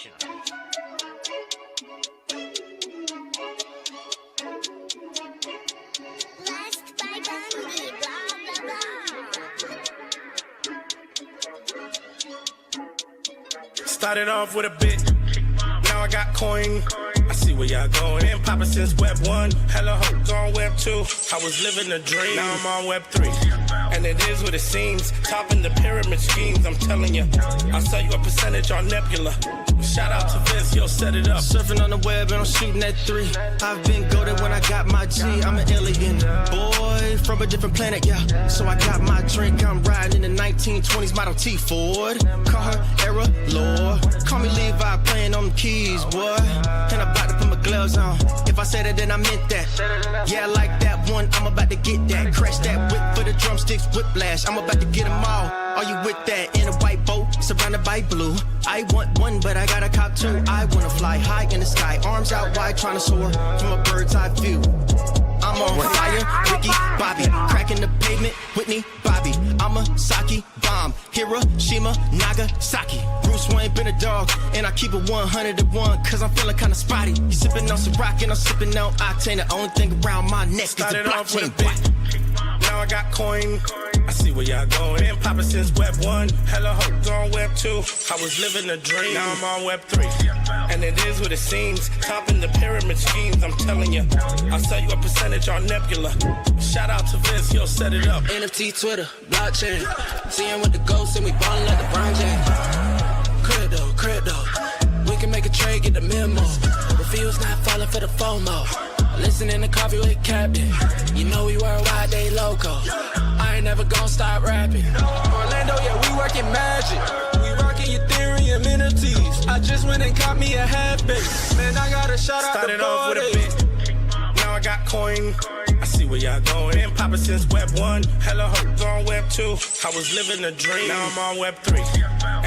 question. Started off with a bit, now I got coin. I see where y'all going. Been poppin' since Web 1, hella hoes on Web 2. I was living the dream, now I'm on Web 3. And it is what it seems, topping the pyramid schemes, I'm telling you. I'll sell you a percentage on Nebula. Shout out to Vince, yo, set it up. Surfing on the web and I'm shooting at 3. I've been golden when I got my G. I'm an alien boy from a different planet, yeah. So I got my drink, I'm riding in the 1920s Model T Ford. Call her Era Lord. Call me Levi, playing on the keys, boy. And I'm about to put my gloves on. If I said it, then I meant that. Yeah, I like that one, I'm about to get that. Crash that whip for the drumsticks, whiplash. I'm about to get them all. Are you with that? In a white boat, surrounded by blue. I want one, but I got a cop too. I wanna fly high in the sky, arms out wide, trying to soar from a bird's eye view. I'm on fire, Ricky, Bobby, cracking the pavement, Whitney, Bobby. I'm a Saki bomb, Hiroshima, Nagasaki. Bruce Wayne been a dog, and I keep it 101, cause I'm feeling kinda spotty. You sipping on some rock, and I'm sipping on octane. The only thing around my neck is the blockchain. Now I got coin. I see where y'all going. Been poppin' since Web 1, hella hoes on Web 2. I was living the dream, now I'm on Web 3. And it is what it seems, topping the pyramid schemes, I'm telling you. I'll sell you a percentage on Nebula. Shout out to Vince, yo, set it up. NFT, Twitter, blockchain. Seeing with the ghosts and we ballin' like LeBron James. Crypto. We can make a trade, get the memo. The field's not falling for the FOMO. Listening to coffee with Captain. You know we worldwide, they loco. I ain't never gonna stop rapping. Orlando, yeah, we working magic. We rocking Ethereum entities. I just went and caught me a half base. Man, I got a shout out Started to off with a bit, now I got coin. I see where y'all going. Been poppin' since Web 1, hella hoes on Web 2. I was living the dream, now I'm on Web 3.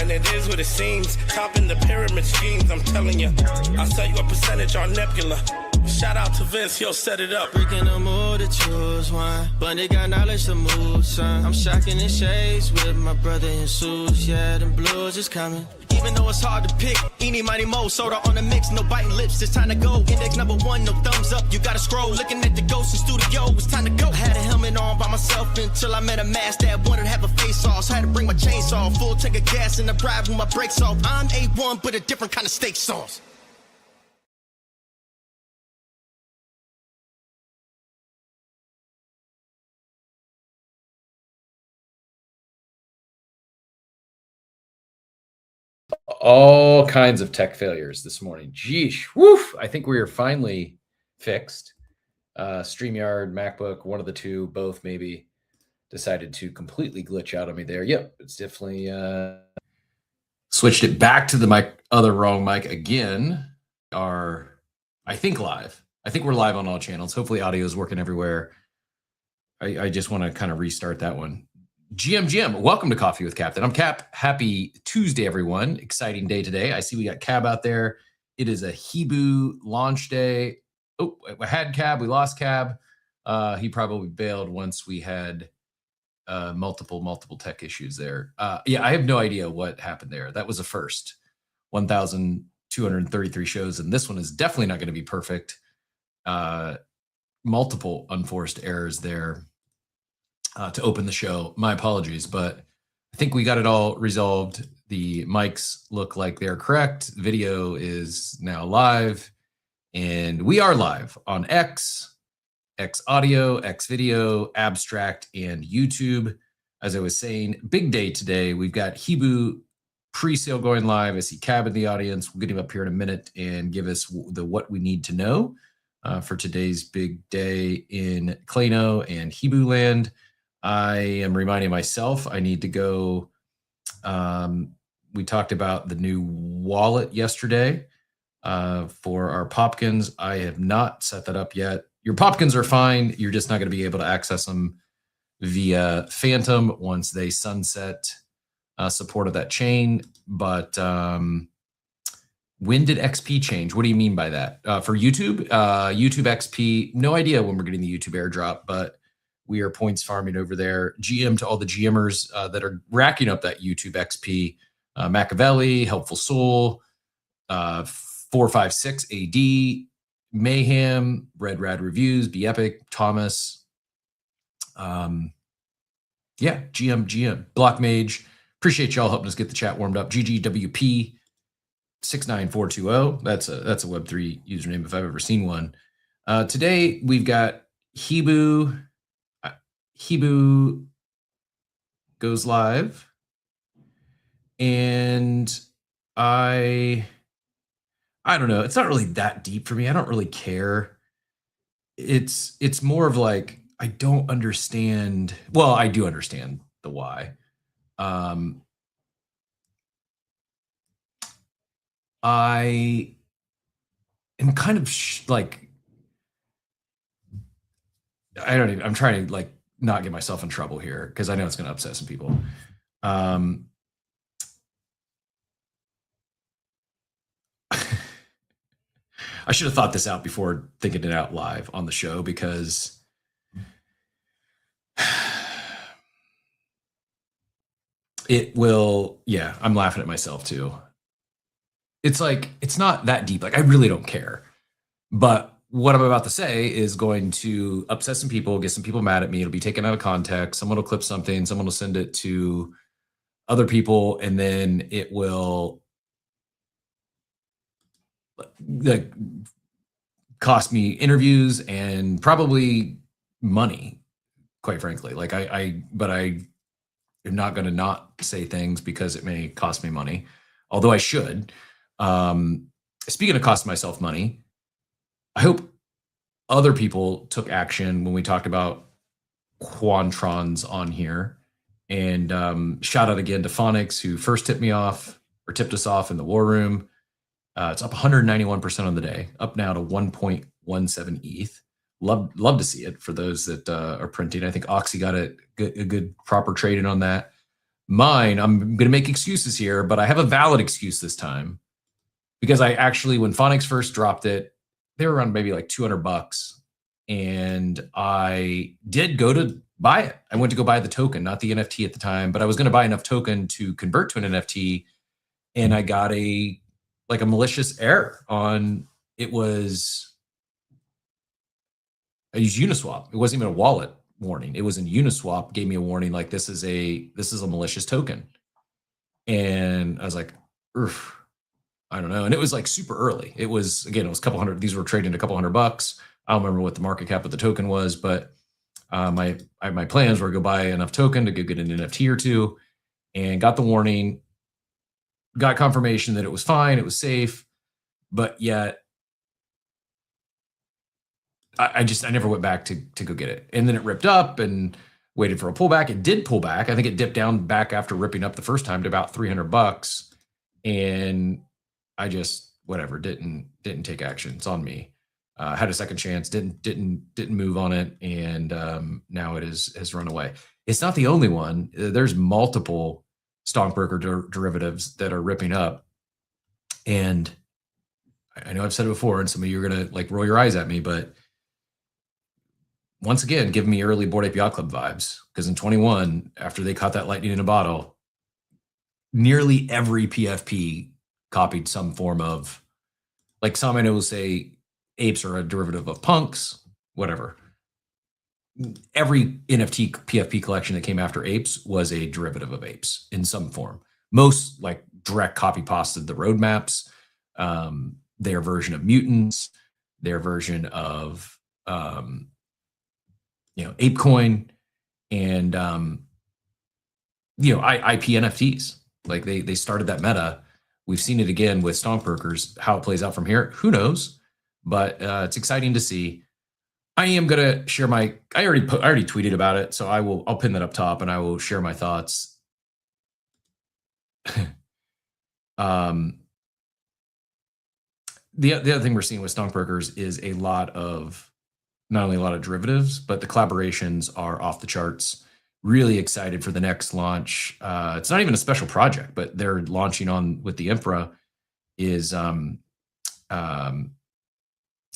And it is what it seems, topping the pyramid schemes, I'm telling you. I'll sell you a percentage on Nebula. Shout out to Vince, yo, set it up. Freaking the mood to choose one, but they got knowledge to move, son. I'm shocking in shades with my brother in suits. Yeah, them blues is coming. Even though it's hard to pick, eeny, mighty, mo, soda on the mix, no biting lips, it's time to go. Index number 1, no thumbs up, you gotta scroll. Looking at the ghost in studio, it's time to go. Had a helmet on by myself until I met a mask that wanted to have a face off. So I had to bring my chainsaw, full tank of gas in the drive with my brakes off. I'm A1, but a different kind of steak sauce. All kinds of tech failures this morning. Geesh. Woof. I think we are finally fixed. StreamYard, MacBook, one of the two, both maybe decided to completely glitch out on me there. Yep, it's definitely switched it back to the other wrong mic again. I think live. I think we're live on all channels. Hopefully audio is working everywhere. I just want to kind of restart that one. GM, welcome to Coffee with Captain. I'm Cap. Happy Tuesday, everyone. Exciting day today. I see we got Cab out there. It is a HEEBOO launch day. Oh, I had Cab. We lost Cab. He probably bailed once we had multiple tech issues there. Yeah, I have no idea what happened there. That was a first. 1,233 shows, and this one is definitely not going to be perfect. Multiple unforced errors there. To open the show. My apologies, but I think we got it all resolved. The mics look like they're correct. Video is now live, and we are live on X audio, X video, Abstract, and YouTube. As I was saying, big day today. We've got HEEBOO pre-sale going live. I see Cab in the audience. We'll get him up here in a minute and give us the what we need to know for today's big day in Klano and HEEBOO land. I am reminding myself I need to go. We talked about the new wallet yesterday for our Popkins. I have not set that up yet. Your Popkins are fine. You're just not going to be able to access them via Phantom once they sunset support of that chain. But when did XP change? What do you mean by that? For YouTube? YouTube XP, no idea when we're getting the YouTube airdrop, but we are points farming over there. GM to all the GMers that are racking up that YouTube XP. Machiavelli, Helpful Soul, 456 AD, Mayhem, Red Rad Reviews, Be Epic, Thomas. Yeah, GM, Block Mage. Appreciate y'all helping us get the chat warmed up. GGWP 69420. That's a Web3 username if I've ever seen one. Today we've got HEEBOO. HEEBOO goes live, and I don't know. It's not really that deep for me. I don't really care. It's more of like, I don't understand. Well, I do understand the why. I am kind of like, I'm trying to like not get myself in trouble here because I know it's going to upset some people. I should have thought this out before thinking it out live on the show, because it will, yeah, I'm laughing at myself too. It's like, it's not that deep. Like, I really don't care. But what I'm about to say is going to upset some people, get some people mad at me. It'll be taken out of context. Someone will clip something, someone will send it to other people, and then it will like cost me interviews and probably money, quite frankly. Like but I am not going to not say things because it may cost me money, although I should. Speaking of costing myself money, I hope other people took action when we talked about Quantrons on here. And shout out again to Phonics, who first tipped us off in the war room. It's up 191% on the day, up now to 1.17 ETH. Love to see it for those that are printing. I think Oxy got a good proper trade in on that. Mine, I'm going to make excuses here, but I have a valid excuse this time, because I actually, when Phonics first dropped it, they were around maybe like $200, and I did go to buy it. I went to go buy the token, not the NFT at the time, but I was going to buy enough token to convert to an NFT, and I got a malicious error on it. I used Uniswap. It wasn't even a wallet warning. It was in Uniswap, gave me a warning like, this is a malicious token. And I was like, oof, I don't know. And it was like super early. It was a couple hundred. These were trading a couple $100. I don't remember what the market cap of the token was, but my plans were to go buy enough token to go get an NFT or two, and got the warning, got confirmation that it was fine, it was safe, but yet I never went back to go get it. And then it ripped up and waited for a pullback. It did pull back. I think it dipped down back after ripping up the first time to about $300, and I just didn't take action. It's on me. Had a second chance, didn't move on it, and now it has run away. It's not the only one. There's multiple stockbroker derivatives that are ripping up, and I know I've said it before, and some of you are gonna like roll your eyes at me, but once again, give me early Bored Ape Yacht Club vibes, because in 21, after they caught that lightning in a bottle, nearly every PFP copied some form of, like, some I know will say apes are a derivative of punks, whatever. Every NFT PFP collection that came after apes was a derivative of apes in some form. Most like direct copy pasted the roadmaps, their version of mutants, their version of ApeCoin, and IP NFTs. Like they started that meta. We've seen it again with stockbrokers. How it plays out from here, who knows? But it's exciting to see. I am gonna share I already tweeted about it, so I'll pin that up top, and I will share my thoughts. The other thing we're seeing with stockbrokers is not only a lot of derivatives, but the collaborations are off the charts. Really excited for the next launch. It's not even a special project, but they're launching on with the infra is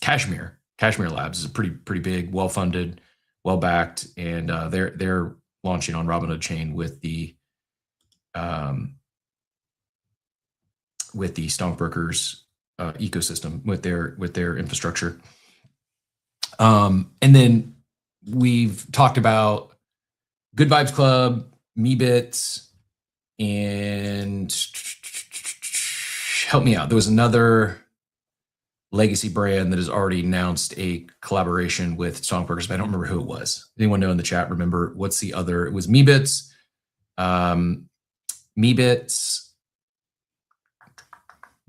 Cashmere Labs is a pretty big, well-funded, well-backed, and they're launching on Robinhood chain with the with the stockbrokers ecosystem, with their infrastructure. And then we've talked about Good Vibes Club, Meebits, and help me out. There was another legacy brand that has already announced a collaboration with stockbrokers, but I don't remember who it was. Anyone know in the chat remember what's the other? It was Meebits, Meebits,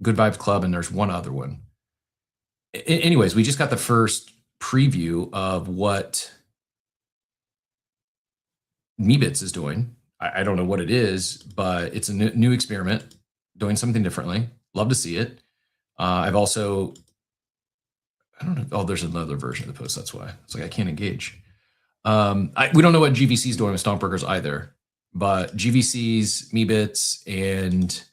Good Vibes Club, and there's one other one. Anyways, we just got the first preview of what Meebits is doing. I don't know what it is, but it's a new experiment, doing something differently. Love to see it. I've also, I don't know. Oh, there's another version of the post. That's why it's like I can't engage. We don't know what GVC is doing with stockbrokers either, but GVCs, Meebits, and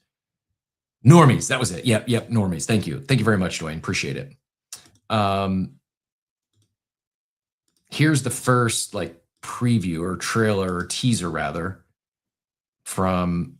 Normies. That was it. Yep, Normies. Thank you very much, Dwayne. Appreciate it. Here's the first like preview or trailer or teaser rather from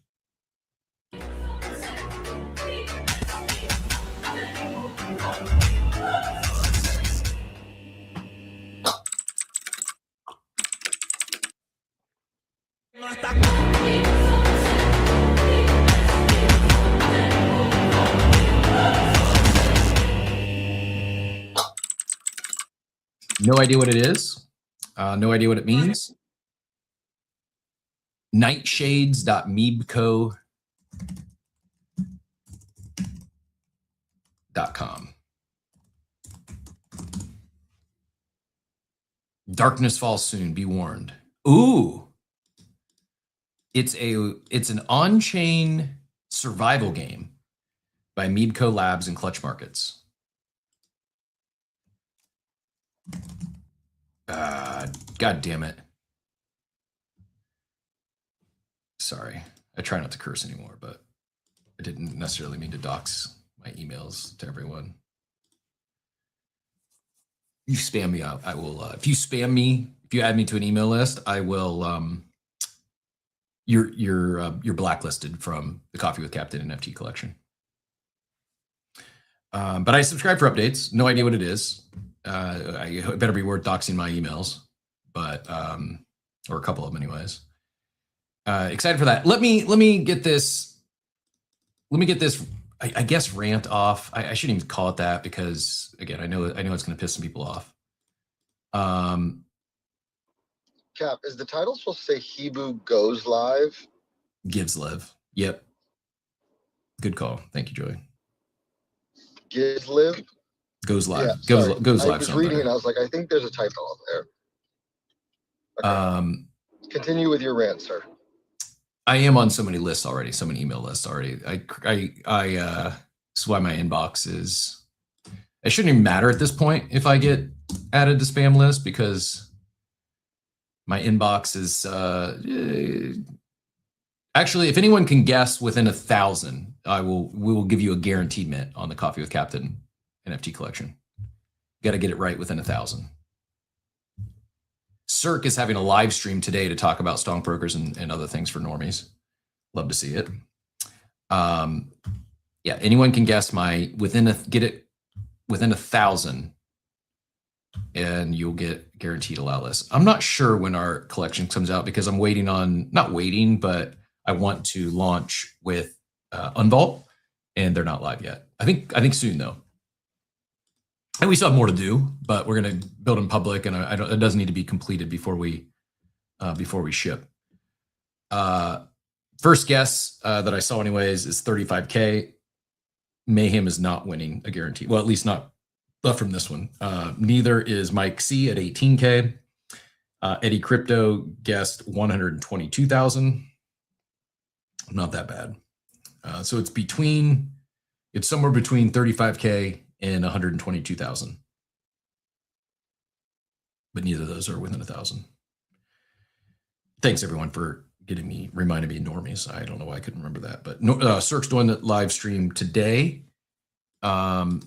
no idea what it is. No idea what it means. Nightshades.meebco.com. Darkness falls soon, be warned. Ooh. It's an on-chain survival game by Meebco Labs and Clutch Markets. God damn it. Sorry. I try not to curse anymore, but I didn't necessarily mean to dox my emails to everyone. You spam me out. I will, if you spam me, if you add me to an email list, I will, you're blacklisted from the Coffee with Captain NFT collection. But I subscribe for updates. No idea what it is. I better be worth doxing my emails, but or a couple of them anyways. Excited for that. Let me get this. Let me get this. I guess rant off. I shouldn't even call it that because again, I know it's going to piss some people off. Cap, is the title supposed to say HEEBOO goes live? Gives live. Yep. Good call. Thank you, Joey. Gives live? Goes live. Yeah, goes live. I was reading and I was like, I think there's a typo up there. Okay. Continue with your rant, sir. I am on so many lists already, so many email lists already. That's why my inbox is. It shouldn't even matter at this point if I get added to spam list because my inbox is. Actually, if anyone can guess within 1,000, we will give you a guaranteed mint on the Coffee with Captain NFT collection. Got to get it right within 1,000. Cirque is having a live stream today to talk about stockbrokers and other things for normies. Love to see it. Yeah, anyone can guess get it within 1,000 and you'll get guaranteed allow list. I'm not sure when our collection comes out because I'm waiting on, not waiting, but I want to launch with Unvault and they're not live yet. I think soon though. And we still have more to do, but we're going to build in public, and it doesn't need to be completed before we ship. First guess that I saw, anyways, is 35K. Mayhem is not winning a guarantee. Well, at least not from this one. Neither is Mike C at 18K. Eddie Crypto guessed 122,000. Not that bad. So it's somewhere between 35K and 122,000. But neither of those are within 1,000. Thanks everyone for reminding me of normies. I don't know why I couldn't remember that, but Cirque's doing the live stream today. To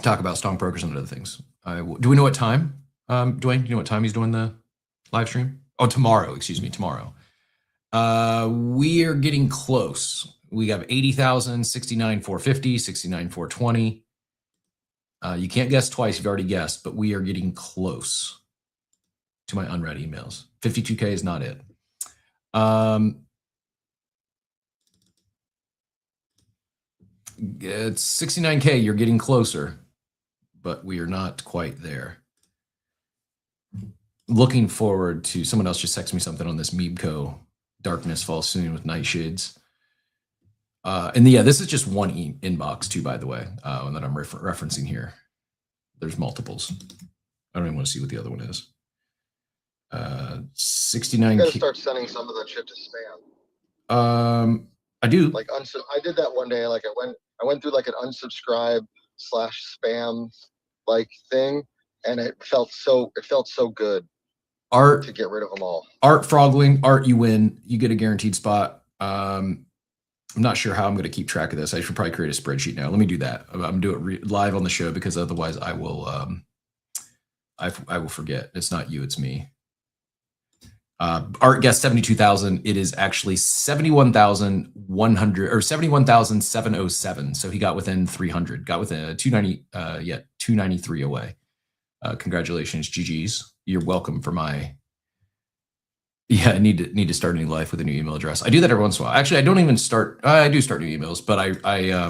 talk about stockbrokers and other things. Do we know what time? Dwayne, do you know what time he's doing the live stream? Oh, tomorrow, excuse me, tomorrow. We are getting close. We have 80,000, 69,450, 69,420. You can't guess twice. You've already guessed, but we are getting close to my unread emails. 52K is not it. It's 69K. You're getting closer, but we are not quite there. Looking forward to someone else just text me something on this HEEBOO. Darkness falls soon with nightshades. And yeah, this is just one inbox too, by the way, that I'm referencing here. There's multiples. I don't even want to see what the other one is. 69. You gotta start sending some of that shit to spam. I do. Like I did that one day. Like I went through like an unsubscribe/spam like thing, and it felt so good. Art, to get rid of them all. Art Frogling, Art, you win. You get a guaranteed spot. I'm not sure how I'm going to keep track of this. I should probably create a spreadsheet now. Let me do that. I'm doing it live on the show because otherwise I will I will forget. It's not you, it's me. Art guessed 72,000. It is actually 71,100 or 71,707. So he got within 300. Got within 293 away. Congratulations, GG's. You're welcome for my. Yeah, I need to start a new life with a new email address. I do that every once in a while. Actually, I don't even start. I do start new emails, but I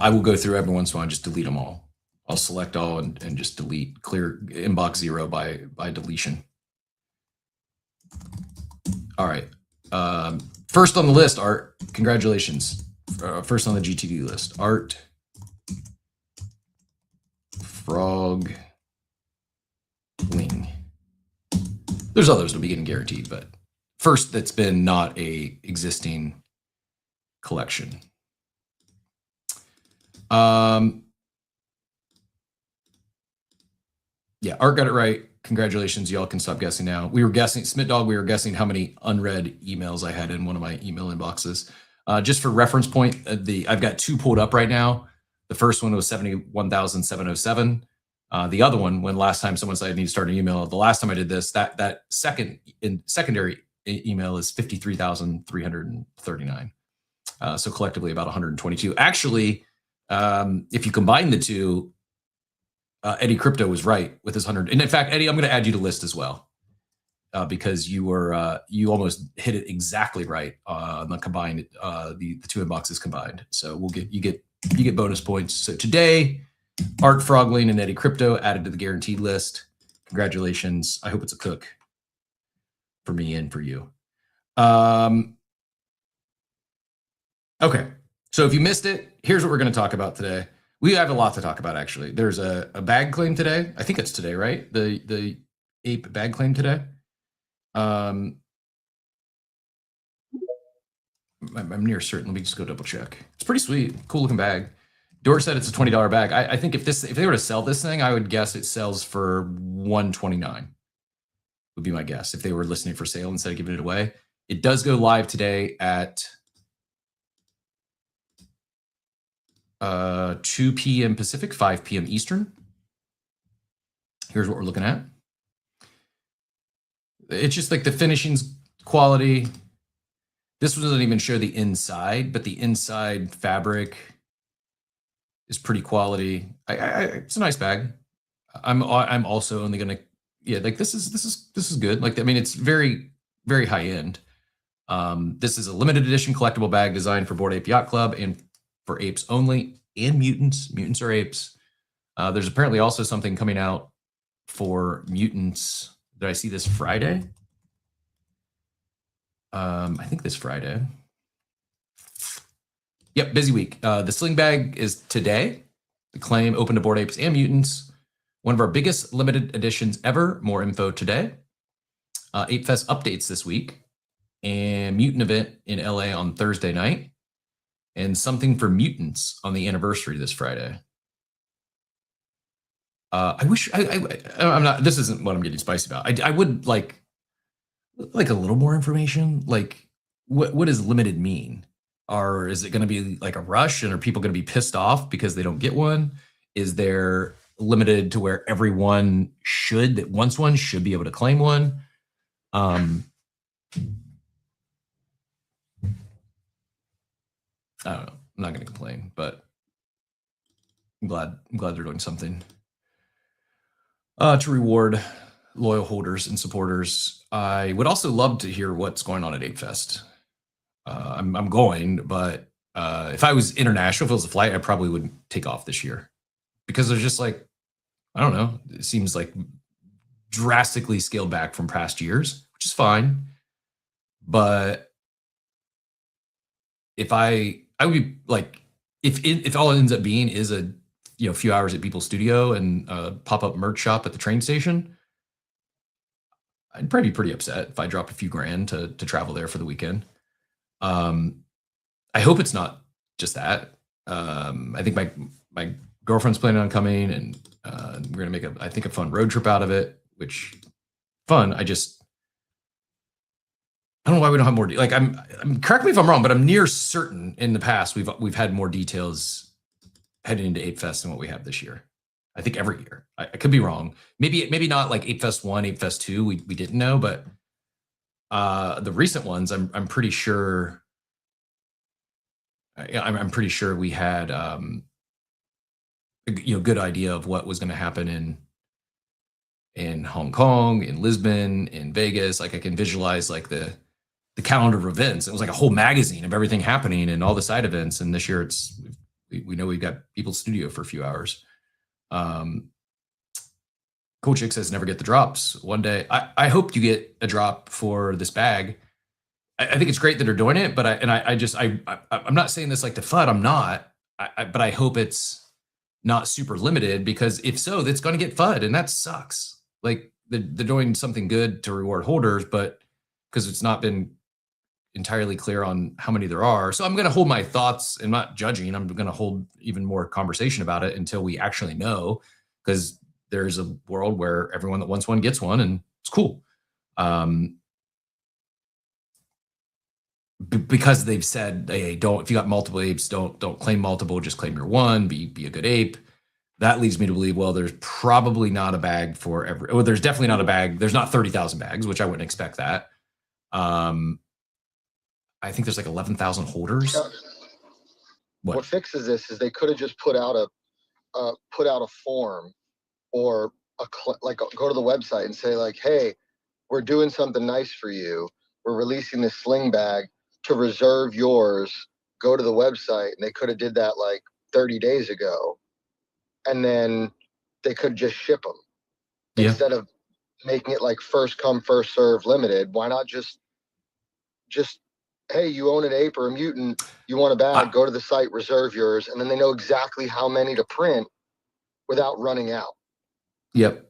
will go through every once in a while and just delete them all. I'll select all and just delete, clear inbox 0 by deletion. All right. First on the list, Art. Congratulations. First on the GTD list, Art Frog Wing. There's others that'll be getting guaranteed, but first that's been not a existing collection. Yeah, Art got it right. Congratulations. Y'all can stop guessing now. We were guessing, Smith Dog, we were guessing how many unread emails I had in one of my email inboxes. Just for reference point, I've got two pulled up right now. The first one was 71,707. The other one, when last time someone said I need to start an email, the last time I did this, that secondary email is 53,339. So collectively about 122. Actually, if you combine the two, Eddie Crypto was right with his 100. And in fact, Eddie, I'm going to add you to list as well, because you were you almost hit it exactly right on the combined the two inboxes combined. So we'll get you get bonus points. So today, Art Frogling and Eddie Crypto added to the guaranteed list. Congratulations. I hope it's a cook for me and for you. Okay, so if you missed it, here's what we're going to talk about today. We have a lot to talk about, actually. There's a bag claim today. I think it's today, right? The ape bag claim today. I'm near certain. Let me just go double check. It's pretty sweet. Cool looking bag. Dork said it's a $20 bag. I think if they were to sell this thing, I would guess it sells for $129. Would be my guess if they were listing it for sale instead of giving it away. It does go live today at 2 p.m. Pacific, 5 p.m. Eastern. Here's what we're looking at. It's just like the finishing's quality. This one doesn't even show the inside, but the inside fabric is pretty quality. It's a nice bag. I'm also only gonna, yeah, like this is good. Like, I mean, it's very, very high end. This is a limited edition collectible bag designed for Bored Ape Yacht Club and for apes only, and mutants. Mutants are apes. There's apparently also something coming out for mutants. Did I see this Friday? I think this Friday. Yep, busy week. The sling bag is today. The claim open to Bored Apes and mutants. One of our biggest limited editions ever. More info today. Ape Fest updates this week. And mutant event in LA on Thursday night. And something for mutants on the anniversary this Friday. I wish I'm not. This isn't what I'm getting spicy about. I would like a little more information. Like, what does limited mean? Or is it going to be like a rush? And are people going to be pissed off because they don't get one? Is there limited to where everyone that wants one should be able to claim one? I don't know. I'm not going to complain, but I'm glad they're doing something to reward loyal holders and supporters. I would also love to hear what's going on at Ape Fest. I'm going, but if I was international, if it was a flight, I probably would take off this year because there's just like, I don't know, it seems like drastically scaled back from past years, which is fine. But if I would be like, if all it ends up being is a few hours at People's Studio and a pop-up merch shop at the train station, I'd probably be pretty upset if I dropped a few grand to travel there for the weekend. I hope it's not just that. I think my girlfriend's planning on coming, and we're gonna make a fun road trip out of it. Which fun. I don't know why we don't have more. Like I'm correct me if I'm wrong, but I'm near certain in the past we've had more details heading into Ape Fest than what we have this year. I think every year. I could be wrong. Maybe not like Ape Fest 1, Ape Fest 2. We didn't know, but the recent ones, I'm pretty sure. I'm pretty sure we had good idea of what was going to happen in Hong Kong, in Lisbon, in Vegas. Like I can visualize like the calendar of events. It was like a whole magazine of everything happening and all the side events. And this year we know we've got People's Studio for a few hours. Cool Chick says never get the drops. One day, I hope you get a drop for this bag. I think it's great that they're doing it, but I'm not saying this like to FUD. I'm not, but I hope it's not super limited, because if so, that's going to get FUD, and that sucks. Like they're doing something good to reward holders, but because it's not been entirely clear on how many there are. So I'm going to hold my thoughts and not judging. I'm going to hold even more conversation about it until we actually know, because there's a world where everyone that wants one gets one, and it's cool. Because they've said, hey, if you got multiple apes, don't claim multiple, just claim your one, be a good ape. That leads me to believe, well, there's probably not a bag for every, well, there's definitely not a bag. There's not 30,000 bags, which I wouldn't expect that. I think there's like 11,000 holders. What fixes this is they could have just put out a form, or go to the website and say like, hey, we're doing something nice for you. We're releasing this sling bag to reserve yours. Go to the website. And they could have did that like 30 days ago. And then they could just ship them. Yeah. Instead of making it like first come, first serve limited. Why not just, hey, you own an ape or a mutant, you want a bag, go to the site, reserve yours. And then they know exactly how many to print without running out. Yep.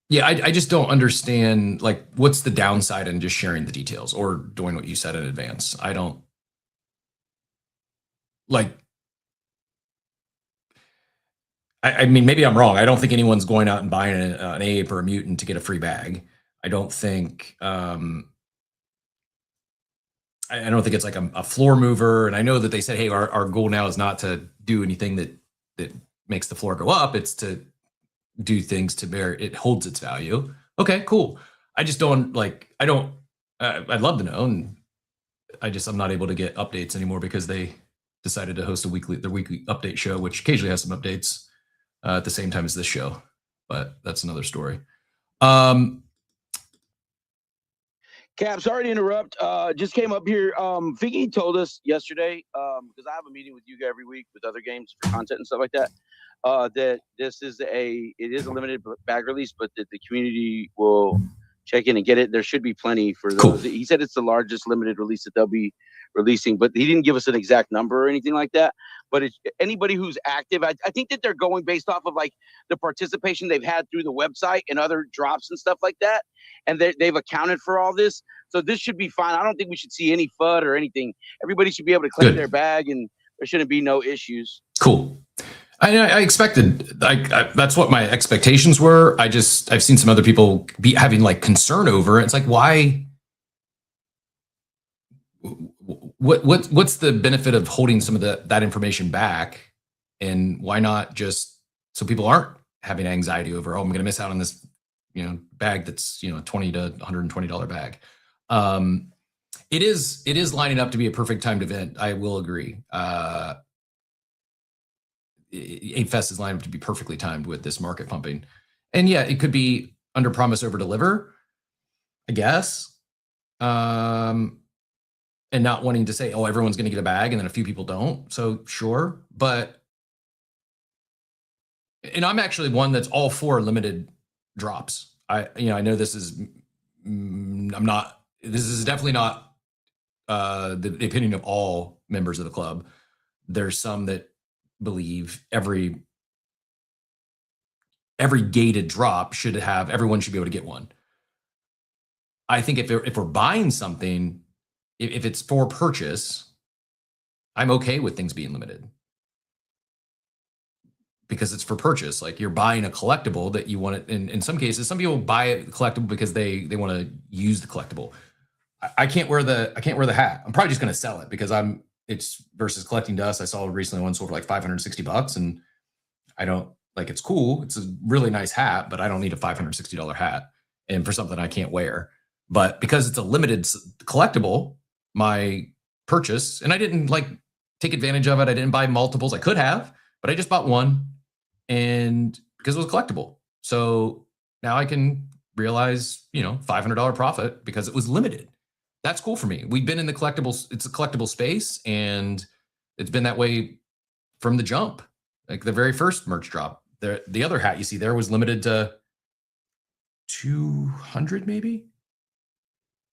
Yeah, I just don't understand, like, what's the downside in just sharing the details or doing what you said in advance? I don't, like, I mean, maybe I'm wrong. I don't think anyone's going out and buying an ape or a mutant to get a free bag. I don't think, I don't think it's like a floor mover. And I know that they said, hey, our goal now is not to do anything that makes the floor go up. It's to do things to bear it holds its value. Okay, cool. I just don't I'd love to know, and I'm not able to get updates anymore because they decided to host their weekly update show, which occasionally has some updates at the same time as this show, but that's another story. Cap, sorry to interrupt. Just came up here. Figgy told us yesterday, because I have a meeting with you every week with other games for content and stuff like that, that this is it is a limited bag release, but that the community will check in and get it. There should be plenty for those. Cool. He said it's the largest limited release that they'll be releasing, but he didn't give us an exact number or anything like that. But it's anybody who's active. I think that they're going based off of like the participation they've had through the website and other drops and stuff like that. And they've accounted for all this. So this should be fine. I don't think we should see any FUD or anything. Everybody should be able to claim their bag, and there shouldn't be no issues. Cool. I expected, that's what my expectations were. I've seen some other people be having like concern over it. It's like, why? What's the benefit of holding some of that information back? And why not just so people aren't having anxiety over, oh, I'm going to miss out on this bag that's, $20 to $120 bag. It is lining up to be a perfect timed event. I will agree. Ape Fest is lined up to be perfectly timed with this market pumping. And yeah, it could be under promise, over deliver, I guess. And not wanting to say, oh, everyone's going to get a bag and then a few people don't. So sure. And I'm actually one that's all for limited drops. I know this is, this is definitely not the opinion of all members of the club. There's some that believe every gated drop everyone should be able to get one. I think if we're buying something, if it's for purchase, I'm okay with things being limited because it's for purchase. Like you're buying a collectible that you want it. In some cases, some people buy a collectible because they want to use the collectible. I can't wear the hat. I'm probably just going to sell it because it's versus collecting dust. I saw recently one sold for like $560 and I don't like, it's cool. It's a really nice hat, but I don't need a $560 hat and for something I can't wear. But because it's a limited collectible, my purchase, and I didn't like take advantage of it. I didn't buy multiples. I could have, but I just bought one and because it was collectible. So now I can realize, $500 profit because it was limited. That's cool for me. We've been in the collectibles. It's a collectible space and it's been that way from the jump. Like the very first merch drop, the other hat you see there was limited to 200 maybe.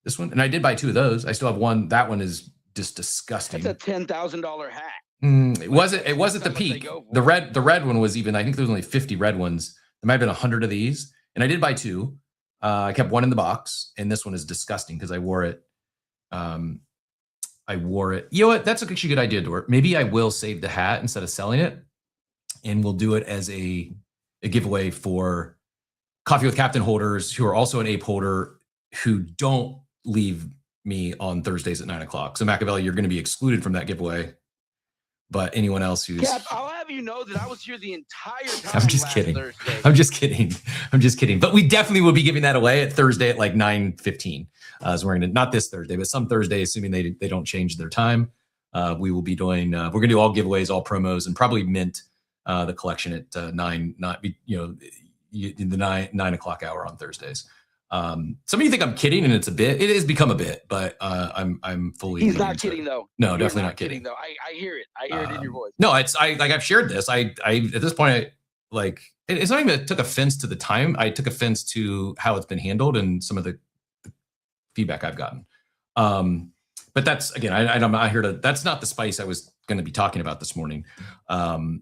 This one, and I did buy 2 of those. I still have one. That one is just disgusting. That's a $10,000 hat. It wasn't the peak. The red one was even. I think there was only 50 red ones. There might have been 100 of these, and I did buy 2. I kept one in the box, and this one is disgusting because I wore it. You know what? That's actually a good idea, Dort. Maybe I will save the hat instead of selling it, and we'll do it as a giveaway for Coffee with Captain holders who are also an ape holder who don't leave me on Thursdays at 9:00. So Machiavelli, you're going to be excluded from that giveaway. But anyone else who's Cap, I'll have you know that I was here the entire time. I'm just kidding. I'm just kidding. But we definitely will be giving that away at Thursday at like 9:15. So we're going to, not this Thursday, but some Thursday, assuming they don't change their time. We will be doing, we're going to do all giveaways, all promos, and probably mint the collection at 9, in the 9 o'clock hour on Thursdays. Some of you think I'm kidding, and it's a bit. It has become a bit, but I'm fully. He's not kidding though. No, definitely not kidding though. I hear it. I hear it in your voice. No, I've shared this. I at this point, it's not even that I took offense to the time. I took offense to how it's been handled and some of the feedback I've gotten. But that's again, I'm not here to. That's not the spice I was going to be talking about this morning. Or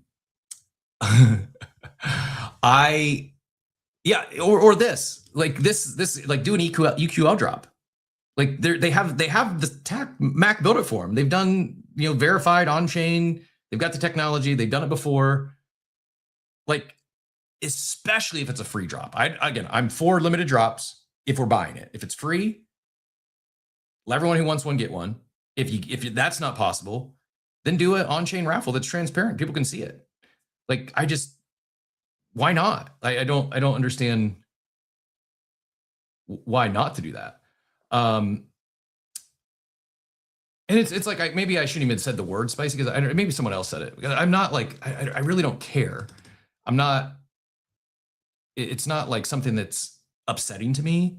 this like do an EQL drop. Like they have the Mac built it for them. They've done verified on chain. They've got the technology. They've done it before. Like especially if it's a free drop. I'm for limited drops if we're buying it. If it's free, let everyone who wants one get one. If that's not possible, then do an on-chain raffle that's transparent. People can see it. Like why not? I don't understand why not to do that. And it's like maybe I shouldn't even have said the word spicy because maybe someone else said it. Because I'm not like I really don't care. I'm not. It's not like something that's upsetting to me.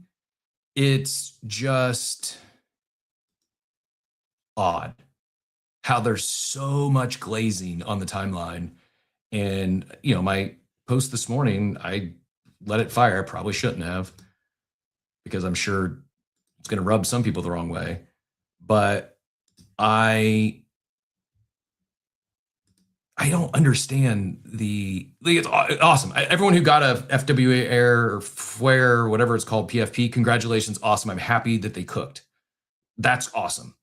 It's just odd how there's so much glazing on the timeline. And my post this morning, I let it fire. I probably shouldn't have, because I'm sure it's going to rub some people the wrong way. But I don't understand it's awesome. Everyone who got a FWA Air or FWARE or whatever it's called, PFP, congratulations. Awesome. I'm happy that they cooked. That's awesome.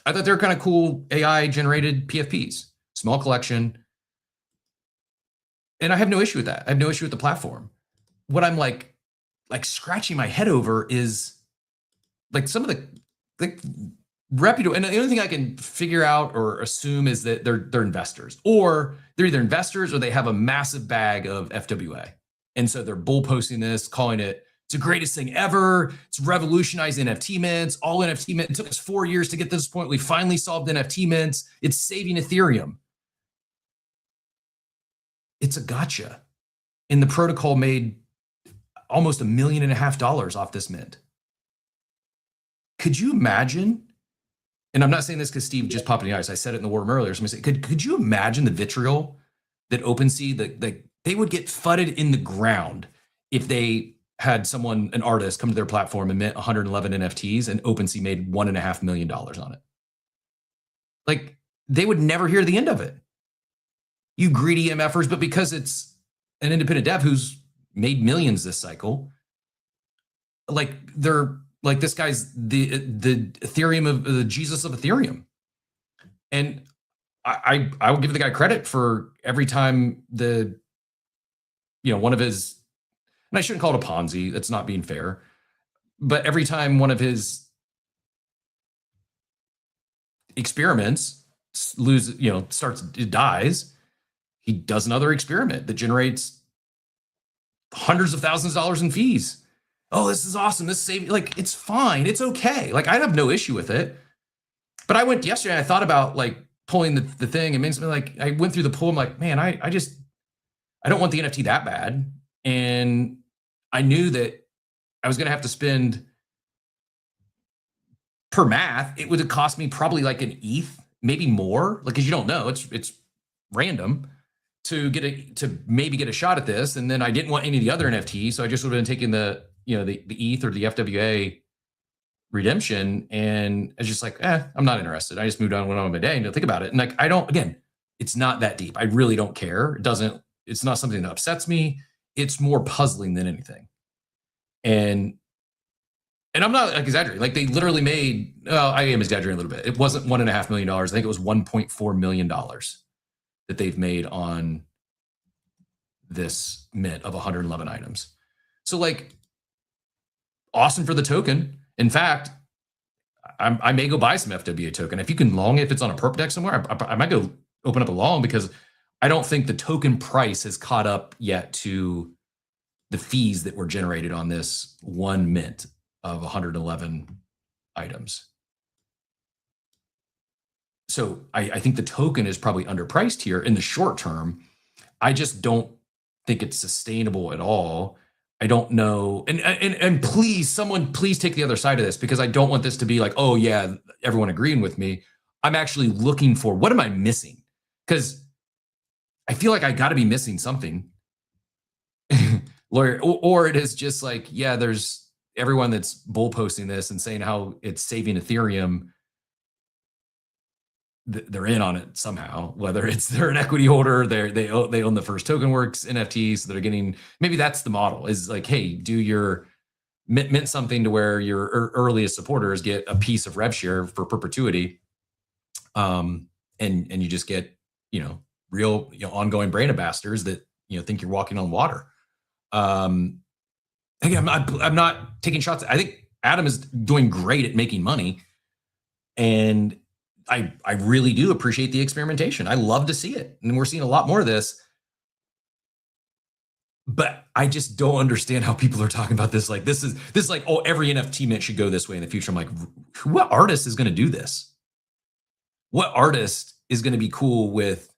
I thought they were kind of cool AI generated PFPs, small collection. And I have no issue with that. I have no issue with the platform. What I'm like scratching my head over is like some of the reputable, and the only thing I can figure out or assume is that they're investors, or they're either investors or they have a massive bag of FWA. And so they're bull posting this, calling it, it's the greatest thing ever. It's revolutionized NFT mints. All NFT mints. It took us 4 years to get to this point. We finally solved NFT mints. It's saving Ethereum. It's a gotcha. And the protocol made almost $1.5 million off this mint. Could you imagine? And I'm not saying this because Steve just popped in the eyes. I said it in the war room earlier. Somebody said, could you imagine the vitriol that OpenSea, they would get fudded in the ground if they had someone, an artist, come to their platform and mint 111 NFTs and OpenSea made $1.5 million on it. Like, they would never hear the end of it. You greedy MFers, but because it's an independent dev who's made millions this cycle, like, they're like, this guy's the Ethereum of the Jesus of Ethereum. And I will give the guy credit for every time one of his, and I shouldn't call it a Ponzi, that's not being fair, but every time one of his experiments dies, he does another experiment that generates hundreds of thousands of dollars in fees. Oh, this is awesome. This is saving, like, it's fine. It's okay. Like, I have no issue with it. But I went yesterday and I thought about like pulling the thing, and makes me like, I went through the pool. I'm like, man, I don't want the NFT that bad. And I knew that I was going to have to spend, per math, it would have cost me probably like an ETH, maybe more. Like, cause you don't know, it's random to maybe get a shot at this. And then I didn't want any of the other NFTs. So I just would have been taking the ETH or the FWA redemption. And I was just like, I'm not interested. I just moved on, went on with my day, and don't think about it. And like, it's not that deep. I really don't care. It's not something that upsets me. It's more puzzling than anything. And I'm not exaggerating. Like, they literally made, I am exaggerating a little bit. It wasn't $1.5 million. I think it was $1.4 million that they've made on this mint of 111 items. So, like, awesome for the token. In fact, I may go buy some FWA token. If you can long it, if it's on a perp deck somewhere, I might go open up a long, because I don't think the token price has caught up yet to the fees that were generated on this one mint of 111 items. So I think the token is probably underpriced here in the short term. I just don't think it's sustainable at all. I don't know. And please, someone please take the other side of this, because I don't want this to be like, oh yeah, everyone agreeing with me. I'm actually looking for, what am I missing? Because I feel like I got to be missing something. Or it is just like, yeah, there's everyone that's bull posting this and saying how it's saving Ethereum. They're in on it somehow, whether it's they're an equity holder, they own the First Token Works NFTs, so they're getting, maybe that's the model, is like, hey, do your mint something to where your earliest supporters get a piece of rev share for perpetuity, and you just get real ongoing brand ambassadors that think you're walking on water. Again, I'm not taking shots. I think Adam is doing great at making money, and I really do appreciate the experimentation. I love to see it. And we're seeing a lot more of this. But I just don't understand how people are talking about this. Like, this is like, oh, every NFT mint should go this way in the future. I'm like, what artist is going to do this? What artist is going to be cool with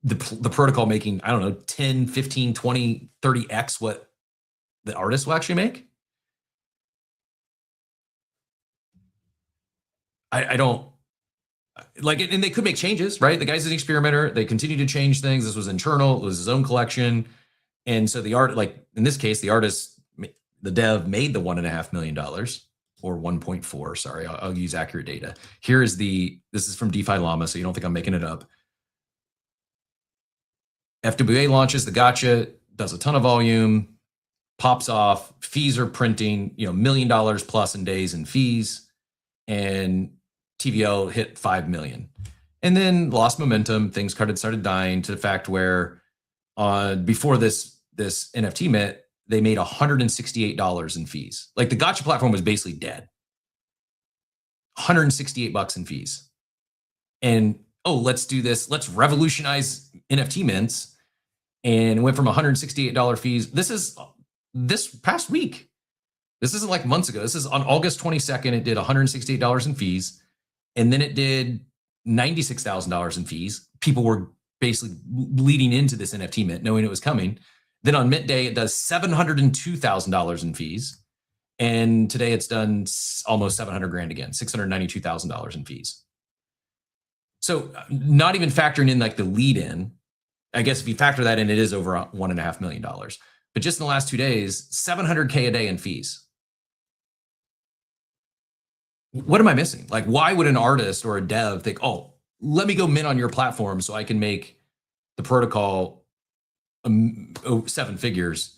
the protocol making, I don't know, 10, 15, 20, 30x what the artist will actually make? I don't like it. And they could make changes, right? The guy's an experimenter. They continue to change things. This was internal. It was his own collection. And so the art, like in this case, the artist, the dev made the $1.5 million or 1.4. Sorry, I'll use accurate data. This is from DeFi Llama, so you don't think I'm making it up. FWA launches the gotcha, does a ton of volume, pops off, fees are printing, $1 million plus in days in fees, and TVL hit 5 million. And then lost momentum, things started dying to the fact where before this NFT mint, they made $168 in fees. Like, the gotcha platform was basically dead. $168 in fees. And let's do this. Let's revolutionize NFT mints. and it went from $168 fees. This is this past week. This isn't like months ago. This is on August 22nd. It did $168 in fees, and then it did $96,000 in fees. People were basically leading into this NFT mint, knowing it was coming. Then on mint day, it does $702,000 in fees. And today it's done almost 700 grand again, $692,000 in fees. So not even factoring in like the lead in, I guess if you factor that in, it is over $1.5 million. But just in the last 2 days, 700K a day in fees. What am I missing? Like, why would an artist or a dev think, oh, let me go mint on your platform so I can make the protocol 7 figures?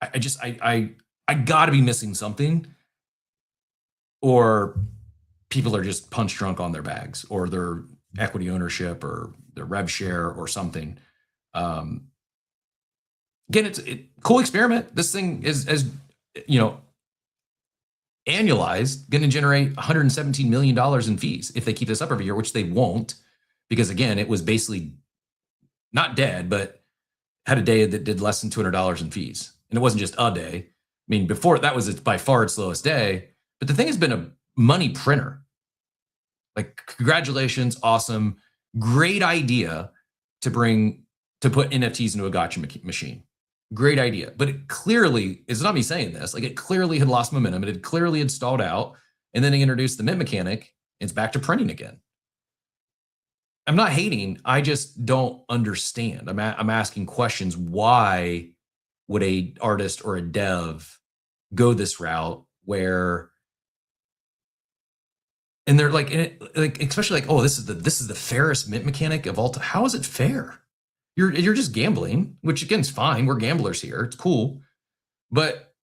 I got to be missing something, or people are just punch drunk on their bags or their equity ownership or their rev share or something. Again, it's a cool experiment. This thing is, as you know, annualized, going to generate $117 million in fees if they keep this up every year, which they won't, because again, it was basically not dead, but had a day that did less than $200 in fees. And it wasn't just a day. I mean, before that was by far its lowest day, but the thing has been a money printer. Like, congratulations, awesome, great idea to put NFTs into a gotcha machine. Great idea. But it clearly, it's not me saying this, like it clearly had lost momentum. It had clearly had stalled out. And then they introduced the mint mechanic. It's back to printing again. I'm not hating. I just don't understand. I'm asking questions. Why would a artist or a dev go this route where, and they're like, especially like, oh, this is the fairest mint mechanic of all time. How is it fair? You're just gambling, which again is fine. We're gamblers here. It's cool. But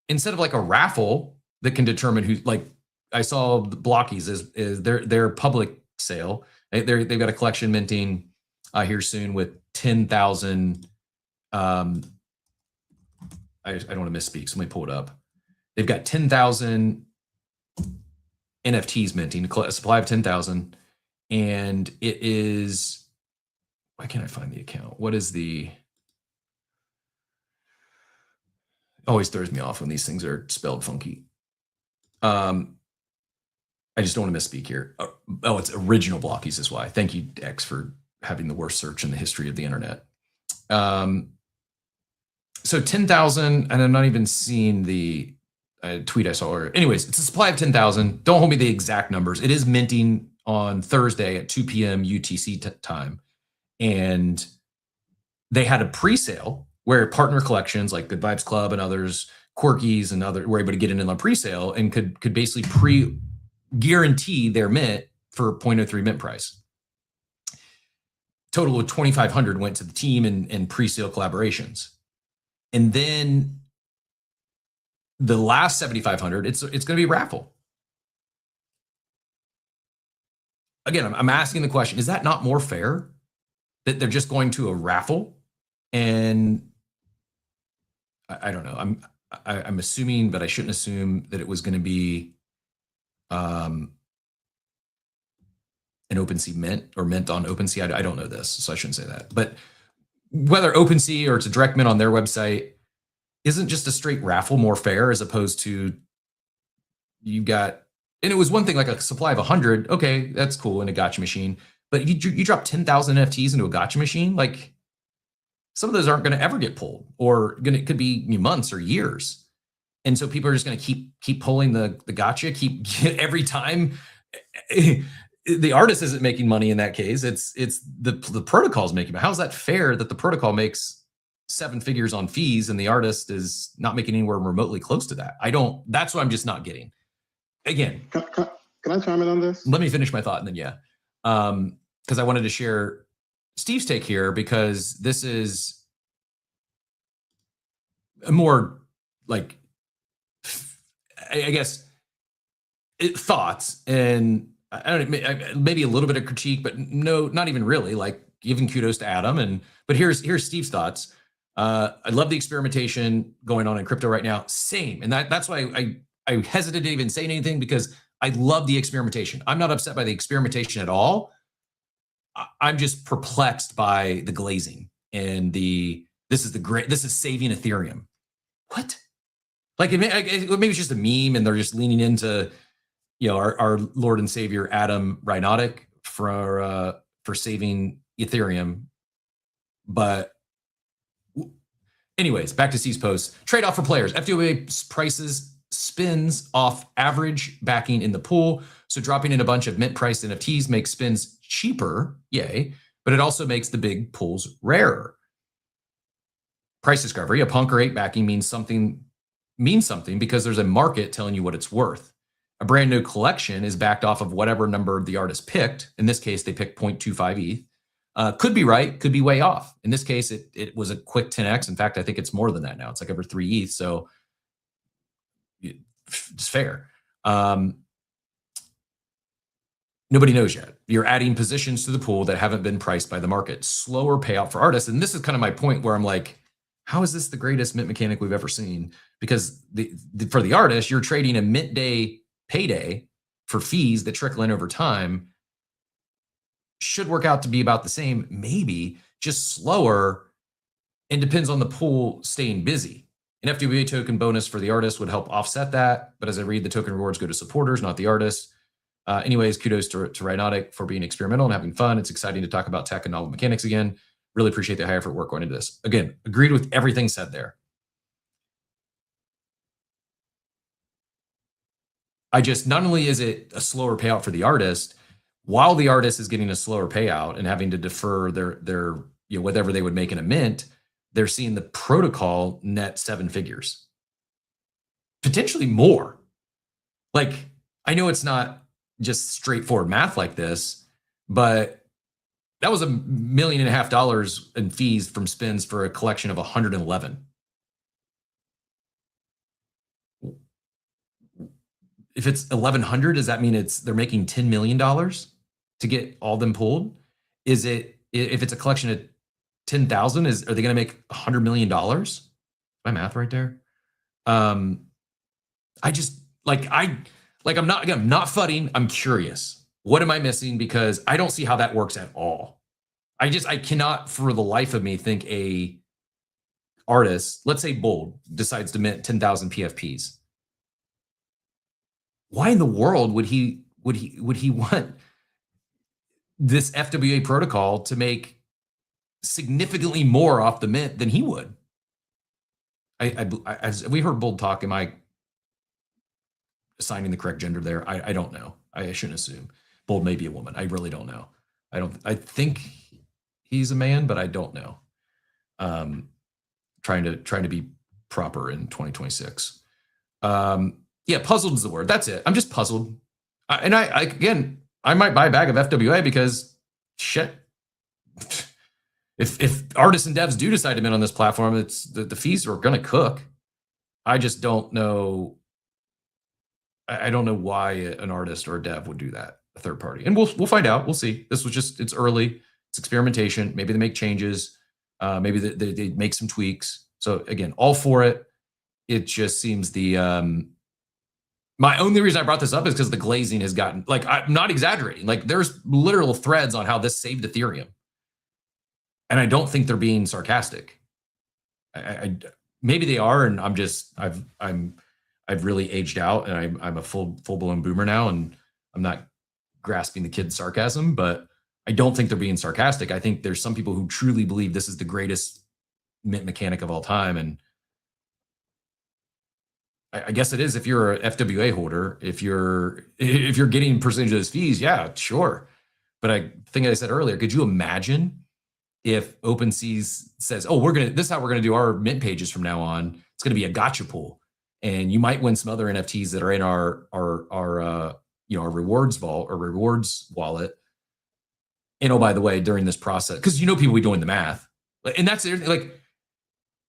instead of like a raffle that can determine who, like I saw the Blockies is their public sale. They've got a collection minting here soon with 10,000. I don't want to misspeak, so let me pull it up. They've got 10,000 NFTs minting, a supply of 10,000, and it is. Why can't I find the account? What is the? Always throws me off when these things are spelled funky. I just don't want to misspeak here. Oh, it's original Blockies is why. Thank you, X, for having the worst search in the history of the internet. So 10,000, and I'm not even seeing the tweet I saw earlier. Anyways, it's a supply of 10,000. Don't hold me the exact numbers. It is minting on Thursday at 2 p.m. UTC time. And they had a pre-sale where partner collections like Good Vibes Club and others, Quirkies and other, were able to get in on the pre-sale and could basically guarantee their mint for 0.03 mint price. Total of 2,500 went to the team and pre-sale collaborations. And then the last 7,500, it's going to be a raffle. Again, I'm asking the question, is that not more fair? That they're just going to a raffle, and I don't know. I'm assuming, but I shouldn't assume that it was going to be an OpenSea mint or mint on OpenSea. I don't know this, so I shouldn't say that. But whether OpenSea or it's a direct mint on their website, isn't just a straight raffle more fair as opposed to you got? And it was one thing like a supply of 100. Okay, that's cool in a gotcha machine. But you drop 10,000 NFTs into a gotcha machine, like some of those aren't going to ever get pulled, or it could be months or years. And so people are just going to keep pulling the gotcha, every time. The artist isn't making money in that case. It's the protocol's making money. How is that fair that the protocol makes 7 figures on fees and the artist is not making anywhere remotely close to that? That's what I'm just not getting. Again, can I chime in on this? Let me finish my thought and then because I wanted to share Steve's take here, because this is a more like, I guess, thoughts, and I don't know, maybe a little bit of critique, but no, not even really, like giving kudos to Adam. But here's Steve's thoughts. I love the experimentation going on in crypto right now. Same. And that's why I hesitated to even say anything, because I love the experimentation. I'm not upset by the experimentation at all. I'm just perplexed by the glazing and this is saving Ethereum. What? Like maybe it's just a meme, and they're just leaning into, our Lord and Savior Adam Rhinotic for saving Ethereum. But anyways, back to C's post. Trade-off for players. FWA prices spins off average backing in the pool. So dropping in a bunch of mint-priced NFTs makes spins cheaper, yay, but it also makes the big pools rarer. Price discovery, a punk or 8 backing means something because there's a market telling you what it's worth. A brand new collection is backed off of whatever number the artist picked. In this case, they picked 0.25 ETH. Could be right, could be way off. In this case, it was a quick 10x. In fact, I think it's more than that now. It's like over 3 ETH, so it's fair. Nobody knows yet. You're adding positions to the pool that haven't been priced by the market. Slower payout for artists. And this is kind of my point where I'm like, how is this the greatest mint mechanic we've ever seen? Because for the artist, you're trading a mint day payday for fees that trickle in over time. Should work out to be about the same, maybe just slower, and depends on the pool staying busy. An FWA token bonus for the artist would help offset that. But as I read, the token rewards go to supporters, not the artists. Anyways, kudos to Rhinotic for being experimental and having fun. It's exciting to talk about tech and novel mechanics again. Really appreciate the high effort work going into this. Again, agreed with everything said there. Not only is it a slower payout for the artist, while the artist is getting a slower payout and having to defer their whatever they would make in a mint, they're seeing the protocol net 7 figures. Potentially more. Like, I know it's not just straightforward math like this, but that was $1.5 million in fees from spins for a collection of 111. If it's 1,100, does that mean they're making $10 million to get all them pulled? If it's a collection of 10,000, are they going to make $100 million? My math right there. I'm not fudding. I'm curious. What am I missing? Because I don't see how that works at all. I cannot for the life of me think a artist, let's say Bold, decides to mint 10,000 PFPs. Why in the world would he want this FWA protocol to make significantly more off the mint than he would? As we heard Bold talk, am I assigning the correct gender there? I don't know. I shouldn't assume. Bold may be a woman. I really don't know. I think he's a man, but I don't know. Trying to be proper in 2026. Yeah, puzzled is the word. That's it. I'm just puzzled. I might buy a bag of FWA because shit. If artists and devs do decide to mint on this platform, it's the fees are going to cook. I just don't know. I don't know why an artist or a dev would do that, a third party. And we'll find out. We'll see. It's early. It's experimentation. Maybe they make changes. Maybe they make some tweaks. So again, all for it. It just seems my only reason I brought this up is because the glazing has gotten, like, I'm not exaggerating. Like, there's literal threads on how this saved Ethereum. And I don't think they're being sarcastic. Maybe they are, and I've really aged out, and I'm a full-blown boomer now, and I'm not grasping the kid's sarcasm, but I don't think they're being sarcastic. I think there's some people who truly believe this is the greatest mint mechanic of all time, and I guess it is if you're an FWA holder. If you're getting percentage of those fees, yeah, sure. But I think I said earlier, could you imagine if OpenSea says, "Oh, this is how we're gonna do our mint pages from now on. It's gonna be a gotcha pool, and you might win some other NFTs that are in our rewards vault or rewards wallet." And oh, by the way, during this process, because people will be doing the math, and that's like,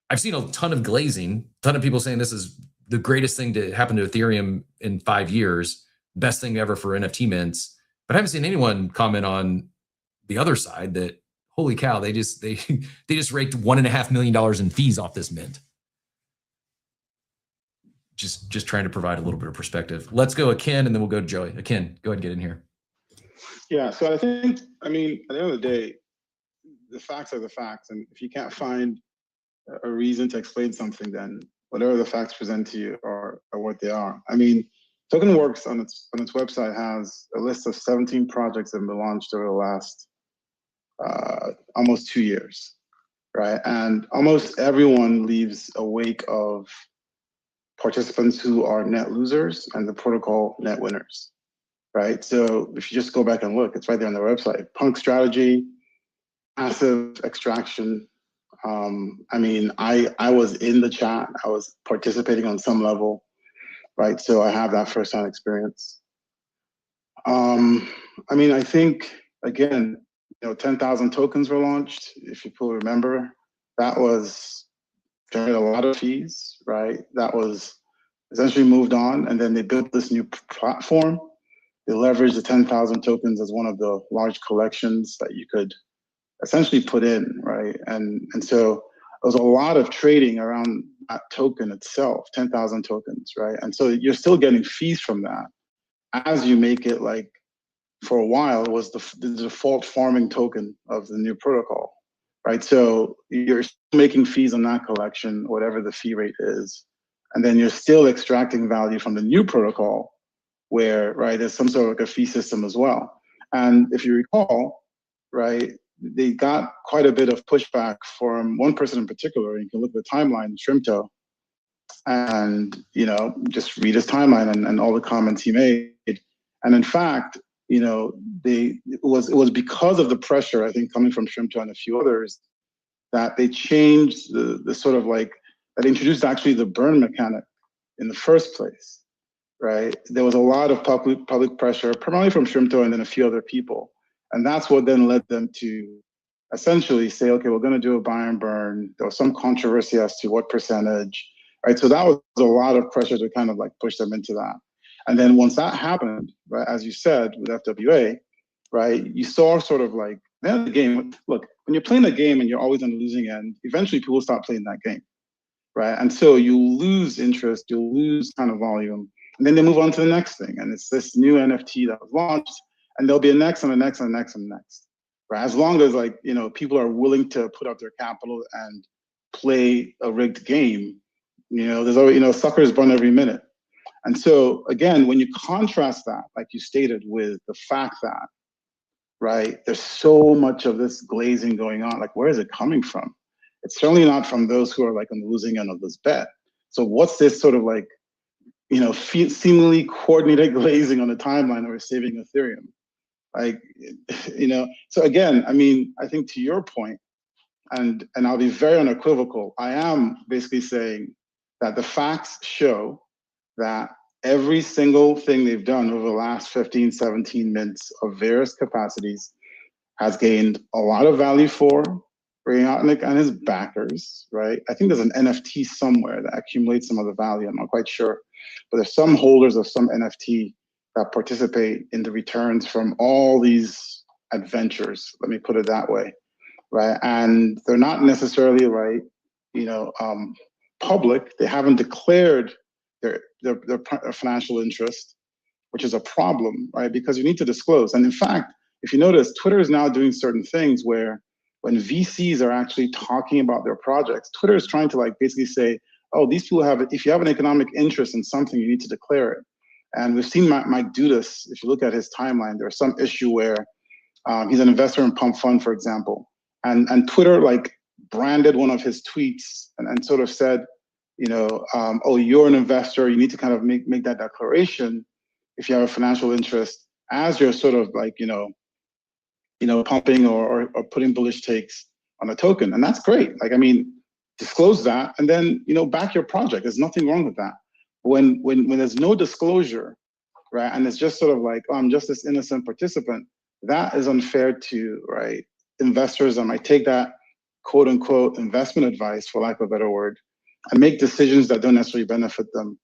I've seen a ton of glazing, a ton of people saying this is the greatest thing to happen to Ethereum in 5 years, best thing ever for NFT mints. But I haven't seen anyone comment on the other side that, holy cow, they just raked $1.5 million in fees off this mint. Just trying to provide a little bit of perspective. Let's go Akin, and then we'll go to Joey. Akin, go ahead and get in here. Yeah, so I think, at the end of the day, the facts are the facts. And if you can't find a reason to explain something, then whatever the facts present to you are what they are. I mean, TokenWorks on its website has a list of 17 projects that have been launched over the last almost 2 years, right? And almost everyone leaves a wake of participants who are net losers and the protocol net winners, right? So if you just go back and look, it's right there on their website. Punk strategy, massive extraction. I mean, I was in the chat. I was participating on some level, right? So I have that firsthand experience. I mean, I think, again, 10,000 tokens were launched. If people remember, that was generated a lot of fees, right? That was essentially moved on, and then they built this new platform. They leveraged the 10,000 tokens as one of the large collections that you could essentially put in, right? And so there was a lot of trading around that token itself, 10,000 tokens, right? And so you're still getting fees from that as you make it, like, for a while, it was the default farming token of the new protocol, right? So you're making fees on that collection, whatever the fee rate is, and then you're still extracting value from the new protocol where, right, there's some sort of like a fee system as well. And if you recall, right, they got quite a bit of pushback from one person in particular. You can look at the timeline, Shrimto, and, just read his timeline and all the comments he made. And in fact, it was because of the pressure, I think, coming from Shrimto and a few others, that they changed the sort of like, that introduced actually the burn mechanic in the first place, right? There was a lot of public pressure, primarily from Shrimto and then a few other people. And that's what then led them to essentially say, okay, we're going to do a buy and burn. There was some controversy as to what percentage, right? So that was a lot of pressure to kind of like push them into that. And then once that happened, right, as you said, with FWA, right, you saw sort of like, man, the game, look, when you're playing a game and you're always on the losing end, eventually people stop playing that game, right? And so you lose interest, you'll lose kind of volume, and then they move on to the next thing. And it's this new NFT that was launched, and there'll be a next and a next and a next and a next, right? As long as, like, people are willing to put up their capital and play a rigged game, there's always, suckers burn every minute. And so, again, when you contrast that, like you stated, with the fact that, right, there's so much of this glazing going on, like, where is it coming from? It's certainly not from those who are like on the losing end of this bet. So what's this sort of like, seemingly coordinated glazing on the timeline that we're saving Ethereum? Like, so again, I mean, I think to your point, and I'll be very unequivocal, I am basically saying that the facts show that every single thing they've done over the last 15, 17 minutes of various capacities has gained a lot of value for Rayotnik and his backers, right? I think there's an NFT somewhere that accumulates some of the value. I'm not quite sure. But there's some holders of some NFT that participate in the returns from all these adventures, let me put it that way, right? And they're not necessarily, right, public. They haven't declared their financial interest, which is a problem, right? Because you need to disclose. And in fact, if you notice, Twitter is now doing certain things where when VCs are actually talking about their projects, Twitter is trying to like basically say, oh, these people have, if you have an economic interest in something, you need to declare it. And we've seen Mike do this. If you look at his timeline, there's some issue where he's an investor in Pump Fund, for example. And Twitter like branded one of his tweets and sort of said, oh, you're an investor, you need to kind of make that declaration if you have a financial interest as you're sort of like, pumping or putting bullish takes on a token. And that's great. Like, I mean, disclose that and then, back your project. There's nothing wrong with that. When there's no disclosure, right, and it's just sort of like, oh, I'm just this innocent participant, that is unfair to, right, investors that might take that quote unquote investment advice, for lack of a better word, and make decisions that don't necessarily benefit them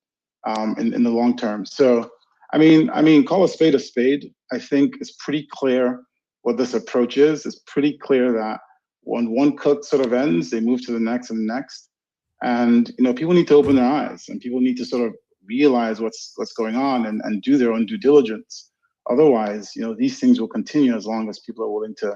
in the long term. So, I mean, call a spade. I think it's pretty clear what this approach is. It's pretty clear that when one cook sort of ends, they move to the next and the next. And, people need to open their eyes and people need to sort of realize what's going on and do their own due diligence. Otherwise, these things will continue as long as people are willing to,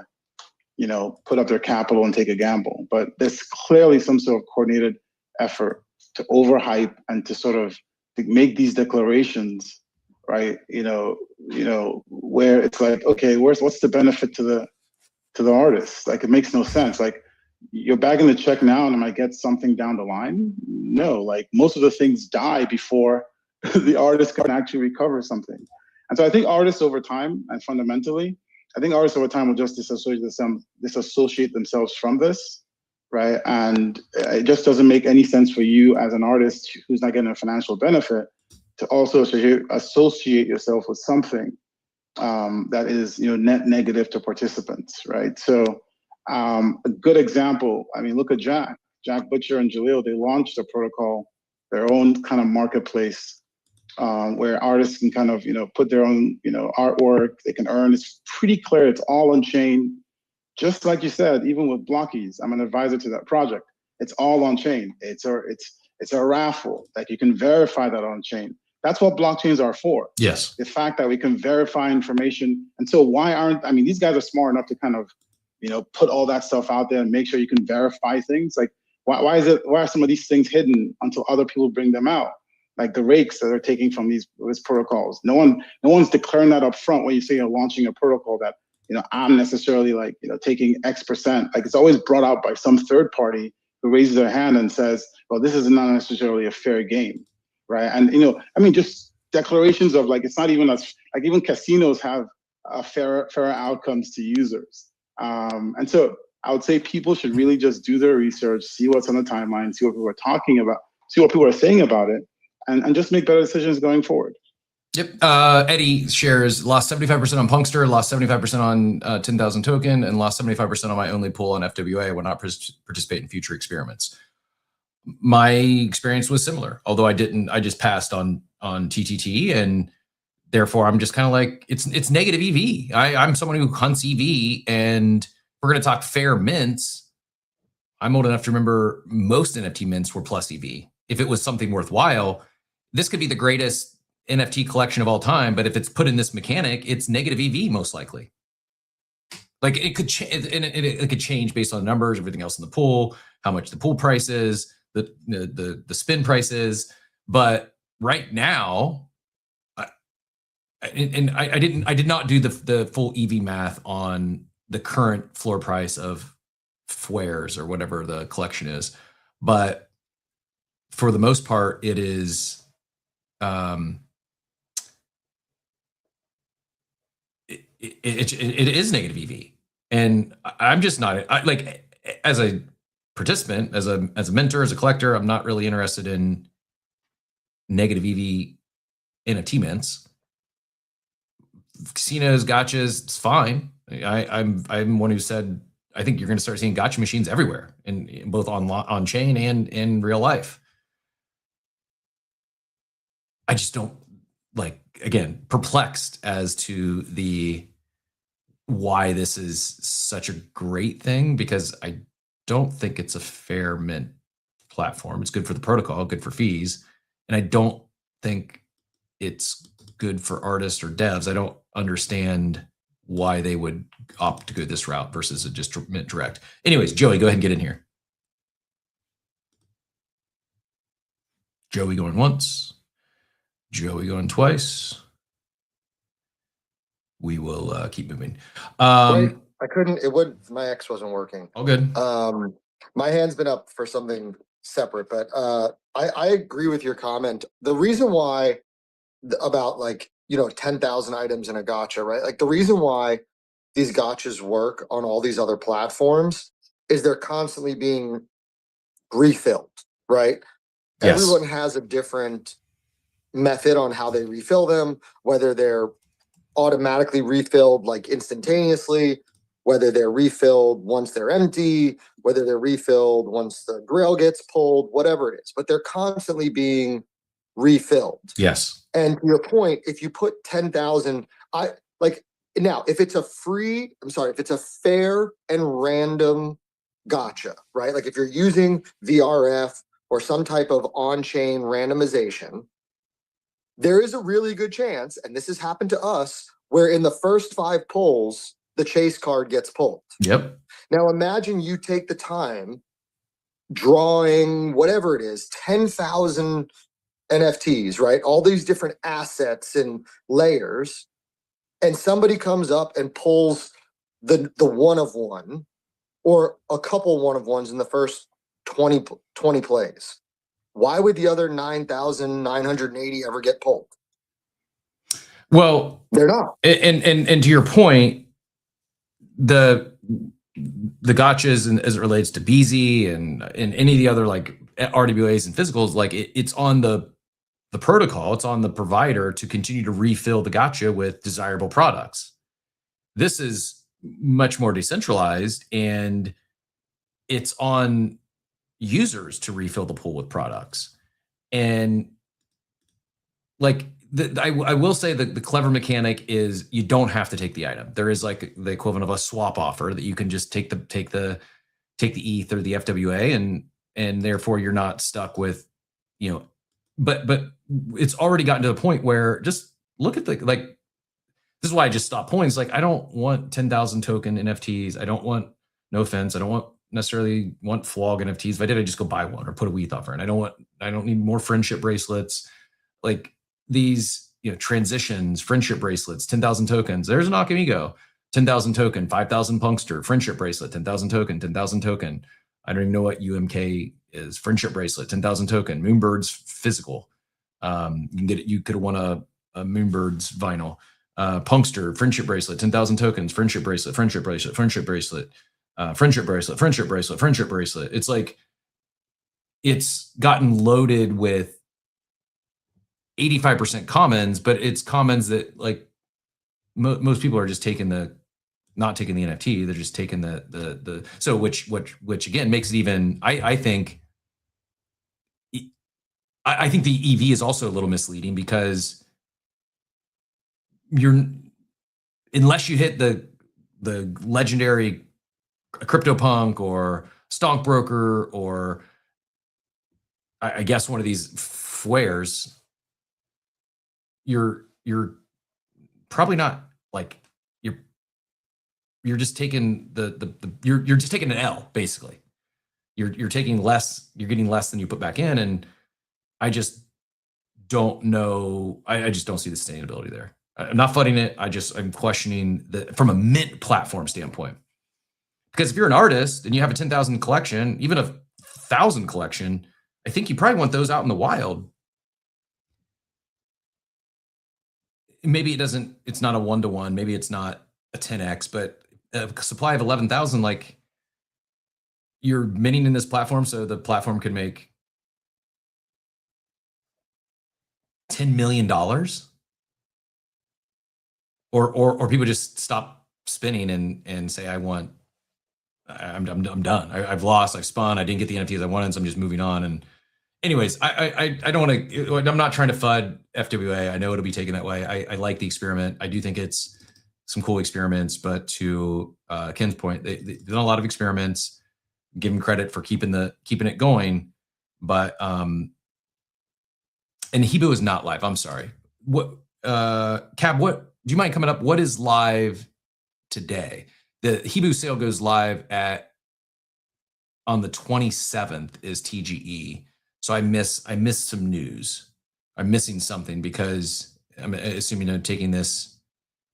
put up their capital and take a gamble. But there's clearly some sort of coordinated effort to overhype and to sort of make these declarations, right? Where it's like, okay, what's the benefit to the artist? Like, it makes no sense. Like, you're bagging the check now and I might get something down the line. No, like, most of the things die before the artist can actually recover something. And so I think artists over time, and fundamentally, I think artists over time will just disassociate themselves from this, right? And it just doesn't make any sense for you as an artist who's not getting a financial benefit to also associate yourself with something that is, net negative to participants, right? So a good example, I mean, look at Jack Butcher and Jaleel. They launched a protocol, their own kind of marketplace, where artists can kind of, put their own, artwork, they can earn. It's pretty clear. It's all on chain. Just like you said, even with Blockies, I'm an advisor to that project. It's all on chain. It's a raffle. Like, you can verify that on chain. That's what blockchains are for. Yes. The fact that we can verify information. And so these guys are smart enough to kind of, put all that stuff out there and make sure you can verify things. Like, why are some of these things hidden until other people bring them out? Like the rakes that are taking from these protocols. No one's declaring that up front when you say you're launching a protocol that, I'm necessarily like, taking X percent. Like, it's always brought out by some third party who raises their hand and says, well, this is not necessarily a fair game, right? And, just declarations of, like, it's not even like, even casinos have fairer outcomes to users. And so I would say people should really just do their research, see what's on the timeline, see what people are talking about, see what people are saying about it, and just make better decisions going forward. Yep. Eddie shares lost 75% on Punkster, lost 75% on 10,000 token, and lost 75% on my only pool on FWA. I will not participate in future experiments. My experience was similar, although I just passed on TTT, and therefore I'm just kind of like, it's negative EV. I'm someone who hunts EV, and we're going to talk fair mints. I'm old enough to remember most NFT mints were plus EV. If it was something worthwhile, this could be the greatest NFT collection of all time, but if it's put in this mechanic, it's negative EV most likely. Like, it could it could change based on the numbers, everything else in the pool, how much the pool price is, the spin price is. But right now, I did not do the full EV math on the current floor price of Fwares or whatever the collection is, but for the most part, it is. It is negative EV, and I'm just not like, as a participant, as a mentor, as a collector, I'm not really interested in negative EV NFT mints. Casinos, gotchas, it's fine. I'm one who said I think you're going to start seeing gotcha machines everywhere, in both on chain and in real life. I just don't, like, again, perplexed as to why this is such a great thing, because I don't think it's a fair mint platform. It's good for the protocol, good for fees, and I don't think it's good for artists or devs. I don't understand why they would opt to go this route versus just mint direct. Anyways, Joey, go ahead and get in here. Joey going once. Joey going twice. We will keep moving. Wait, I couldn't. My X wasn't working. All good. My hand's been up for something separate, but I agree with your comment. The reason why about, like, 10,000 items in a gotcha, right? Like, the reason why these gotchas work on all these other platforms is they're constantly being refilled, right? Yes. Everyone has a different method on how they refill them, whether they're automatically refilled, like, instantaneously, whether they're refilled once they're empty, whether they're refilled once the grail gets pulled, whatever it is, but they're constantly being refilled. Yes. And to your point, if you put 10,000, now, if it's a fair and random gotcha, right? Like, if you're using VRF or some type of on-chain randomization, there is a really good chance, and this has happened to us, where in the first 5 polls, the chase card gets pulled. Yep. Now imagine you take the time drawing whatever it is, 10,000 NFTs, right? All these different assets and layers, and somebody comes up and pulls the one of one or a couple one of ones in the first 20 plays. Why would the other 9,980 ever get pulled? Well, they're not. And to your point, the gotchas and as it relates to BZ and any of the other like RWAs and physicals, like it's on the protocol, it's on the provider to continue to refill the gotcha with desirable products. This is much more decentralized, and it's on users to refill the pool with products. And like I will say that the clever mechanic is you don't have to take the item. There is like the equivalent of a swap offer that you can just take the ETH or the FWA, and therefore you're not stuck with, you know, but it's already gotten to the point where just look at this is why I just stopped points. Like, I don't want 10,000 token NFTs. I don't want, no offense, I don't necessarily want flog NFTs. If I did, I'd just go buy one or put a WETH offer. And I don't need more friendship bracelets. Like these, you know, transitions, friendship bracelets, 10,000 tokens. There's an Alchemigo, 10,000 token, 5,000 Punkster, friendship bracelet, 10,000 token, 10,000 token. I don't even know what UMK is. Friendship bracelet, 10,000 token. Moonbird's physical. You could have won a Moonbird's vinyl. Punkster, friendship bracelet, 10,000 tokens, friendship bracelet, friendship bracelet, friendship bracelet, friendship bracelet, friendship bracelet, friendship bracelet. It's like, it's gotten loaded with 85% commons, but it's commons that like most people are just not taking the NFT. They're just taking so which again makes it even, I think the EV is also a little misleading, because unless you hit the legendary CryptoPunk or Stonkbroker or I guess one of these flares, you're probably not like you're just taking you're just taking an L basically. You're taking less, you're getting less than you put back in, and I just don't know. I just don't see the sustainability there. I'm not flooding it. I'm questioning from a mint platform standpoint. Because if you're an artist and you have a 10,000 collection, even a 1,000 collection, I think you probably want those out in the wild. Maybe it's not a 1-to-1, maybe it's not a 10x, but a supply of 11,000, like you're minting in this platform so the platform could make $10 million. Or people just stop spinning and say, I'm done. I've lost, I've spun, I didn't get the NFTs I wanted, so I'm just moving on. And anyways, I don't want to, I'm not trying to FUD FWA. I know it'll be taken that way. I like the experiment. I do think it's some cool experiments, but to Ken's point, they've done a lot of experiments, give them credit for keeping it going. But, and HEEBOO is not live. I'm sorry. What, Cab, do you mind coming up? What is live today? The HEEBOO sale goes live on the 27th is TGE. So I missed some news. I'm missing something because I'm assuming I'm taking this.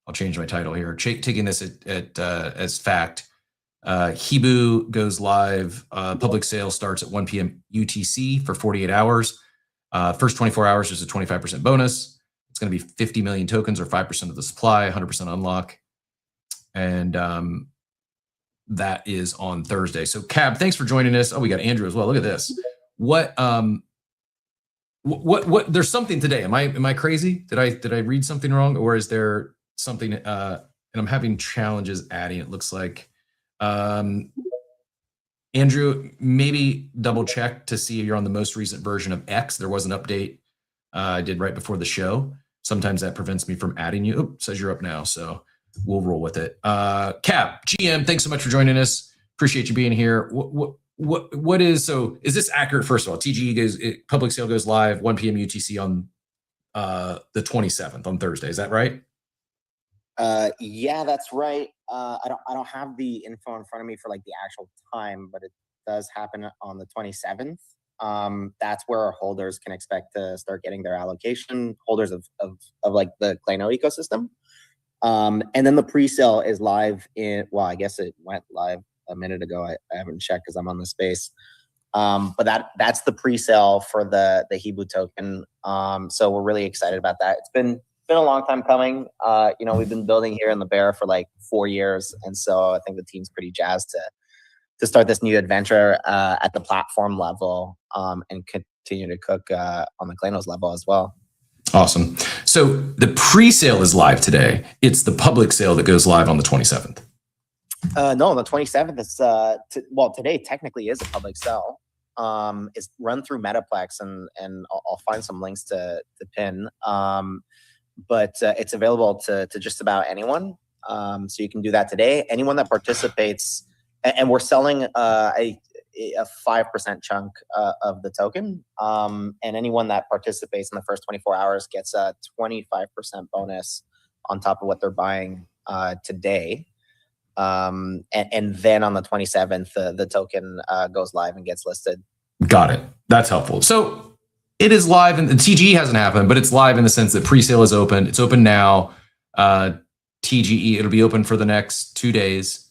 I'll change my title here. Taking this as fact. HEEBOO goes live. Public sale starts at 1 p.m. UTC for 48 hours. First 24 hours is a 25% bonus. It's going to be 50 million tokens or 5% of the supply, 100% unlock. And that is on Thursday. So Cab, thanks for joining us. Oh, we got Andrew as well. Look at this. What there's something today. Am I crazy? Did I read something wrong, or is there something and I'm having challenges adding, it looks like. Andrew, maybe double check to see if you're on the most recent version of X. There was an update I did right before the show. Sometimes that prevents me from adding you. Oh, says you're up now, so we'll roll with it. Cap, GM, thanks so much for joining us. Appreciate you being here. What is this accurate? First of all, TGE public sale goes live 1 p.m. UTC on the 27th on Thursday. Is that right? Yeah, that's right. I don't have the info in front of me for like the actual time, but it does happen on the 27th. That's where our holders can expect to start getting their allocation, holders of like the Klano ecosystem. And then the pre-sale is live well, I guess it went live a minute ago. I haven't checked because I'm on the space. But that's the pre-sale for the HEEBOO token. So we're really excited about that. It's been a long time coming. We've been building here in the Bear for like 4 years, and so I think the team's pretty jazzed to start this new adventure at the platform level, and continue to cook on the Klanos level as well. Awesome. So the pre-sale is live today. It's the public sale that goes live on the 27th. No, on the 27th, it's today technically is a public sale. It's run through Metaplex, and I'll find some links to pin. But it's available to just about anyone. So you can do that today. Anyone that participates, and we're selling a 5% chunk of the token. And anyone that participates in the first 24 hours gets a 25% bonus on top of what they're buying today. And then on the 27th, the token goes live and gets listed. Got it. That's helpful. So it is live, and the TGE hasn't happened, but it's live in the sense that pre-sale is open. It's open now. TGE, it'll be open for the next 2 days,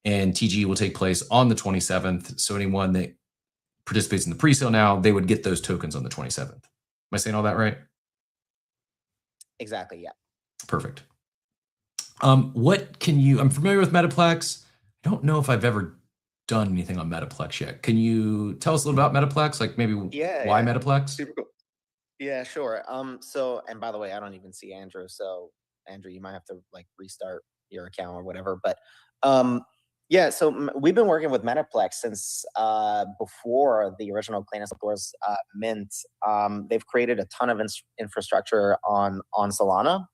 and TGE will take place on the 27th. So anyone that participates in the pre-sale now, they would get those tokens on the 27th. Am I saying all that right? Exactly, yeah. Perfect. What can you, I'm familiar with Metaplex. I don't know if I've ever done anything on Metaplex yet. Can you tell us a little about Metaplex? Like maybe why Metaplex? Super cool. Yeah, sure. So, and by the way, I don't even see Andrew. So Andrew, you might have to like restart your account or whatever. But yeah, so we've been working with Metaplex since before the original Klanos Doors mint. They've created a ton of infrastructure on Solana.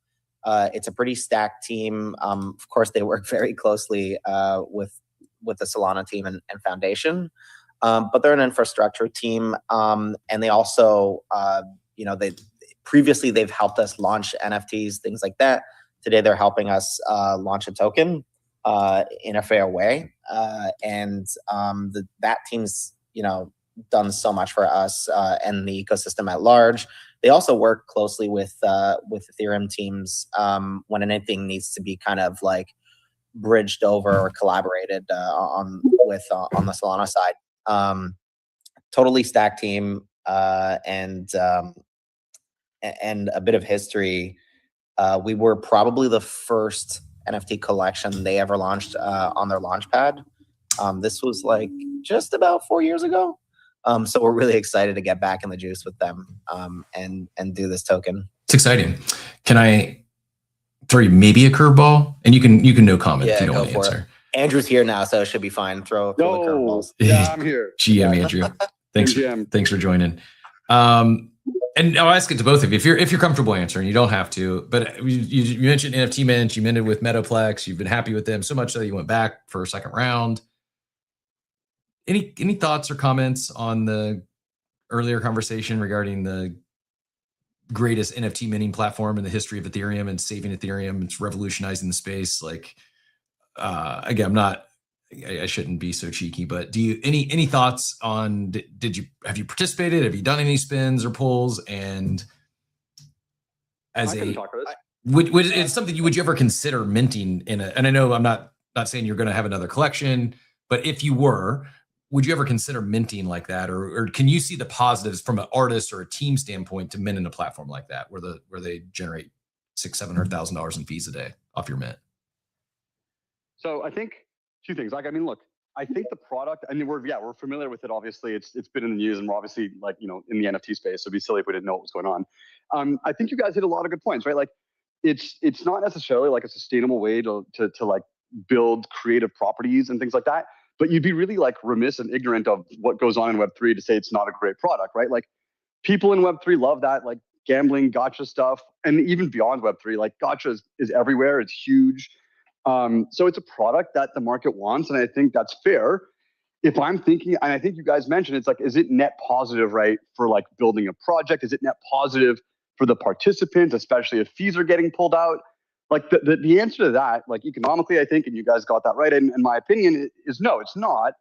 It's a pretty stacked team. Of course, they work very closely with the Solana team and Foundation, but they're an infrastructure team, and they also, they've helped us launch NFTs, things like that. Today, they're helping us launch a token in a fair way, and that team's done so much for us and the ecosystem at large. They also work closely with Ethereum teams when anything needs to be kind of like bridged over or collaborated on the Solana side. Totally stacked team, and a bit of history. We were probably the first NFT collection they ever launched on their launchpad. This was like just about 4 years ago. So we're really excited to get back in the juice with them and do this token. It's exciting. Can I throw you maybe a curveball? And you can no comment if you don't want to answer. Andrew's here now, so it should be fine. Throw the curveballs. Yeah, I'm here. GM Andrew. Thanks for joining. And I'll ask it to both of you if you're comfortable answering. You don't have to, but you mentioned NFT Mint. You mentioned with Metaplex. You've been happy with them so much that you went back for a second round. Any thoughts or comments on the earlier conversation regarding the greatest NFT minting platform in the history of Ethereum and saving Ethereum? It's revolutionizing the space. Like, again, I shouldn't be so cheeky, but do you any thoughts on have you participated? Have you done any spins or pulls? And as it's something would you ever consider minting and I know I'm not saying you're going to have another collection, but if you were, would you ever consider minting like that? Or can you see the positives from an artist or a team standpoint to mint in a platform like that where they generate $600,000-$700,000 in fees a day off your mint? So I think two things. Like, I mean, look, I think the product, I mean, we're familiar with it. Obviously, it's been in the news, and we're obviously like, in the NFT space. So it'd be silly if we didn't know what was going on. I think you guys hit a lot of good points, right? Like, it's not necessarily like a sustainable way to like build creative properties and things like that. But you'd be really like remiss and ignorant of what goes on in Web3 to say it's not a great product, right? Like, people in Web3 love that, like gambling, gacha stuff, and even beyond Web3, like gacha is everywhere. It's huge. So it's a product that the market wants, and I think that's fair. If I'm thinking, and I think you guys mentioned, it's like, is it net positive, right, for like building a project? Is it net positive for the participants, especially if fees are getting pulled out? Like the answer to that, like economically, I think, and you guys got that right. In my opinion, is no, it's not.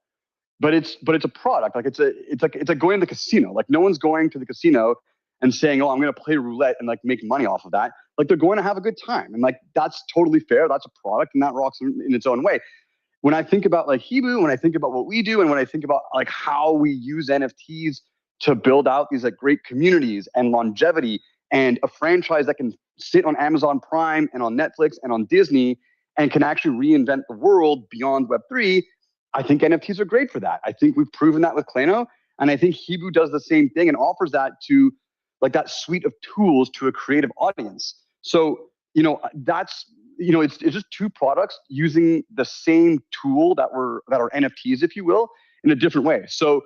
But it's a product. Like it's like going to the casino. Like no one's going to the casino and saying, oh, I'm going to play roulette and like make money off of that. Like they're going to have a good time, and like that's totally fair. That's a product, and that rocks in its own way. When I think about like HEEBOO, when I think about what we do, and when I think about like how we use NFTs to build out these like great communities and longevity and a franchise that can sit on Amazon Prime and on Netflix and on Disney and can actually reinvent the world beyond Web3, I think NFTs are great for that. I think we've proven that with Klano, and I think HEEBOO does the same thing and offers that to like that suite of tools to a creative audience. So, that's, it's just two products using the same tool that are NFTs, if you will, in a different way. So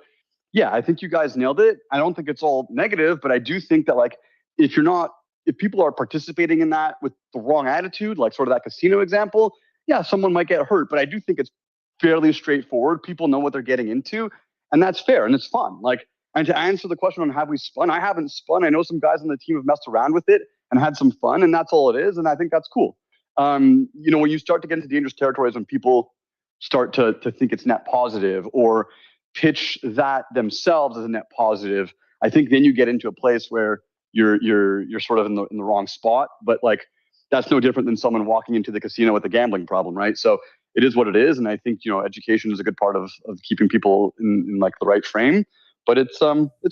yeah, I think you guys nailed it. I don't think it's all negative, but I do think that like, if people are participating in that with the wrong attitude, like sort of that casino example, yeah, someone might get hurt, but I do think it's fairly straightforward. People know what they're getting into, and that's fair and it's fun. Like, and to answer the question on have we spun, I haven't spun. I know some guys on the team have messed around with it and had some fun, and that's all it is. And I think that's cool. When you start to get into dangerous territories, when people start to think it's net positive or pitch that themselves as a net positive, I think then you get into a place where you're sort of in the wrong spot. But like, that's no different than someone walking into the casino with a gambling problem, right? So it is what it is, and I think education is a good part of keeping people in like the right frame. But it's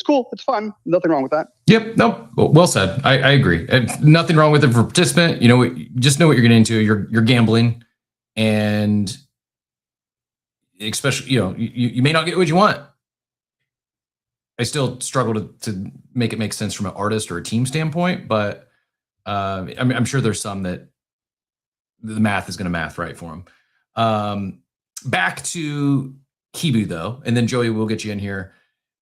cool, it's fun, nothing wrong with that. Yep, no, well said. I agree. Nothing wrong with it for participant. Just know what you're getting into. You're gambling, and especially you may not get what you want. I still struggle to make it make sense from an artist or a team standpoint, but I'm sure there's some that the math is going to math right for them. Back to HEEBOO though, and then Joey, we'll get you in here.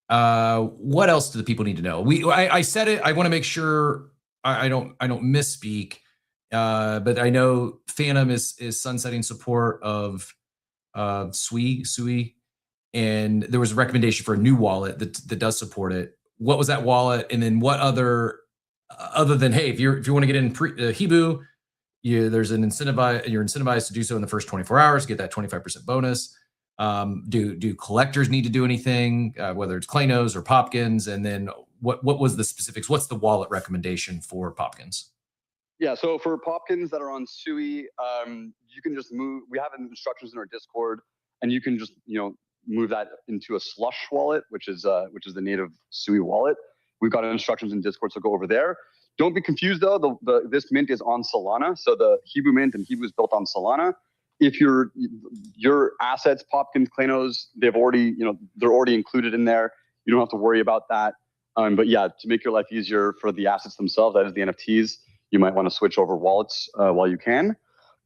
What else do the people need to know? I said it. I want to make sure I don't misspeak. But I know Phantom is sunsetting support of Sui, and there was a recommendation for a new wallet that does support it. What was that wallet? And then what other than, hey, if you want to get in HEEBOO, you're incentivized to do so in the first 24 hours, get that 25% bonus. Do collectors need to do anything, whether it's Klanos or Popkins? And then what was the specifics? What's the wallet recommendation for Popkins? Yeah, so for Popkins that are on Sui, you can just move. We have instructions in our Discord, and you can just move that into a slush wallet, which is the native Sui wallet. We've got instructions in Discord, so go over there. Don't be confused though. This mint is on Solana, so the HEEBOO mint and HEEBOO is built on Solana. If your assets, Popkins, Klanos, they're already included in there. You don't have to worry about that. But yeah, to make your life easier for the assets themselves, that is the NFTs, you might want to switch over wallets while you can.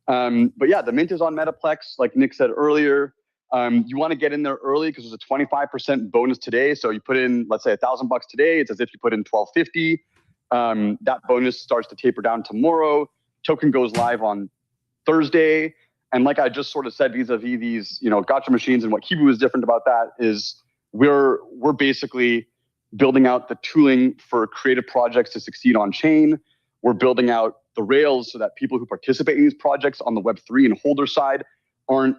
But yeah, the mint is on Metaplex, like Nick said earlier. You want to get in there early because there's a 25% bonus today. So you put in, let's say, $1,000 today. It's as if you put in $1,250. That bonus starts to taper down tomorrow. Token goes live on Thursday. And like I just sort of said, vis-a-vis these, gotcha machines, and what HEEBOO is different about that is we're basically building out the tooling for creative projects to succeed on chain. We're building out the rails so that people who participate in these projects on the Web3 and holder side aren't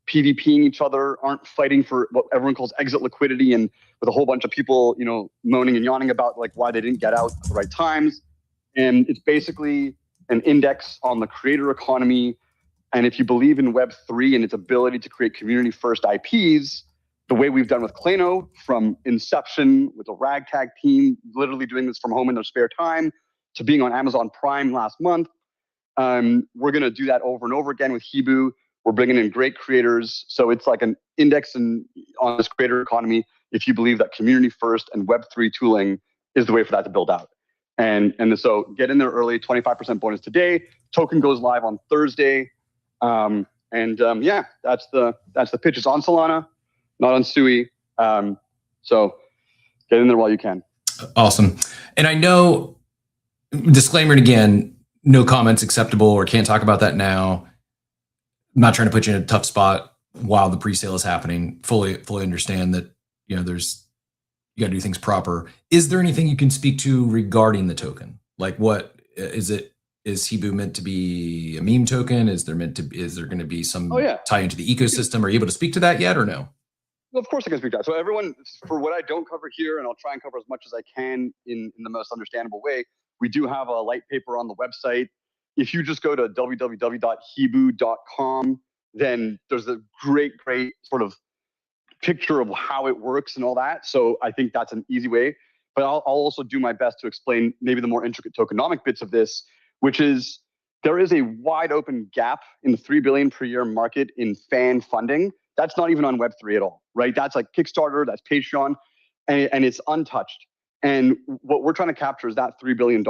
PvPing each other, aren't fighting for what everyone calls exit liquidity, and with a whole bunch of people, moaning and yawning about like why they didn't get out at the right times. And it's basically an index on the creator economy. And if you believe in Web3 and its ability to create community-first IPs, the way we've done with Klano from inception with a ragtag team, literally doing this from home in their spare time, to being on Amazon Prime last month, we're going to do that over and over again with HEEBOO. We're bringing in great creators. So it's like an index on this creator economy if you believe that community-first and Web3 tooling is the way for that to build out. And so get in there early, 25% bonus today. Token goes live on Thursday. Yeah, that's the pitch. It's on Solana, not on Sui. So get in there while you can. Awesome. And I know, disclaimer again, no comments acceptable or can't talk about that now. I'm not trying to put you in a tough spot while the pre-sale is happening. Fully understand that, you got to do things proper. Is there anything you can speak to regarding the token? Like, what is it? is HEEBOO meant to be a meme token? Is there going to be some tie into the ecosystem? Are you able to speak to that yet or no? Well, of course I can speak to that. So everyone, for what I don't cover here, and I'll try and cover as much as I can in the most understandable way, we do have a light paper on the website. If you just go to www.heeboo.com, then there's a great sort of picture of how it works and all that. So I think that's an easy way. But I'll also do my best to explain maybe the more intricate tokenomic bits of this, which is there is a wide open gap in the $3 billion per year market in fan funding. That's not even on Web3 at all, right? That's like Kickstarter, that's Patreon, and it's untouched. And what we're trying to capture is that $3 billion.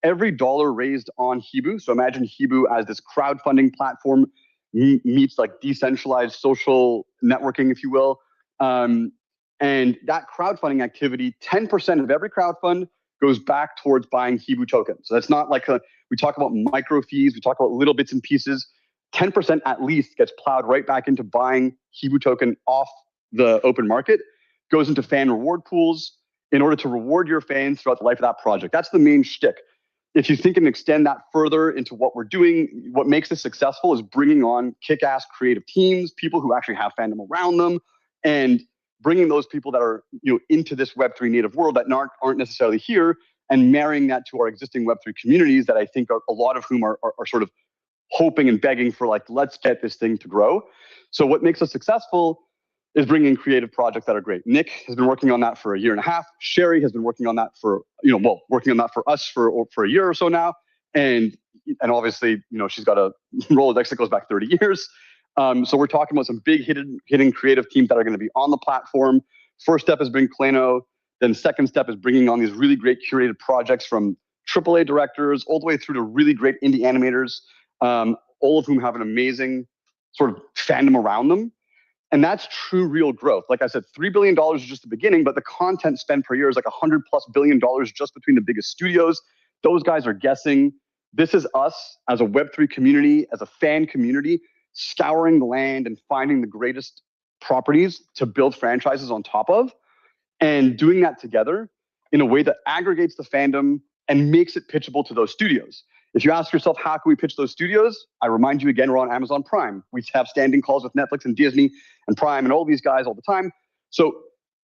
Every dollar raised on HEEBOO, so imagine HEEBOO as this crowdfunding platform meets like decentralized social networking, if you will. And that crowdfunding activity, 10% of every crowdfund goes back towards buying HEEBOO tokens. So that's not like we talk about micro fees, we talk about little bits and pieces. 10% at least gets plowed right back into buying HEEBOO token off the open market, goes into fan reward pools in order to reward your fans throughout the life of that project. That's the main shtick. If you think and extend that further into what we're doing, what makes this successful is bringing on kick-ass creative teams, people who actually have fandom around them, and bringing those people that are into this Web3 native world that aren't necessarily here, and marrying that to our existing Web3 communities that I think a lot of whom are sort of hoping and begging for like, let's get this thing to grow. So what makes us successful is bringing creative projects that are great. Nick has been working on that for a year and a half. Sherry has been working on that for, working on that for us for a year or so now. And obviously, she's got a Rolodex that goes back 30 years. So we're talking about some big hidden creative teams that are going to be on the platform. First step is bring Klano. Then second step is bringing on these really great curated projects from AAA directors all the way through to really great indie animators, all of whom have an amazing sort of fandom around them. And that's true real growth. Like I said, $3 billion is just the beginning, but the content spend per year is like $100+ billion just between the biggest studios. Those guys are guessing. This is us as a Web3 community, as a fan community, scouring the land and finding the greatest properties to build franchises on top of, and doing that together in a way that aggregates the fandom and makes it pitchable to those studios. If you ask yourself, how can we pitch those studios? I remind you again, we're on Amazon Prime. We have standing calls with Netflix and Disney and Prime and all these guys all the time. So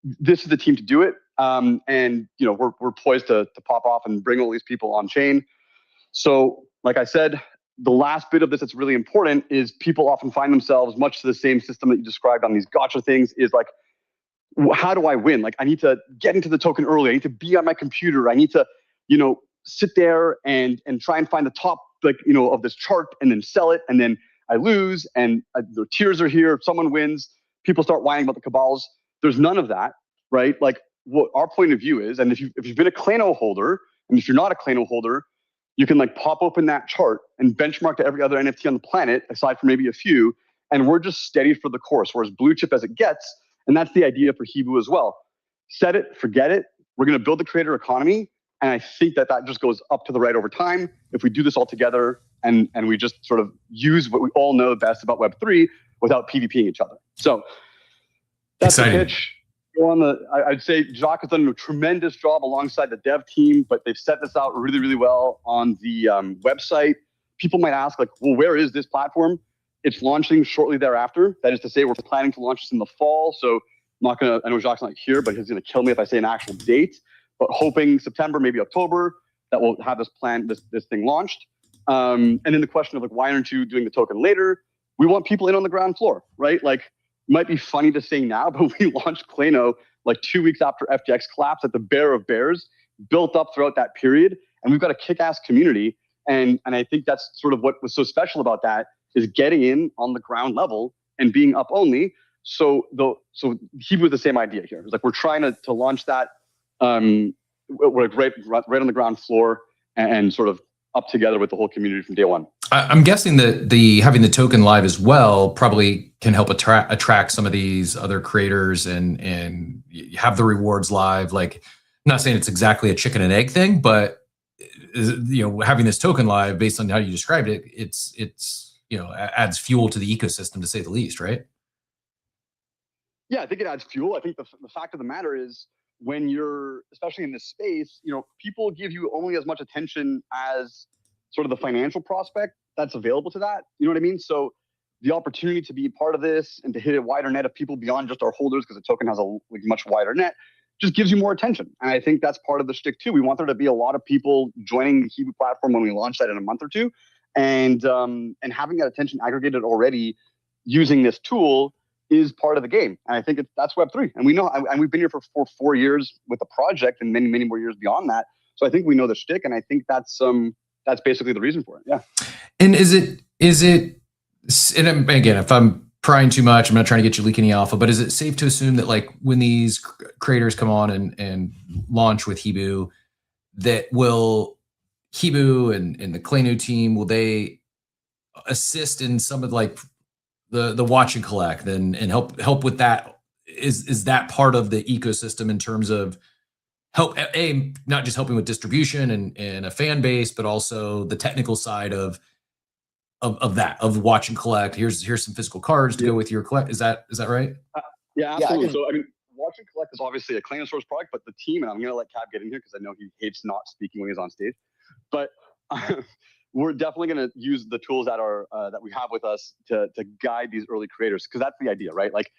this is the team to do it. And we're poised to pop off and bring all these people on chain. So like I said, the last bit of this that's really important is people often find themselves much to the same system that you described on these gotcha things is like, how do I win? Like I need to get into the token early. I need to be on my computer. I need to, sit there and try and find the top, of this chart and then sell it. And then I lose and the tears are here. If someone wins, people start whining about the cabals. There's none of that, right? Like what our point of view is, and if you've been a Klano holder, and if you're not a Klano holder, you can like pop open that chart and benchmark to every other NFT on the planet, aside from maybe a few. And we're just steady for the course. We're as blue chip as it gets. And that's the idea for HEEBOO as well. Set it, forget it. We're going to build the creator economy. And I think that just goes up to the right over time. If we do this all together and we just sort of use what we all know best about Web3 without PvPing each other. So that's exciting. The pitch. Go on I'd say Jacques has done a tremendous job alongside the dev team, but they've set this out really, really well on the website. People might ask like, well, where is this platform? It's launching shortly thereafter. That is to say, we're planning to launch this in the fall. So I know Jacques' not here, but he's going to kill me if I say an actual date. But hoping September, maybe October, that we'll have this thing launched. And then the question of like, why aren't you doing the token later? We want people in on the ground floor, right? Like, it might be funny to say now, but we launched Klano like 2 weeks after FTX collapsed at the bear of bears, built up throughout that period. And we've got a kick-ass community. And I think that's sort of what was so special about that is getting in on the ground level and being up only. So HEEBOO the same idea here. It's like we're trying to launch that we're right on the ground floor and sort of up together with the whole community from day one. I'm guessing that having the token live as well probably can help attract some of these other creators and you have the rewards live. Like, I'm not saying it's exactly a chicken and egg thing, but having this token live based on how you described it, it's adds fuel to the ecosystem to say the least, right? Yeah, I think it adds fuel. I think the fact of the matter is, when you're, especially in this space, people give you only as much attention as sort of the financial prospect that's available to that. You know what I mean? So the opportunity to be part of this and to hit a wider net of people beyond just our holders, because the token has a much wider net, just gives you more attention. And I think that's part of the shtick too. We want there to be a lot of people joining the HEEBOO platform when we launch that in a month or two, and having that attention aggregated already using this tool is part of the game. And I think that's Web3. And we know, and we've been here for 4 years with the project and many, many more years beyond that. So I think we know the shtick, and I think that's basically the reason for it. Yeah. And is it, and again, if I'm prying too much, I'm not trying to get you leak any alpha, but is it safe to assume that like when these creators come on and launch with HEEBOO, that will HEEBOO and the Kleno team, will they assist in some of like the watch and collect and help with that? Is that part of the ecosystem in terms of help, not just helping with distribution and a fan base, but also the technical side of watch and collect? Here's some physical cards to go with your collect. Is that right? Yeah, absolutely. So I mean, watch and collect is obviously a Kleno source product, but the team, and I'm going to let Cap get in here because I know he hates not speaking when he's on stage, but we're definitely going to use the tools that are that we have with us to guide these early creators, because that's the idea, right? Like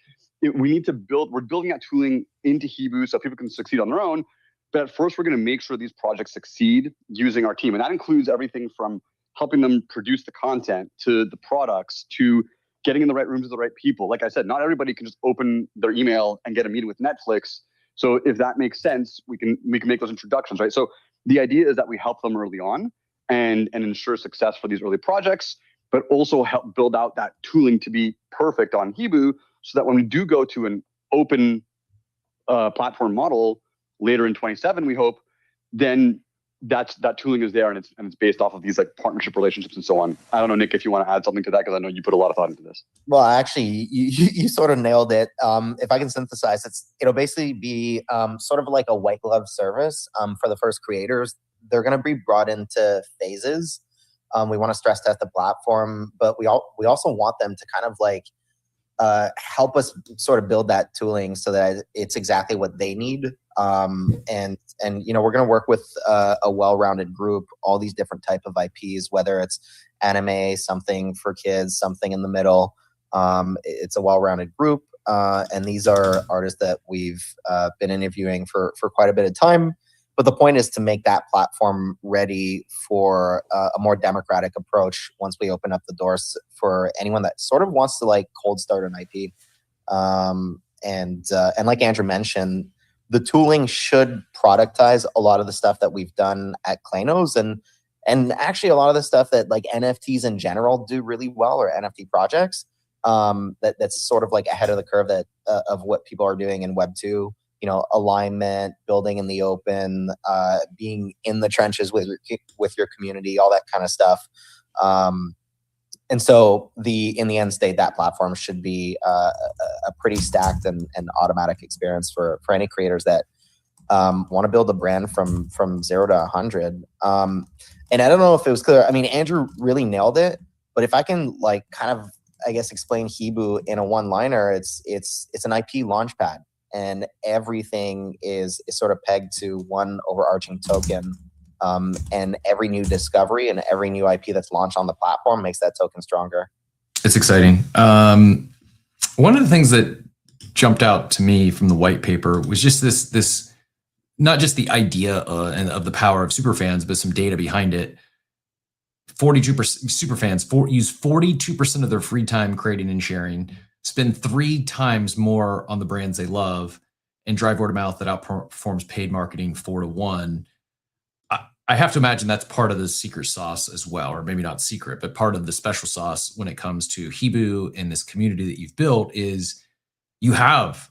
we need to we're building that tooling into HEEBOO so people can succeed on their own. But at first, we're going to make sure these projects succeed using our team. And that includes everything from helping them produce the content to the products to getting in the right rooms with the right people. Like I said, not everybody can just open their email and get a meeting with Netflix. So if that makes sense, we can make those introductions, right? So the idea is that we help them early on and ensure success for these early projects, but also help build out that tooling to be perfect on HEEBOO so that when we do go to an open platform model later in 27, we hope, then that tooling is there and it's based off of these like partnership relationships and so on. I don't know, Nick, if you want to add something to that, because I know you put a lot of thought into this. Well, actually, you sort of nailed it. If I can synthesize, it'll basically be sort of like a white glove service for the first creators. They're going to be brought into phases. We want to stress test the platform, but we also want them to kind of like help us sort of build that tooling so that it's exactly what they need. And you know, we're going to work with a well-rounded group, all these different type of IPs, whether it's anime, something for kids, something in the middle. It's a well-rounded group. And these are artists that we've been interviewing for quite a bit of time. But the point is to make that platform ready for a more democratic approach once we open up the doors for anyone that sort of wants to like cold start an IP. And like Andrew mentioned, the tooling should productize a lot of the stuff that we've done at Klenos and actually a lot of the stuff that like NFTs in general do really well, or NFT projects. That's sort of like ahead of the curve that of what people are doing in Web 2. You know, alignment, building in the open, being in the trenches with your community, all that kind of stuff. And so in the end state, that platform should be a pretty stacked and automatic experience for any creators that want to build a brand from 0 to 100. And I don't know if it was clear. I mean, Andrew really nailed it. But if I can like kind of, I guess, explain HEEBOO in a one-liner, it's an IP launchpad. And everything is sort of pegged to one overarching token. And every new discovery and every new IP that's launched on the platform makes that token stronger. It's exciting. One of the things that jumped out to me from the white paper was just this not just the idea and of the power of superfans, but some data behind it. 42% superfans use 42% of their free time creating and sharing, spend 3 times more on the brands they love, and drive word of mouth that outperforms paid marketing 4 to 1. I have to imagine that's part of the secret sauce as well, or maybe not secret, but part of the special sauce when it comes to HEEBOO and this community that you've built is you have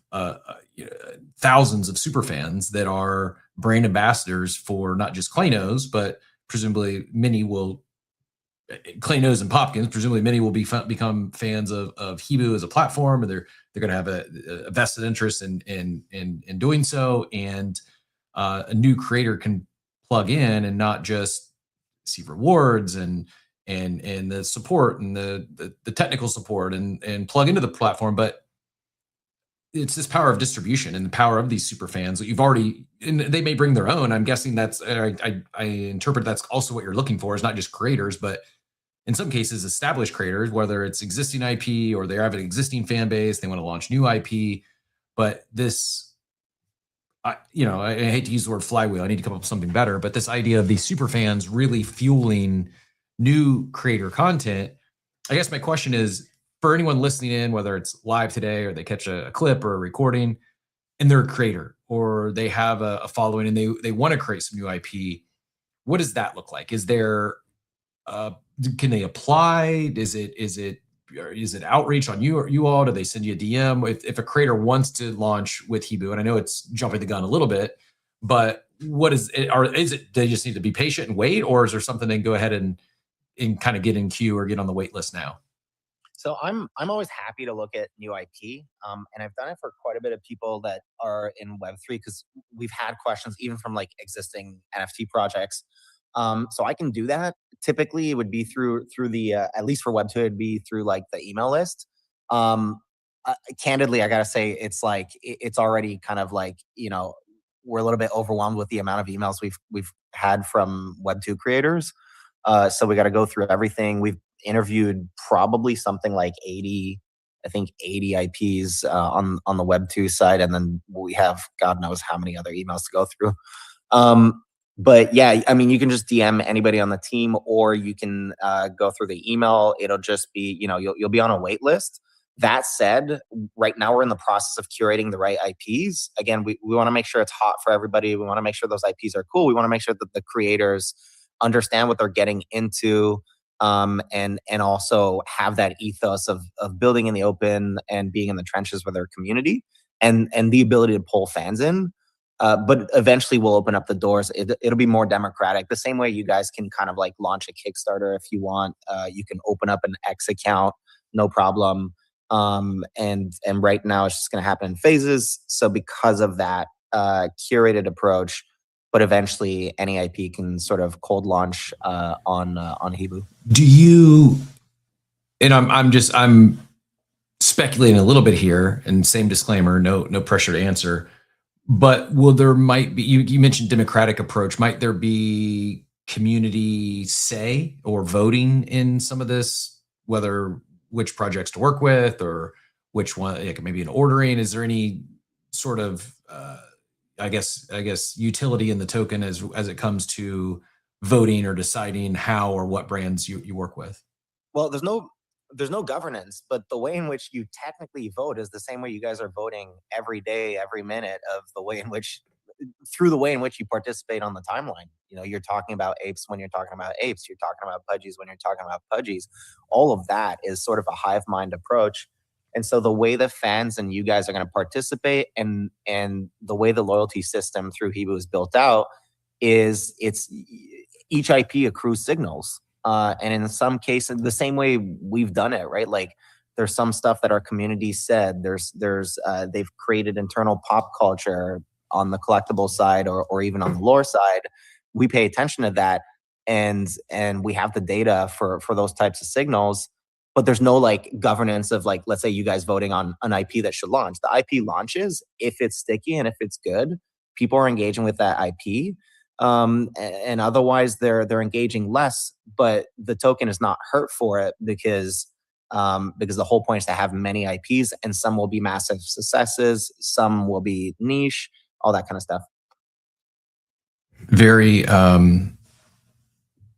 thousands of superfans that are brand ambassadors for not just Klenos, but presumably many will, Klenos and Popkins, presumably many will become fans of HEEBOO as a platform, and they're going to have a vested interest in doing so. And a new creator can plug in and not just see rewards and the support and the technical support and plug into the platform, but it's this power of distribution and the power of these super fans that you've already, and they may bring their own. I'm guessing that's, I interpret that's also what you're looking for, is not just creators, but in some cases established creators, whether it's existing IP or they have an existing fan base, they want to launch new IP. But this, I hate to use the word flywheel, I need to come up with something better, but this idea of these super fans really fueling new creator content. I guess my question is, for anyone listening in, whether it's live today or they catch a clip or a recording and they're a creator or they have a following and they want to create some new IP, what does that look like? Is there, can they apply? Is it outreach on you all? Do they send you a DM? If a creator wants to launch with HEEBOO, and I know it's jumping the gun a little bit, but what is it? Or is it they just need to be patient and wait, or is there something they can go ahead and kind of get in queue or get on the wait list now? So I'm always happy to look at new IP, and I've done it for quite a bit of people that are in Web3 because we've had questions even from like existing NFT projects. So I can do that. Typically, it would be through the at least for Web2, it'd be through like the email list. Candidly, I gotta say it's like it's already kind of like we're a little bit overwhelmed with the amount of emails we've had from Web2 creators. So we got to go through everything. We've interviewed probably something like 80 IPs on the Web2 side, and then we have God knows how many other emails to go through. But yeah, I mean, you can just DM anybody on the team, or you can go through the email. It'll just be, you'll be on a wait list. That said, right now we're in the process of curating the right IPs. Again, we want to make sure it's hot for everybody. We want to make sure those IPs are cool. We want to make sure that the creators understand what they're getting into, and also have that ethos of building in the open and being in the trenches with their community, and the ability to pull fans in. But eventually we'll open up the doors. It'll be more democratic. The same way you guys can kind of like launch a Kickstarter if you want. You can open up an X account, no problem. And right now it's just going to happen in phases. So because of that curated approach, but eventually any IP can sort of cold launch on HEEBOO. Do you? And I'm speculating a little bit here, and same disclaimer, no pressure to answer. But might be, you mentioned democratic approach. Might there be community say or voting in some of this, whether which projects to work with or which one, like maybe an ordering? Is there any sort of, I guess utility in the token as it comes to voting or deciding how or what brands you work with? Well, there's no governance, but the way in which you technically vote is the same way you guys are voting every day, every minute of the way in which you participate on the timeline. You're talking about apes when you're talking about apes. You're talking about pudgies when you're talking about pudgies. All of that is sort of a hive mind approach. And so the way the fans and you guys are going to participate and the way the loyalty system through HEEBOO is built out is each IP accrues signals. And in some cases, the same way we've done it, right? Like there's some stuff that our community said, they've created internal pop culture on the collectible side or even on the lore side. We pay attention to that and we have the data for those types of signals, but there's no like governance of like, let's say you guys voting on an IP that should launch. The IP launches if it's sticky and if it's good, people are engaging with that IP. And otherwise they're engaging less, but the token is not hurt for it because the whole point is to have many IPs, and some will be massive successes, some will be niche, all that kind of stuff. Very,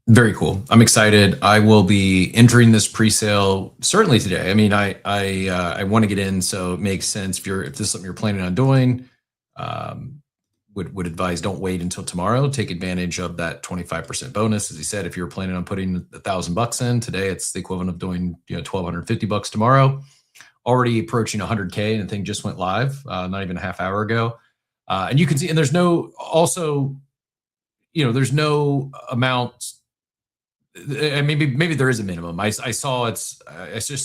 very cool. I'm excited. I will be entering this pre-sale certainly today. I mean, I want to get in, so it makes sense if this is something you're planning on doing. Would advise don't wait until tomorrow. Take advantage of that 25% bonus. As he said, if you're planning on putting $1,000 in today, it's the equivalent of doing $1,250 tomorrow. Already approaching 100K, and the thing just went live not even a half hour ago. And you can see, and there's no amount. And maybe there is a minimum. I just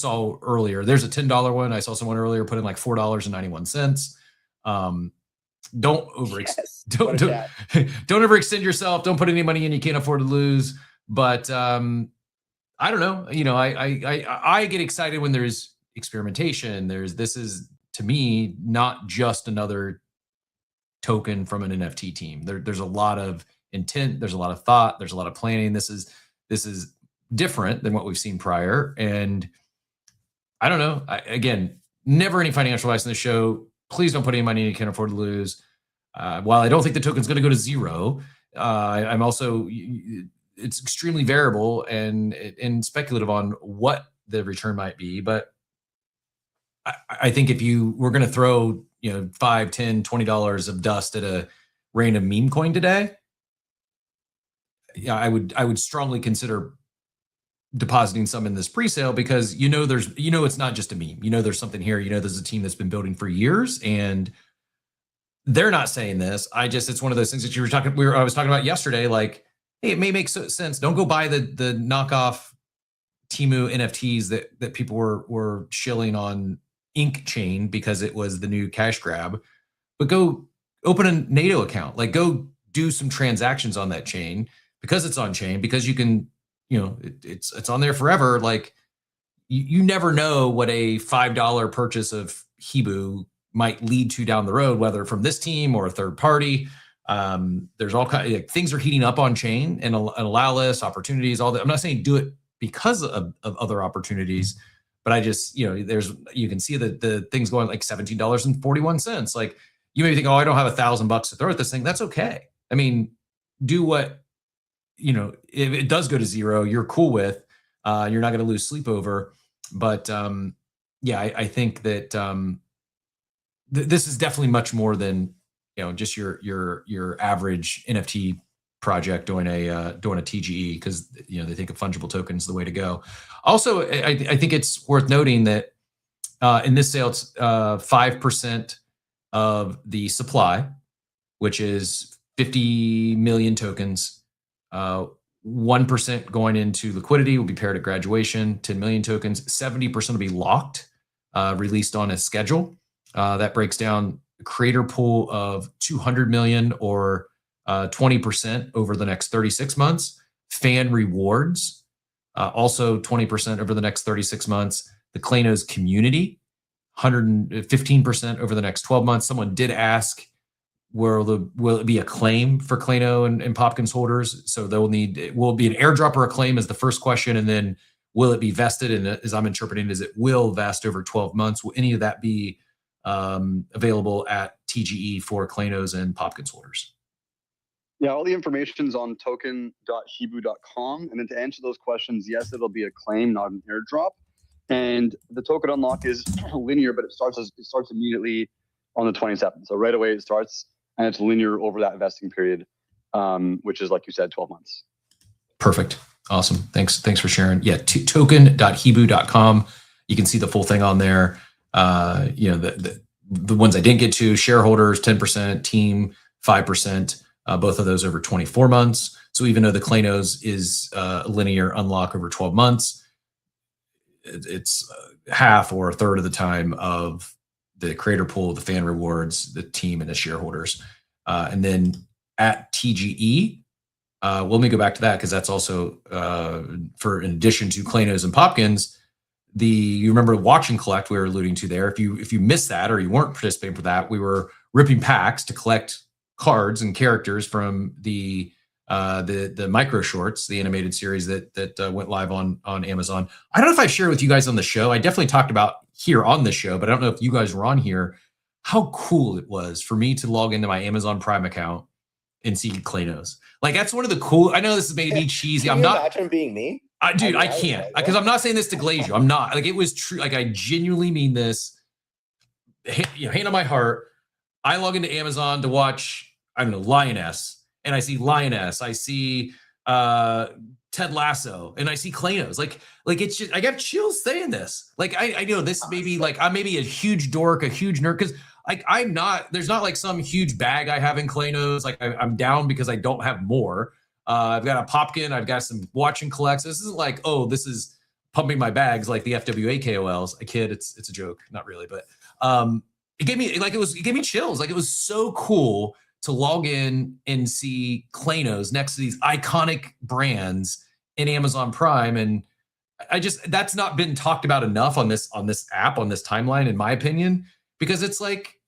saw earlier. There's a $10 one. I saw someone earlier put in like $4.91. Don't don't overextend yourself. Don't put any money in you can't afford to lose. But I don't know. I get excited when there's experimentation. This is to me, not just another token from an NFT team. There's a lot of intent. There's a lot of thought. There's a lot of planning. This is different than what we've seen prior. And I don't know. Again, never any financial advice in the show. Please don't put any money you can't afford to lose. While I don't think the token's going to go to zero, I'm also, it's extremely variable and speculative on what the return might be. But I think if you were going to throw, $5, $10, $20 of dust at a random meme coin today, yeah, I would strongly consider depositing some in this pre-sale, because it's not just a meme. There's something here. There's a team that's been building for years, and they're not saying this. It's one of those things that I was talking about yesterday. Like, hey, it may make sense. Don't go buy the knockoff Temu NFTs that people were shilling on Ink Chain because it was the new cash grab, but go open a NATO account. Like, go do some transactions on that chain, because it's on chain, because you can, it's on there forever. Like, you never know what a $5 purchase of HEEBOO might lead to down the road, whether from this team or a third party. There's all kinds of things are heating up on chain, and allow lists, opportunities, all that. I'm not saying do it because of other opportunities, but I just, you can see the things going like $17.41. Like, you may think, oh, I don't have $1,000 to throw at this thing. That's okay. I mean, do what, if it does go to zero, you're cool with, you're not going to lose sleep over. But I think that this is definitely much more than, just your average NFT project doing a TGE, because they think of fungible tokens the way to go. Also, I think it's worth noting that in this sale, it's 5% of the supply, which is 50 million tokens. 1% going into liquidity, will be paired at graduation. 10 million tokens. 70% will be locked, released on a schedule. That breaks down a creator pool of 200 million, or 20% over the next 36 months. Fan rewards, also 20% over the next 36 months. The Klanos community, 115% over the next 12 months. Someone did ask, will it be a claim for Klano and Popkins holders? So will it be an airdrop or a claim is the first question. And then will it be vested? And as I'm interpreting it, is it will vest over 12 months. Will any of that be available at TGE for Klanos and Popkins holders? Yeah, all the information's on token.heeboo.com. And then to answer those questions, yes, it'll be a claim, not an airdrop. And the token unlock is linear, but it starts immediately on the 27th. So right away it starts, and it's linear over that vesting period, which is, like you said, 12 months. Perfect. Awesome. Thanks for sharing. Yeah, token.heeboo.com. You can see the full thing on there. The ones I didn't get to: shareholders 10%, team 5%. Both of those over 24 months. So even though the Klanos is linear unlock over 12 months, it's half or a third of the time of the creator pool, the fan rewards, the team, and the shareholders. And then at TGE, let me go back to that, because that's also in addition to Klanos and Popkins, you remember Watch and Collect we were alluding to there. If you missed that, or you weren't participating for that, we were ripping packs to collect cards and characters from the micro shorts, the animated series that went live on Amazon. I don't know if I shared with you guys on the show. I definitely talked about here on the show, but I don't know if you guys were on here, how cool it was for me to log into my Amazon Prime account and see Klanos. Like, that's one of the cool. I know this is maybe cheesy. Can you imagine being me? I can't, because I'm not saying this to glaze you. I'm not. Like, it was true. Like, I genuinely mean this. Hand on my heart. I log into Amazon to watch, I don't know, Lioness, and I see Lioness. I see Ted Lasso, and I see Klanos. Like it's just, I got chills saying this. Like, I know this may be like, I'm maybe a huge dork, a huge nerd, because like I'm not. There's not like some huge bag I have in Klanos. Like I'm down because I don't have more. I've got a Popkin. I've got some Watch and Collects. This isn't like, oh, this is pumping my bags like the FWA KOLs. I kid. It's a joke, not really, but it gave me chills. Like, it was so cool to log in and see Klanos next to these iconic brands in Amazon Prime. And that's not been talked about enough on this app, on this timeline, in my opinion. because it's like,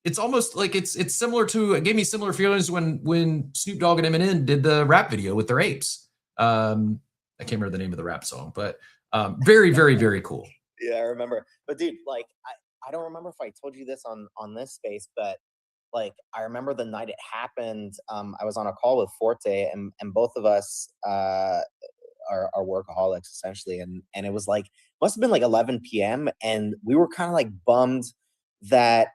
it's almost like it's similar to, it gave me similar feelings when Snoop Dogg and Eminem did the rap video with their apes. I can't remember the name of the rap song, but very, very, very cool. Yeah, I remember. But dude, like, I don't remember if I told you this on this space, but like, I remember the night it happened. I was on a call with Forte, and both of us are workaholics essentially, and it was like, must have been like 11 p.m. and we were kind of like bummed that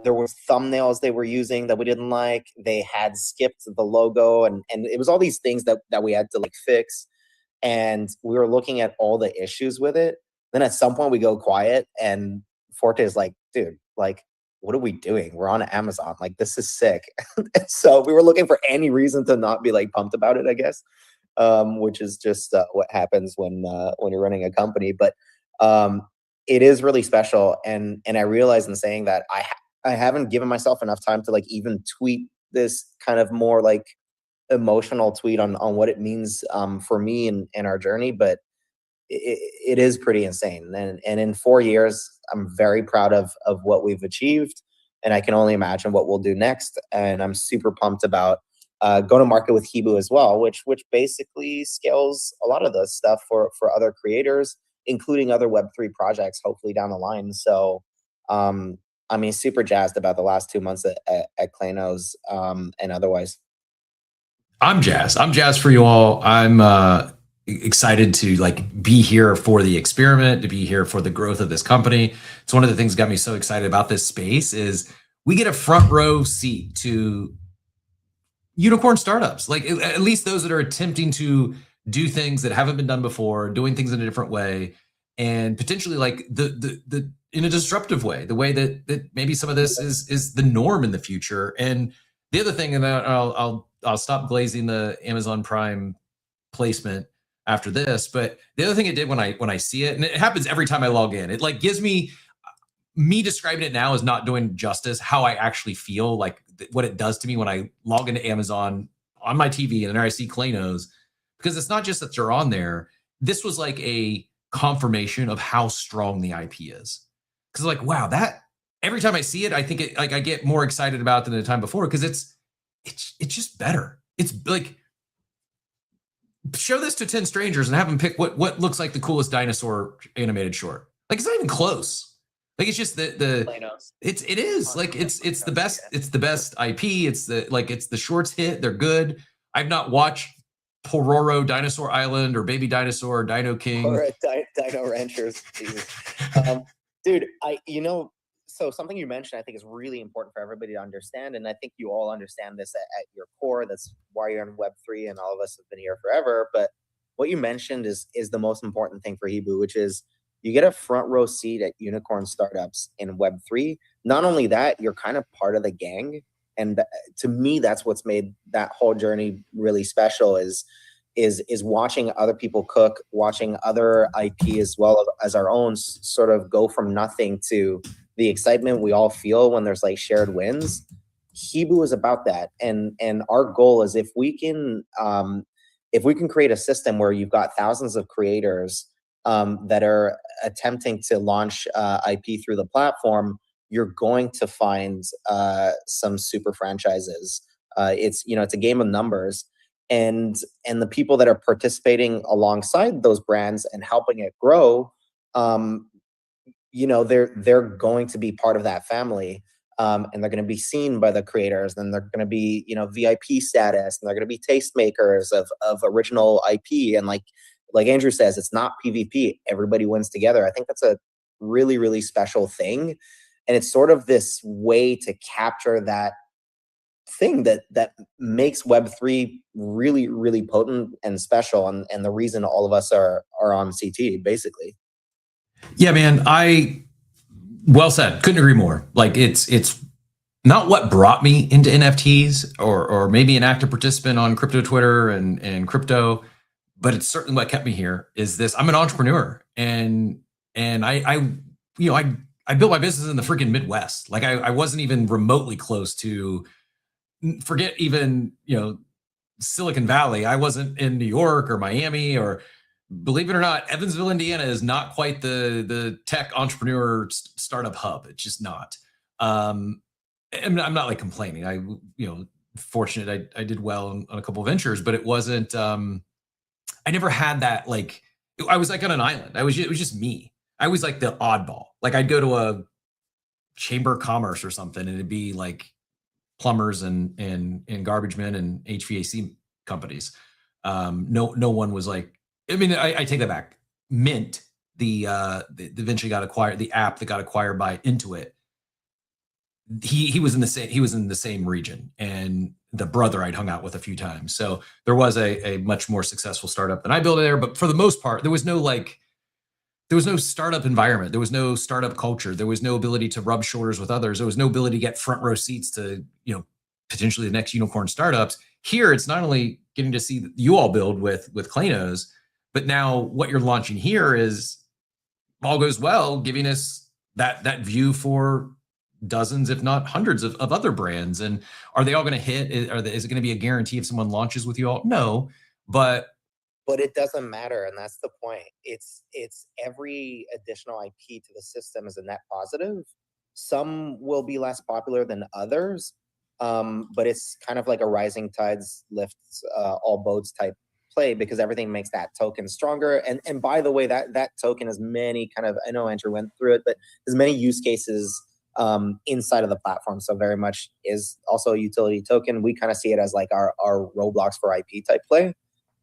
there was thumbnails they were using that we didn't like. They had skipped the logo, and it was all these things that we had to like fix. And we were looking at all the issues with it. Then at some point we go quiet, and Forte is like, dude, like, what are we doing? We're on Amazon. Like, this is sick. So we were looking for any reason to not be like pumped about it, I guess, which is just what happens when you're running a company. But it is really special. And I realize in saying that I haven't given myself enough time to like even tweet this kind of more like emotional tweet on what it means for me and our journey. But it is pretty insane. And in 4 years, I'm very proud of what we've achieved, and I can only imagine what we'll do next. And I'm super pumped about go to market with HEEBOO as well, which basically scales a lot of the stuff for other creators, including other Web3 projects, hopefully down the line. So, I mean, super jazzed about the last 2 months at Klanos and otherwise. I'm jazzed. I'm jazzed for you all. I'm excited to like be here for the experiment, to be here for the growth of this company. It's one of the things that got me so excited about this space is we get a front row seat to unicorn startups, like at least those that are attempting to do things that haven't been done before, doing things in a different way, and potentially like the in a disruptive way, the way that maybe some of this is the norm in the future. And the other thing, and I'll stop glazing the Amazon Prime placement after this, but the other thing it did when I see it, and it happens every time I log in, it like gives me describing it now is not doing justice how I actually feel, like what it does to me when I log into Amazon on my TV and there I see Klanos, because it's not just that you're on there. This was like a confirmation of how strong the IP is. Because like, wow, that every time I see it, I think it like I get more excited about it than the time before, because it's just better. It's like, show this to 10 strangers and have them pick what looks like the coolest dinosaur animated short. Like, it's not even close. Like, it's just it is like it's the best. It's the best IP. It's the shorts hit. They're good. I've not watched Pororo Dinosaur Island or Baby Dinosaur Dino King or Dino Ranchers. Dude, so something you mentioned I think is really important for everybody to understand, and I think you all understand this at your core. That's why you're in Web3, and all of us have been here forever. But what you mentioned is the most important thing for HEEBOO, which is you get a front row seat at unicorn startups in Web3. Not only that, you're kind of part of the gang. And to me, that's what's made that whole journey really special is watching other people cook, watching other IP as well as our own sort of go from nothing to the excitement we all feel when there's like shared wins. HEEBOO is about that. And our goal is if we can create a system where you've got thousands of creators that are attempting to launch IP through the platform, you're going to find some super franchises. It's a game of numbers, and the people that are participating alongside those brands and helping it grow, they're going to be part of that family, and they're going to be seen by the creators. Then they're going to be VIP status, and they're going to be tastemakers of original IP. And like Andrew says, it's not PvP. Everybody wins together. I think that's a really, really special thing. And it's sort of this way to capture that thing that makes Web3 really, really potent and special. And the reason all of us are on CT, basically. Yeah, man, well said. Couldn't agree more. Like, it's not what brought me into NFTs or maybe an active participant on crypto Twitter and crypto, but it's certainly what kept me here is this. I'm an entrepreneur, and I built my business in the freaking Midwest. Like, I wasn't even remotely close to, forget even, Silicon Valley. I wasn't in New York or Miami or believe it or not, Evansville, Indiana is not quite the tech entrepreneur startup hub. It's just not. I'm not like complaining. Fortunate I did well on a couple of ventures, but it wasn't. I never had that. Like, I was like on an island. It was just me. I was like the oddball. Like, I'd go to a chamber of commerce or something, and it'd be like plumbers and garbage men and HVAC companies. No one was like. I mean, I take that back. Mint, the eventually got acquired, the app that got acquired by Intuit. He was in the same region, and the brother I'd hung out with a few times. So there was a much more successful startup than I built there. But for the most part, there was no startup environment. There was no startup culture. There was no ability to rub shoulders with others. There was no ability to get front row seats to, potentially the next unicorn startups. Here, it's not only getting to see you all build with Klanos, but now what you're launching here is, all goes well, giving us that view for dozens, if not hundreds of other brands. And are they all going to hit? Is it going to be a guarantee if someone launches with you all? No, but it doesn't matter. And that's the point. It's every additional IP to the system is a net positive. Some will be less popular than others. But it's kind of like a rising tides lifts all boats type play, because everything makes that token stronger. And by the way, that token has many kind of, I know Andrew went through it, but there's many use cases inside of the platform. So very much is also a utility token. We kind of see it as like our Roblox for IP type play.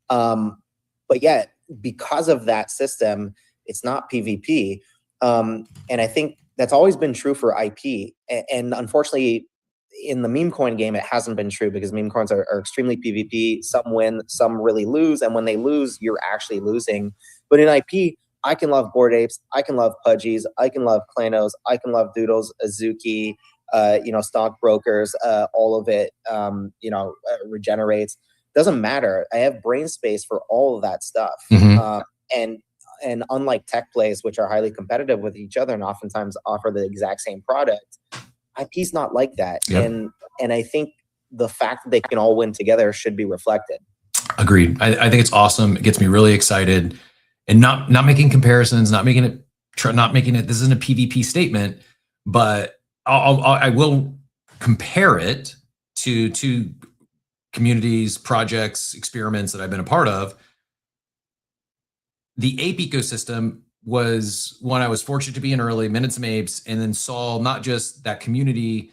But yet, because of that system, it's not PvP. And I think that's always been true for IP. And unfortunately, in the meme coin game, it hasn't been true, because meme coins are extremely PvP. Some win, some really lose. And when they lose, you're actually losing. But in IP, I can love Bored Apes, I can love Pudgies, I can love Klanos, I can love Doodles, Azuki, stockbrokers, all of it, regenerates. Doesn't matter. I have brain space for all of that stuff. Mm-hmm. And unlike tech plays, which are highly competitive with each other and oftentimes offer the exact same product, IP's not like that. Yep. And I think the fact that they can all win together should be reflected. Agreed. I think it's awesome. It gets me really excited. And not making comparisons, not making it. This isn't a PvP statement, but I will compare it to communities, projects, experiments that I've been a part of. The ape ecosystem was one I was fortunate to be in early, minted some apes, and then saw not just that community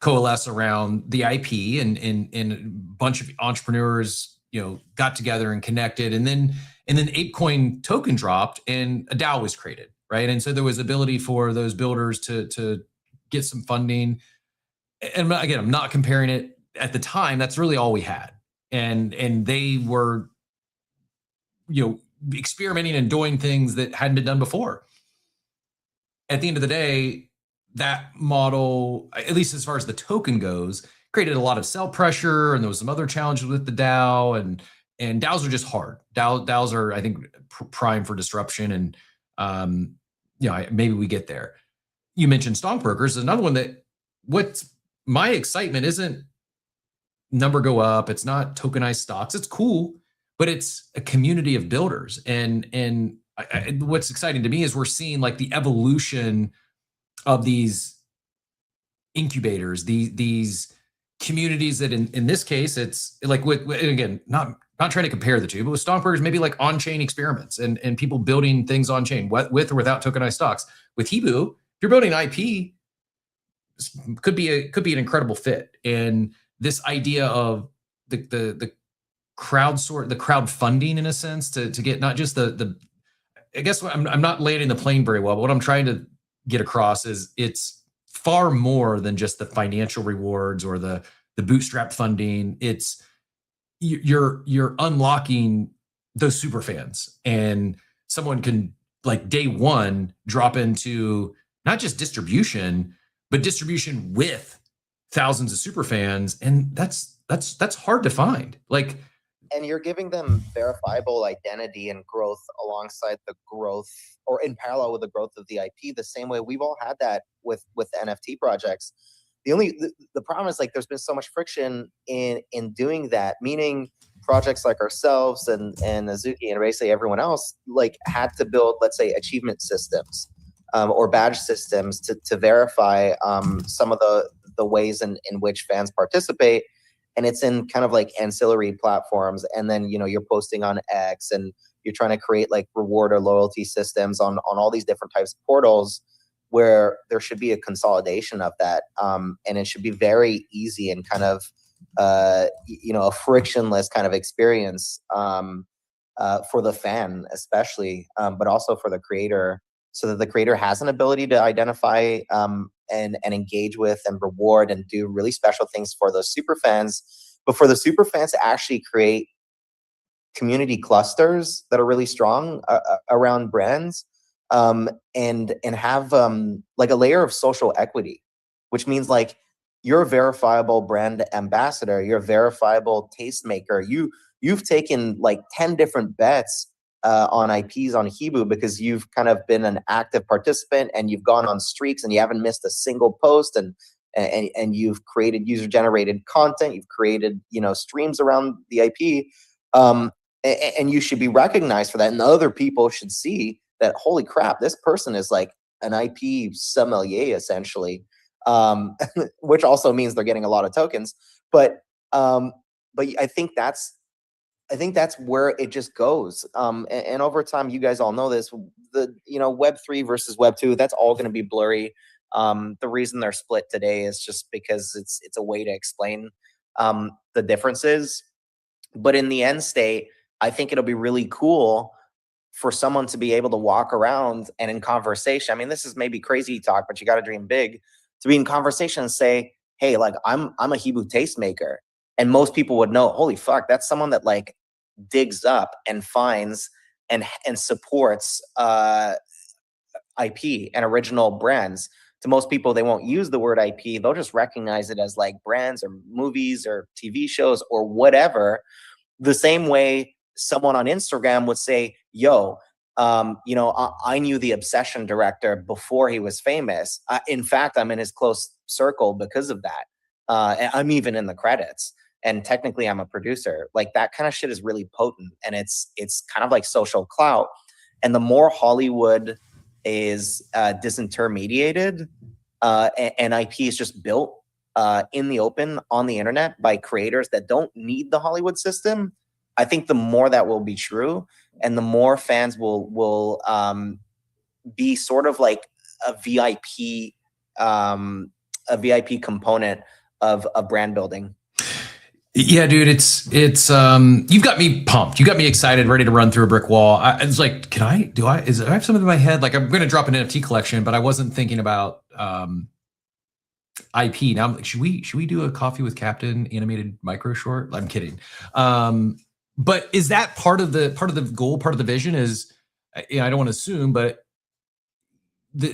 coalesce around the IP, and a bunch of entrepreneurs, got together and connected, and then ApeCoin token dropped and a DAO was created, right? And so there was ability for those builders to get some funding. And again, I'm not comparing it. At the time, that's really all we had, and they were, experimenting and doing things that hadn't been done before. At the end of the day, that model, at least as far as the token goes, created a lot of sell pressure, and there was some other challenges with the DAO, and DAOs are just hard. DAOs are, I think, prime for disruption, and maybe we get there. You mentioned stockbrokers, another one that, what's my excitement isn't number go up, it's not tokenized stocks, it's cool, but it's a community of builders. And what's exciting to me is we're seeing like the evolution of these incubators, these communities that in this case, it's like with again, not trying to compare the two, but with stockbrokers, maybe like on-chain experiments and people building things on-chain with or without tokenized stocks. With HEEBOO, if you're building IP, could be an incredible fit. And this idea of the crowdfunding, in a sense, to get not just the I guess I'm not landing the plane very well, but what I'm trying to get across is it's far more than just the financial rewards or the bootstrap funding. It's you're unlocking those super fans, and someone can, like, day one drop into not just distribution, but distribution with thousands of super fans, and that's hard to find. Like, and you're giving them verifiable identity and growth alongside the growth, or in parallel with the growth of the IP, the same way we've all had that with NFT projects. The problem is, like, there's been so much friction in doing that, meaning projects like ourselves and Azuki and basically everyone else like had to build, let's say, achievement systems or badge systems to verify some of the ways in which fans participate. And it's in kind of like ancillary platforms. And then, you know, you're posting on X and you're trying to create like reward or loyalty systems on all these different types of portals where there should be a consolidation of that. And it should be very easy and kind of, you know, a frictionless kind of experience for the fan, especially, but also for the creator, so that the creator has an ability to identify and engage with and reward and do really special things for those super fans, but for the super fans to actually create community clusters that are really strong around brands and have like a layer of social equity, which means like you're a verifiable brand ambassador, you're a verifiable tastemaker. You've taken like 10 different bets on IPs on HEEBOO because you've kind of been an active participant and you've gone on streaks and you haven't missed a single post and you've created user generated content, you've created, you know, streams around the IP, and you should be recognized for that. And the other people should see that, holy crap, this person is like an IP sommelier essentially, which also means they're getting a lot of tokens. But I think that's where it just goes. And over time, you guys all know this, you know, Web3 versus Web2, that's all going to be blurry. The reason they're split today is just because it's a way to explain the differences. But in the end state, I think it'll be really cool for someone to be able to walk around and in conversation. I mean, this is maybe crazy talk, but you got to dream big. To be in conversation and say, hey, like I'm a HEEBOO tastemaker. And most people would know, holy fuck, that's someone that like digs up and finds and supports IP and original brands. To most people, they won't use the word IP. They'll just recognize it as like brands or movies or TV shows or whatever. The same way someone on Instagram would say, yo, you know, I knew the Obsession director before he was famous. In fact, I'm in his close circle because of that. I'm even in the credits. And technically, I'm a producer. Like that kind of shit is really potent, and it's kind of like social clout. And the more Hollywood is disintermediated and IP is just built in the open on the internet by creators that don't need the Hollywood system, I think the more that will be true, and the more fans will be sort of like a VIP component of brand building. Yeah, dude, it's you've got me pumped. You got me excited, ready to run through a brick wall. It's like, do I have something in my head? Like I'm going to drop an NFT collection, but I wasn't thinking about IP. Now, should we do a Coffee with Captain animated micro short? I'm kidding. But is that part of the goal, part of the vision? Is, you know, I don't want to assume, but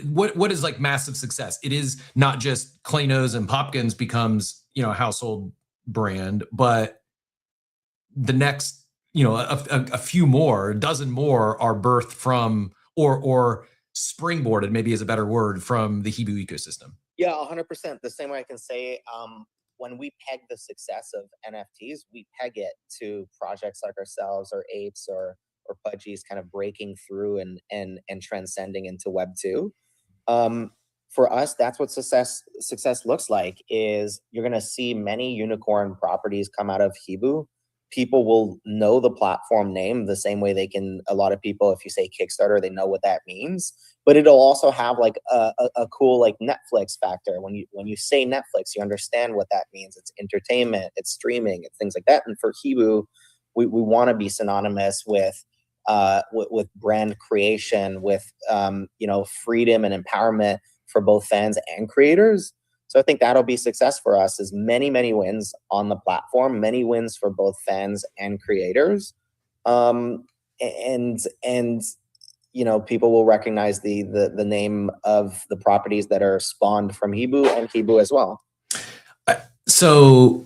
what is like massive success? It is not just Klainos and Popkins becomes, you know, a household brand, but the next, you know, a few more, a dozen more are birthed from or springboarded, maybe is a better word, from the HEEBOO ecosystem. Yeah, 100%. The same way I can say, when we peg the success of NFTs, we peg it to projects like ourselves or Apes or Pudgies kind of breaking through and transcending into Web 2. For us, that's what success looks like. Is you're going to see many unicorn properties come out of HEEBOO. People will know the platform name the same way they can. A lot of people, if you say Kickstarter, they know what that means. But it'll also have like a cool like Netflix factor. When you say Netflix, you understand what that means. It's entertainment, it's streaming, it's things like that. And for HEEBOO, we want to be synonymous with brand creation, with you know, freedom and empowerment for both fans and creators. So I think that'll be success for us, is many wins on the platform, many wins for both fans and creators. And you know, people will recognize the name of the properties that are spawned from HEEBOO and HEEBOO as well. So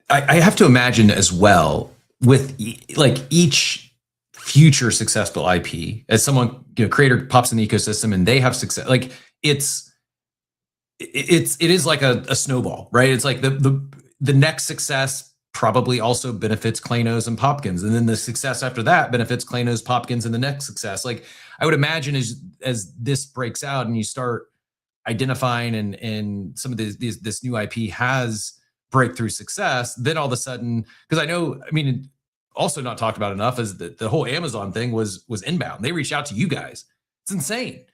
I have to imagine as well, with like each future successful IP, as someone, you know, creator pops in the ecosystem and they have success, like it is like a snowball, right? It's like the next success probably also benefits Klainos and Popkins. And then the success after that benefits Klainos, Popkins, and the next success. Like I would imagine as this breaks out and you start identifying and some of this new IP has breakthrough success, then all of a sudden, because I know, I mean, also not talked about enough is that the whole Amazon thing was inbound. They reached out to you guys. It's insane.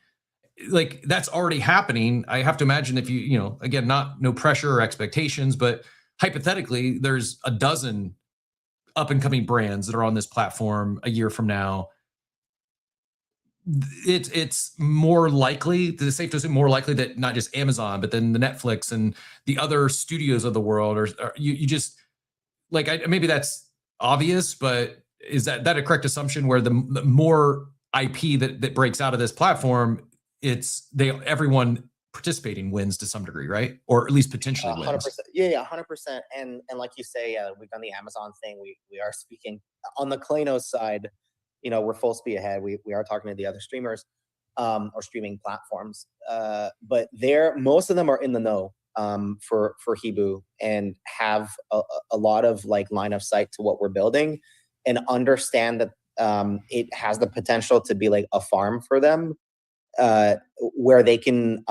Like that's already happening. I have to imagine if you know, again, no pressure or expectations, but hypothetically, there's a dozen up and coming brands that are on this platform a year from now. It's more likely, it's safe to assume more likely that not just Amazon, but then the Netflix and the other studios of the world, or you just like, maybe that's obvious, but is that a correct assumption where the more IP that breaks out of this platform, everyone participating wins to some degree, right? Or at least potentially 100%. wins. Yeah, 100%. And like you say, we've done the Amazon thing. We are speaking on the Klainos side. You know, we're full speed ahead. We are talking to the other streamers or streaming platforms. But most of them are in the know for HEEBOO and have a lot of like line of sight to what we're building and understand that it has the potential to be like a farm for them. Where they can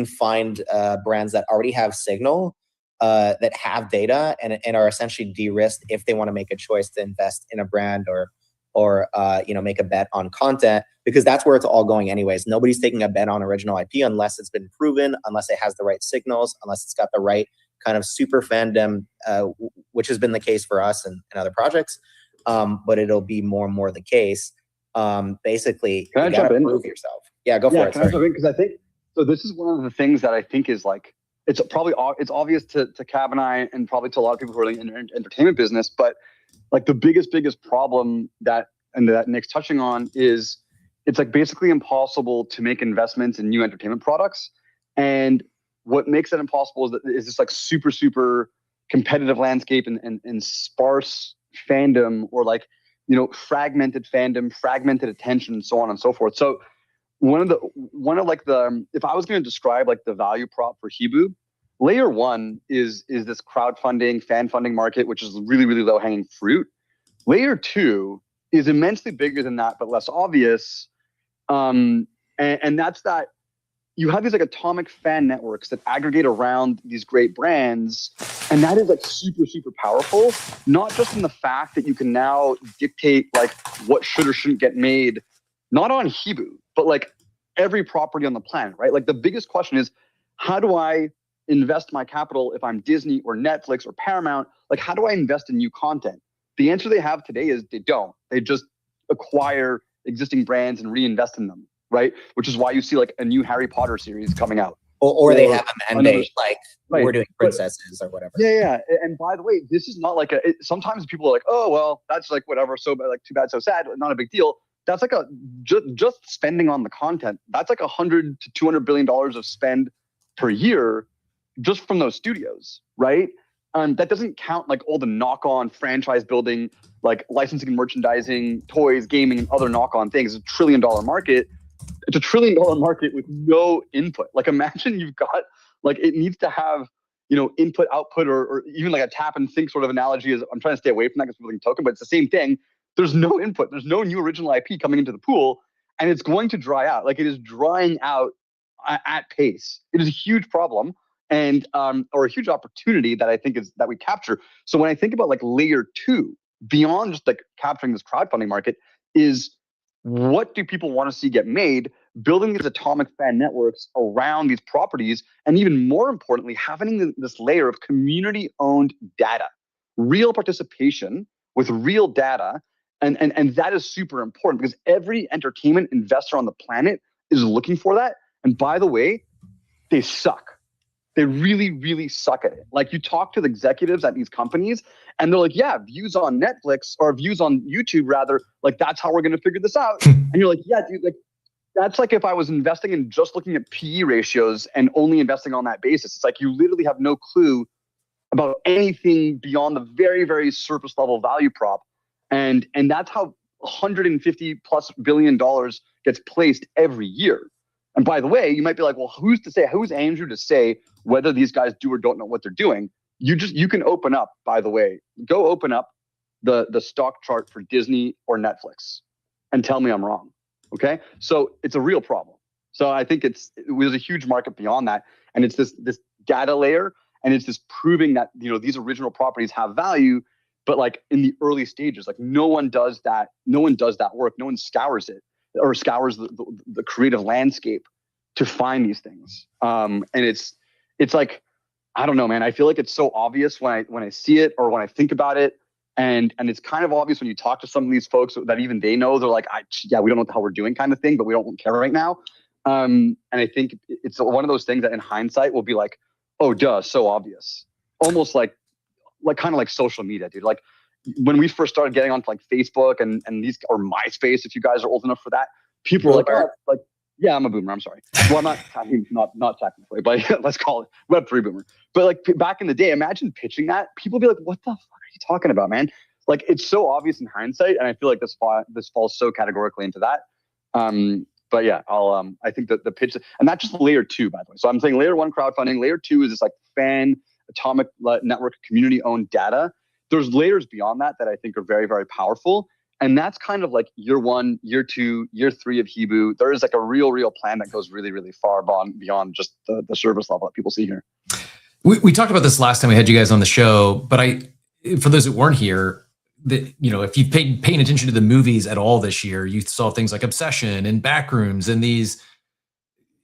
find brands that already have signal, that have data and are essentially de-risked if they want to make a choice to invest in a brand or make a bet on content, because that's where it's all going anyways. Nobody's taking a bet on original IP unless it's been proven, unless it has the right signals, unless it's got the right kind of super fandom, which has been the case for us and other projects. But it'll be more and more the case. Basically, Can I jump in? Prove yourself. Yeah, go for it. Can I jump in? Because I think so. This is one of the things that I think is like it's obvious to Cab and I, and probably to a lot of people who are in the entertainment business. But like the biggest problem that Nick's touching on is it's like basically impossible to make investments in new entertainment products. And what makes that impossible is this like super competitive landscape and sparse fandom, or like fragmented fandom, fragmented attention, and so on and so forth. So one of the if I was going to describe like the value prop for HEEBOO, layer one is this crowdfunding, fan funding market, which is really low hanging fruit. Layer two is immensely bigger than that, but less obvious. And that's that you have these like atomic fan networks that aggregate around these great brands. And that is like super powerful, not just in the fact that you can now dictate like what should or shouldn't get made, not on HEEBOO, but like every property on the planet, right? Like the biggest question is, how do I invest my capital if I'm Disney or Netflix or Paramount? Like, how do I invest in new content? The answer they have today is they don't. They just acquire existing brands and reinvest in them, right? Which is why you see like a new Harry Potter series coming out. Or they have a mandate, like right. We're doing princesses or whatever. Yeah. And by the way, this is not like sometimes people are like, oh, well, that's like whatever. So like too bad, so sad. Not a big deal. That's like just spending on the content. That's like $100 to $200 billion of spend per year just from those studios, right? That doesn't count like all the knock-on franchise building, like licensing and merchandising, toys, gaming, and other knock-on things. It's $1 trillion market. It's $1 trillion market with no input. Like imagine you've got like it needs to have input, output, or even like a tap and think sort of analogy. Is I'm trying to stay away from that because people think token, but it's the same thing. There's no input. There's no new original IP coming into the pool, and it's going to dry out. Like it is drying out at pace. It is a huge problem and or a huge opportunity that I think is that we capture. So when I think about like layer two, beyond just like capturing this crowdfunding market, is what do people want to see get made? Building these atomic fan networks around these properties, and even more importantly, having this layer of community-owned data, real participation with real data, and that is super important because every entertainment investor on the planet is looking for that. And by the way, they suck. They really suck at it. Like you talk to the executives at these companies and they're like, yeah, views on Netflix or views on YouTube rather, like that's how we're going to figure this out. And you're like, yeah, dude, like that's like if I was investing in just looking at PE ratios and only investing on that basis. It's like you literally have no clue about anything beyond the very surface level value prop. And that's how $150+ billion gets placed every year. And by the way, you might be like, well, who's Andrew to say whether these guys do or don't know what they're doing? you can open up, by the way, go open up the stock chart for Disney or Netflix and tell me I'm wrong. Okay. So it's a real problem. So I think there's a huge market beyond that. And it's this data layer, and it's this proving that, these original properties have value, but like in the early stages, like no one does that work. No one scours it or scours the creative landscape to find these things. And it's like, I don't know, man. I feel like it's so obvious when I see it or when I think about it. And it's kind of obvious when you talk to some of these folks that even they know, they're like, we don't know what the hell we're doing kind of thing, but we don't care right now. And I think it's one of those things that in hindsight will be like, oh, duh, so obvious. Almost like kind of like social media, dude. Like when we first started getting onto like Facebook and these, or MySpace, if you guys are old enough for that, people were like, yeah, I'm a boomer. I'm sorry. Well, I'm not technically, but let's call it Web3 boomer. But like back in the day, imagine pitching that. People be like, what the fuck are you talking about, man? Like it's so obvious in hindsight. And I feel like this falls so categorically into that. But yeah, I think that the pitch, and not just layer 2, by the way. So I'm saying layer 1 crowdfunding, layer 2 is this like fan atomic network community owned data. There's layers beyond that I think are very, very powerful. And that's kind of like year 1, year 2, year 3 of HEEBOO. There is like a real plan that goes really, really far beyond just the service level that people see here. We talked about this last time we had you guys on the show, but for those that weren't here, that if you've paying attention to the movies at all this year, you saw things like Obsession and Backrooms and these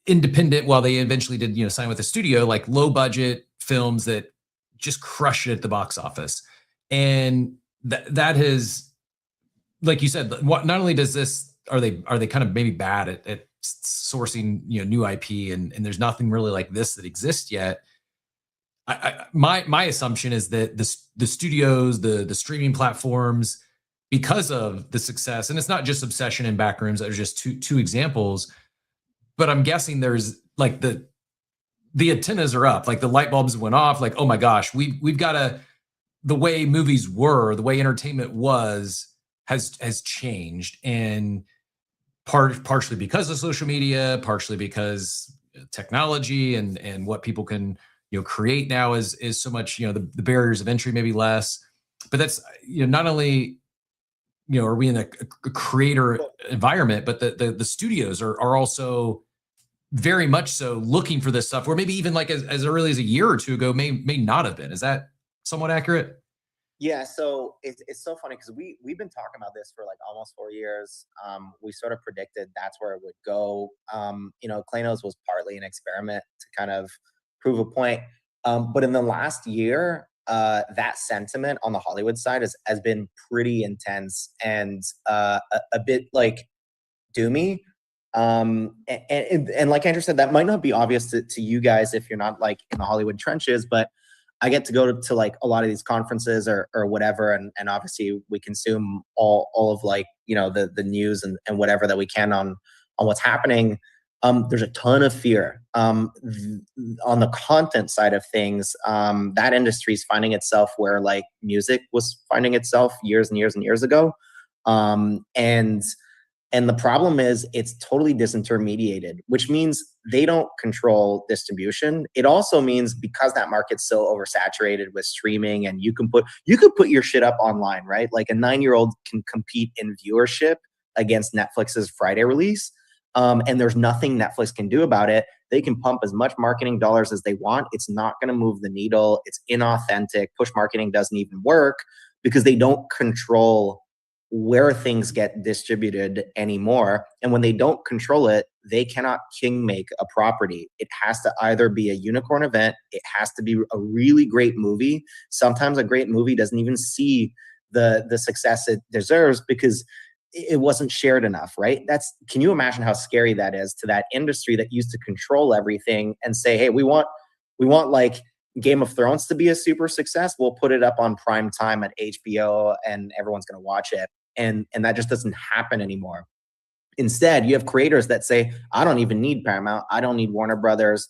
independent, while they eventually did sign with a studio, like low budget films that just crushed it at the box office. And that has, like you said, not only does this, are they kind of maybe bad at sourcing new IP, and there's nothing really like this that exists yet. My assumption is that the studios, the streaming platforms, because of the success, and it's not just Obsession and Backrooms that are just two examples, but I'm guessing there's like the antennas are up, like the light bulbs went off, like, oh my gosh, we've got the way movies were, the way entertainment has changed, and partially because of social media, partially because technology and what people can create now is so much, the barriers of entry maybe less. But that's not only are we in a creator environment, but the studios are also very much so looking for this stuff, where maybe even like as early as a year or two ago may not have been. Is that somewhat accurate? Yeah, so it's so funny because we've been talking about this for like almost 4 years. We sort of predicted that's where it would go. Klanos was partly an experiment to kind of prove a point. But in the last year, that sentiment on the Hollywood side has been pretty intense and a bit like doomy. And like Andrew said, that might not be obvious to you guys if you're not like in the Hollywood trenches, but I get to go to like a lot of these conferences or whatever, and obviously we consume all of like the news and whatever that we can on what's happening. There's a ton of fear on the content side of things. That industry is finding itself where like music was finding itself years and years and years ago, and the problem is it's totally disintermediated, which means they don't control distribution. It also means because that market's so oversaturated with streaming, and you could put your shit up online, right? Like a 9-year-old can compete in viewership against Netflix's Friday release. And there's nothing Netflix can do about it. They can pump as much marketing dollars as they want. It's not going to move the needle. It's inauthentic. Push marketing doesn't even work because they don't control where things get distributed anymore. And when they don't control it, they cannot kingmake a property. It has to either be a unicorn event. It has to be a really great movie. Sometimes a great movie doesn't even see the success it deserves because it wasn't shared enough, right? Can you imagine how scary that is to that industry that used to control everything and say, hey, we want like Game of Thrones to be a super success. We'll put it up on prime time at HBO and everyone's going to watch it. And that just doesn't happen anymore. Instead, you have creators that say, I don't even need Paramount. I don't need Warner Brothers.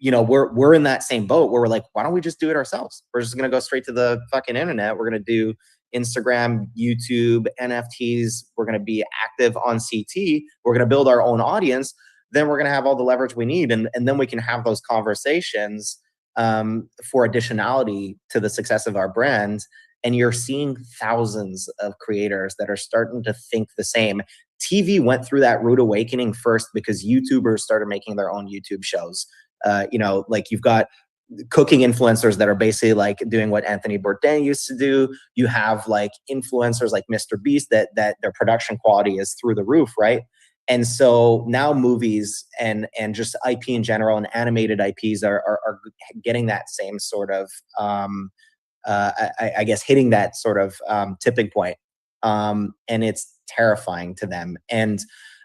We're in that same boat where we're like, why don't we just do it ourselves? We're just going to go straight to the fucking internet. We're going to do Instagram, YouTube, NFTs. We're going to be active on CT. We're going to build our own audience. Then we're going to have all the leverage we need. And then we can have those conversations for additionality to the success of our brand. And you're seeing thousands of creators that are starting to think the same. TV went through that rude awakening first because YouTubers started making their own YouTube shows. Like you've got cooking influencers that are basically like doing what Anthony Bourdain used to do. You have like influencers like Mr. Beast that their production quality is through the roof, right? And so now movies and just IP in general and animated IPs are getting that same sort of I guess hitting that sort of tipping point. And it's terrifying to them. And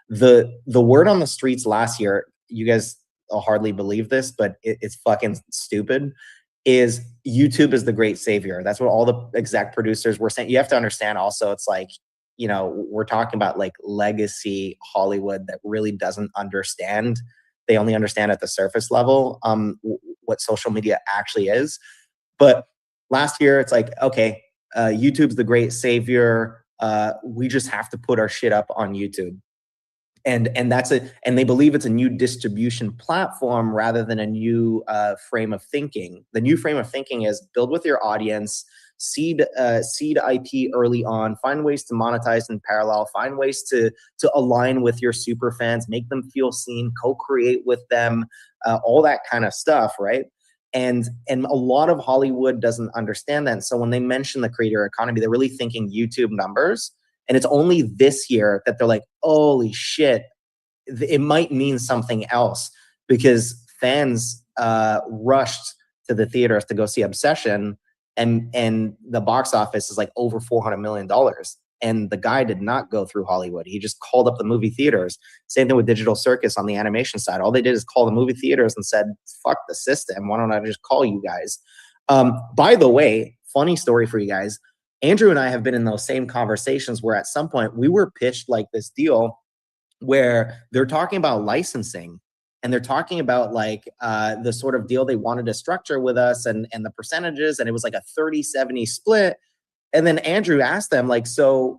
the word on the streets last year, you guys will hardly believe this, but it's fucking stupid, is YouTube is the great savior. That's what all the exec producers were saying. You have to understand also, it's like, we're talking about like legacy Hollywood that really doesn't understand. They only understand at the surface level what social media actually is. But last year, it's like, okay, YouTube's the great savior. We just have to put our shit up on YouTube. And they believe it's a new distribution platform rather than a new frame of thinking. The new frame of thinking is build with your audience, seed IP early on, find ways to monetize in parallel, find ways to align with your super fans, make them feel seen, co-create with them, all that kind of stuff, right? And a lot of Hollywood doesn't understand that. And so when they mention the creator economy, they're really thinking YouTube numbers. And it's only this year that they're like, holy shit, it might mean something else, because fans rushed to the theaters to go see Obsession, and the box office is like over $400 million. And the guy did not go through Hollywood. He just called up the movie theaters. Same thing with Digital Circus on the animation side. All they did is call the movie theaters and said, fuck the system. Why don't I just call you guys? By the way, funny story for you guys. Andrew and I have been in those same conversations where at some point we were pitched like this deal where they're talking about licensing, and they're talking about like the sort of deal they wanted to structure with us and the percentages. And it was like a 30-70 split. And then Andrew asked them, like, so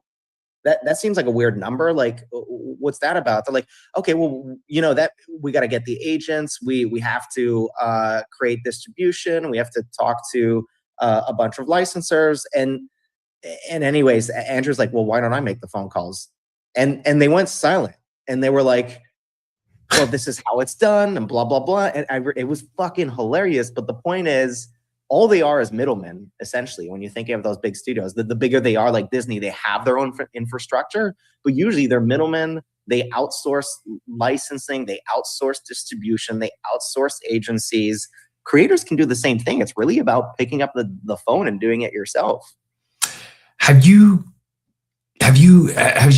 that seems like a weird number. Like, what's that about? They're like, okay, well, that we got to get the agents. We have to create distribution. We have to talk to a bunch of licensors. And anyways, Andrew's like, well, why don't I make the phone calls? And they went silent, and they were like, well, this is how it's done, and blah, blah, blah. And it was fucking hilarious. But the point is, all they are is middlemen, essentially. When you think of those big studios, the bigger they are, like Disney, they have their own infrastructure, but usually they're middlemen. They outsource licensing, they outsource distribution, they outsource agencies. Creators can do the same thing. It's really about picking up the phone and doing it yourself. Have you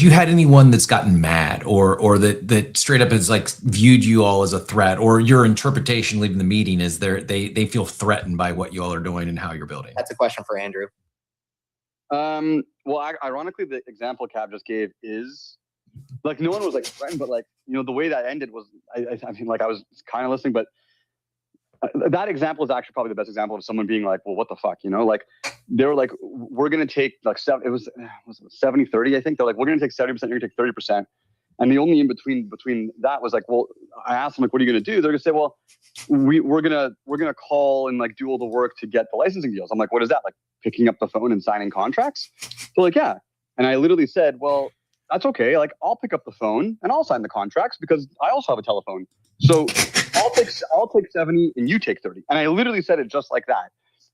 had anyone that's gotten mad or that straight up has like viewed you all as a threat, or your interpretation leaving the meeting is they feel threatened by what you all are doing and how you're building? That's a question for Andrew. Well, ironically, the example Cab just gave is like, no one was like threatened, but like, the way that ended was, I mean, like I was kind of listening, but that example is actually probably the best example of someone being like, well, what the fuck, like they were like, we're going to take like it was 70-30, I think. They're like, we're going to take 70%, you're going to take 30%. And the only in between that was like, well, I asked them, like, what are you going to do? They're going to say, well, we're going to call and like do all the work to get the licensing deals. I'm like, what is that? Like picking up the phone and signing contracts? They're like, yeah. And I literally said, well, that's okay. Like, I'll pick up the phone and I'll sign the contracts because I also have a telephone. So I'll take 70 and you take 30. And I literally said it just like that.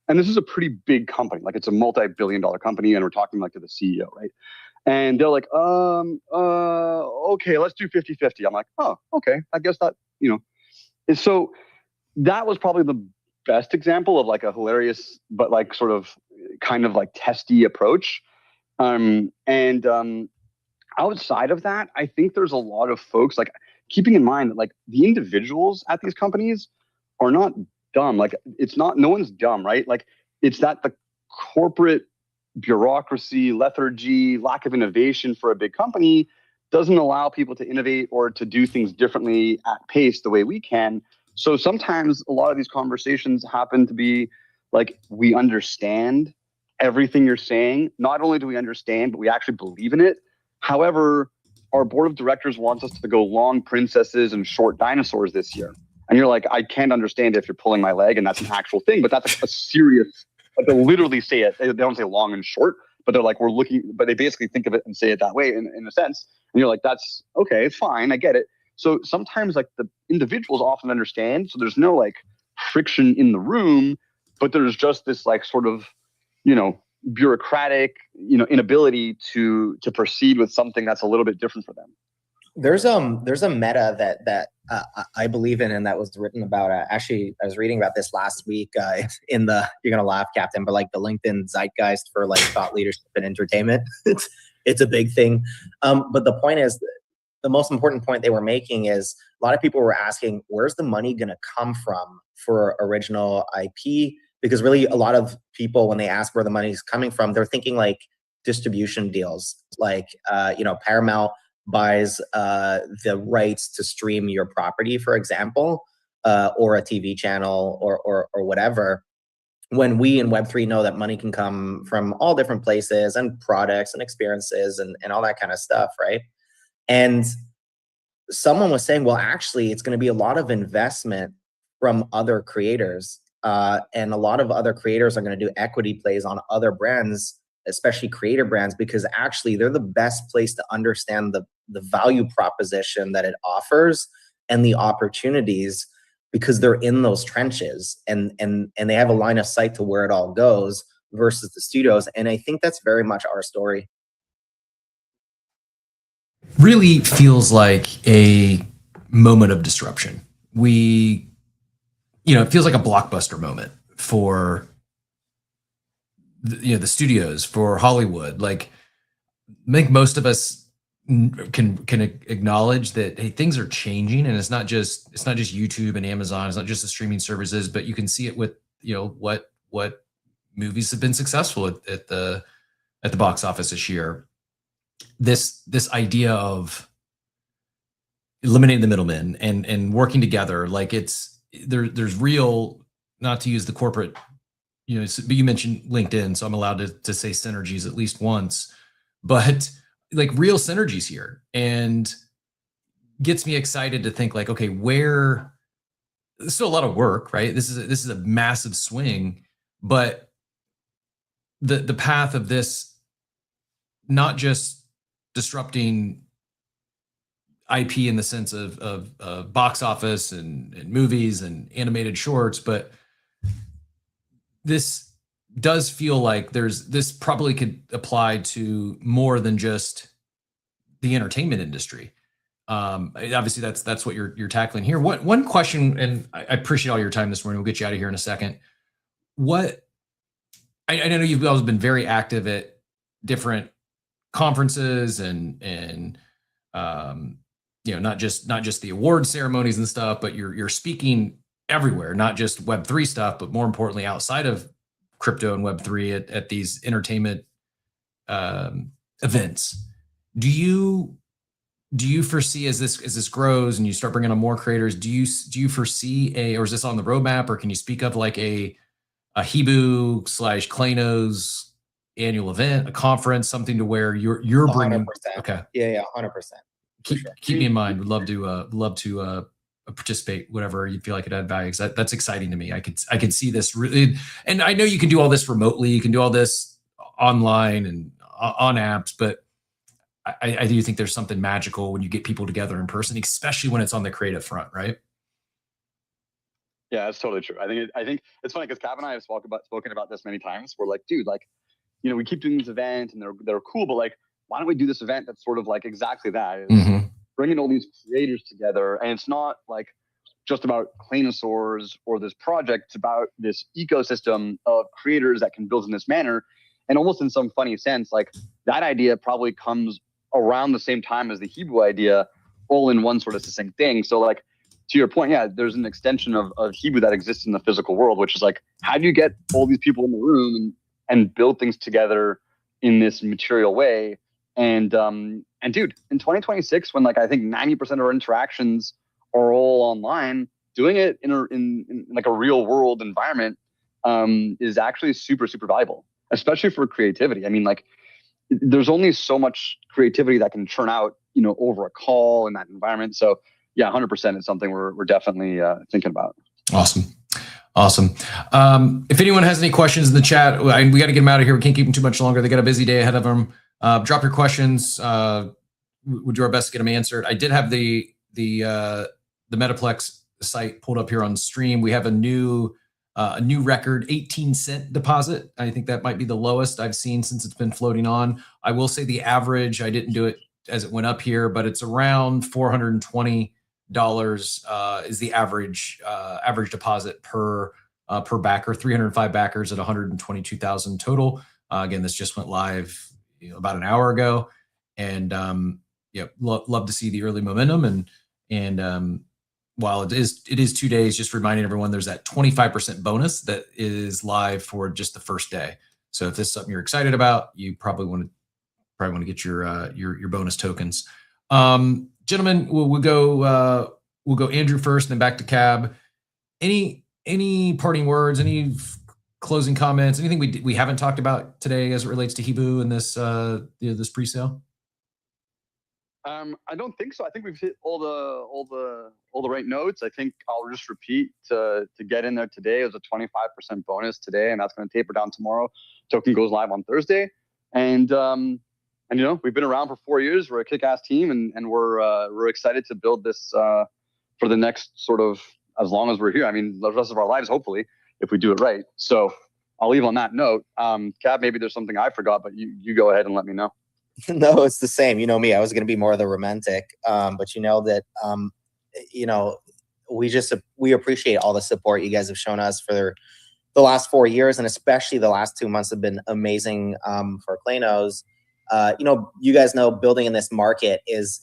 And this is a pretty big company. Like, it's a multi-billion-dollar company, and we're talking like to the CEO, right? And they're like, okay, let's do 50-50. I'm like, oh, okay. I guess that, And so that was probably the best example of like a hilarious, but like sort of kind of like testy approach. Outside of that, I think there's a lot of folks like keeping in mind that like the individuals at these companies are not dumb. Like, it's not, no one's dumb, right? Like, it's that the corporate bureaucracy, lethargy, lack of innovation for a big company doesn't allow people to innovate or to do things differently at pace the way we can. So sometimes a lot of these conversations happen to be like, we understand everything you're saying. Not only do we understand, but we actually believe in it. However, our board of directors wants us to go long princesses and short dinosaurs this year. And you're like, I can't understand if you're pulling my leg, and that's an actual thing, but that's a serious, like they'll literally say it. They don't say long and short, but they're like, we're looking, but they basically think of it and say it that way in a sense. And you're like, that's okay, fine, I get it. So sometimes like the individuals often understand. So there's no like friction in the room, but there's just this like sort of, bureaucratic, inability to proceed with something that's a little bit different for them. There's a meta that I believe in, and that was written about. Actually, I was reading about this last week in the, you're gonna laugh, Captain, but like the LinkedIn zeitgeist for like thought leadership and entertainment. It's a big thing. But the point is, the most important point they were making is a lot of people were asking, where's the money gonna come from for original IP? Because really, a lot of people, when they ask where the money's coming from, they're thinking like distribution deals, like Paramount buys the rights to stream your property, for example, or a TV channel or whatever. When we in Web3 know that money can come from all different places and products and experiences and all that kind of stuff, right? And someone was saying, well, actually, it's going to be a lot of investment from other creators. And a lot of other creators are going to do equity plays on other brands, especially creator brands, because actually they're the best place to understand the value proposition that it offers and the opportunities, because they're in those trenches and they have a line of sight to where it all goes versus the studios. And I think that's very much our story. Really feels like a moment of disruption. It feels like a blockbuster moment for the studios, for Hollywood. Like, I think most of us can acknowledge that, hey, things are changing, and it's not just YouTube and Amazon, it's not just the streaming services, but you can see it with what movies have been successful at the box office this year. This idea of eliminating the middlemen and working together, like there's real, not to use the corporate, but you mentioned LinkedIn, so I'm allowed to say synergies at least once, but like real synergies here, and gets me excited to think like, okay, there's still a lot of work, right? This is a massive swing, but the path of this, not just disrupting IP in the sense of box office and movies and animated shorts, but this does feel like this probably could apply to more than just the entertainment industry. Obviously, that's what you're tackling here. One question, and I appreciate all your time this morning. We'll get you out of here in a second. I know you've always been very active at different conferences and not just the award ceremonies and stuff, but you're speaking everywhere, not just Web3 stuff, but more importantly, outside of crypto and Web3 at these entertainment events. Do you foresee, as this grows and you start bringing on more creators, do you foresee or is this on the roadmap, or can you speak of like a HEEBOO / Klanos annual event, a conference, something to where you're bringing? 100%. Okay. Yeah, 100%. Keep me in mind. Would love to participate, whatever you feel like it add value, because that's exciting to me. I could see this really, and I know you can do all this remotely, you can do all this online and on apps, but I do think there's something magical when you get people together in person, especially when it's on the creative front, right? Yeah, that's totally true. I think it's funny because Cap and I have spoken about this many times. We're like, dude, like, we keep doing these events and they're cool, but like, why don't we do this event that's sort of like exactly that? Is bringing all these creators together, and it's not like just about Klanosaurs or this project. It's about this ecosystem of creators that can build in this manner, and almost in some funny sense, like that idea probably comes around the same time as the HEEBOO idea, all in one sort of succinct thing. So like, to your point, yeah, there's an extension of HEEBOO that exists in the physical world, which is like, how do you get all these people in the room and build things together in this material way? And dude, in 2026, when like I think 90% of our interactions are all online, doing it in like a real world environment is actually super, super valuable, especially for creativity. I mean, like, there's only so much creativity that can churn out, over a call in that environment. So yeah, 100% is something we're definitely thinking about. Awesome. If anyone has any questions in the chat, we got to get them out of here. We can't keep them too much longer. They got a busy day ahead of them. Drop your questions. We'll do our best to get them answered. I did have the Metaplex site pulled up here on stream. We have a new record, 18-cent deposit. I think that might be the lowest I've seen since it's been floating on. I will say the average, I didn't do it as it went up here, but it's around $420 is the average deposit per backer. 305 backers at 122,000 total. Again, this just went live about an hour ago, and love to see the early momentum. And while it is 2 days, just reminding everyone there's that 25% bonus that is live for just the first day. So if this is something you're excited about, you probably want to get your bonus tokens. Gentlemen, we'll go Andrew first, and then back to Cab. Any parting words? Any closing comments? Anything we haven't talked about today as it relates to HEEBOO and this pre-sale? I don't think so. I think we've hit all the right notes. I think I'll just repeat to get in there today. It was a 25% bonus today, and that's going to taper down tomorrow. Token goes live on Thursday, and we've been around for 4 years. We're a kick-ass team, and we're excited to build this for the next sort of as long as we're here. I mean, the rest of our lives, hopefully, if we do it right. So I'll leave on that note. Cab, maybe there's something I forgot, but you go ahead and let me know. No, it's the same. You know me. I was going to be more of the romantic, but that we appreciate all the support you guys have shown us for the last 4 years, and especially the last 2 months have been amazing for Klanos. You guys know building in this market is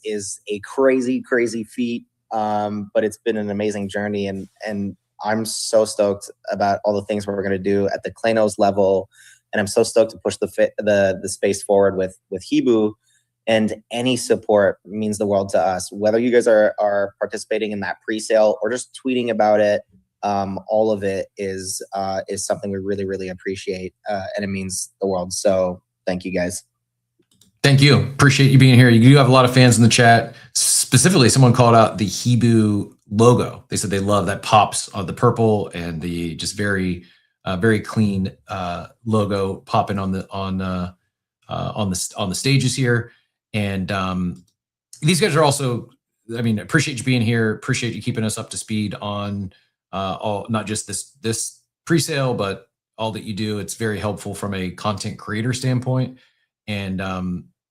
a crazy feat, but it's been an amazing journey, and I'm so stoked about all the things we're going to do at the Klanos level. And I'm so stoked to push the space forward with HEEBOO, and any support means the world to us. Whether you guys are participating in that pre-sale or just tweeting about it, all of it is something we really appreciate, and it means the world. So thank you guys. Thank you. Appreciate you being here. You do have a lot of fans in the chat. Specifically, someone called out the HEEBOO logo. They said they love that pops on the purple and the just very clean logo popping on the stages here. And these guys are also, appreciate you being here. Appreciate you keeping us up to speed on all, not just this pre-sale, but all that you do. It's very helpful from a content creator standpoint, and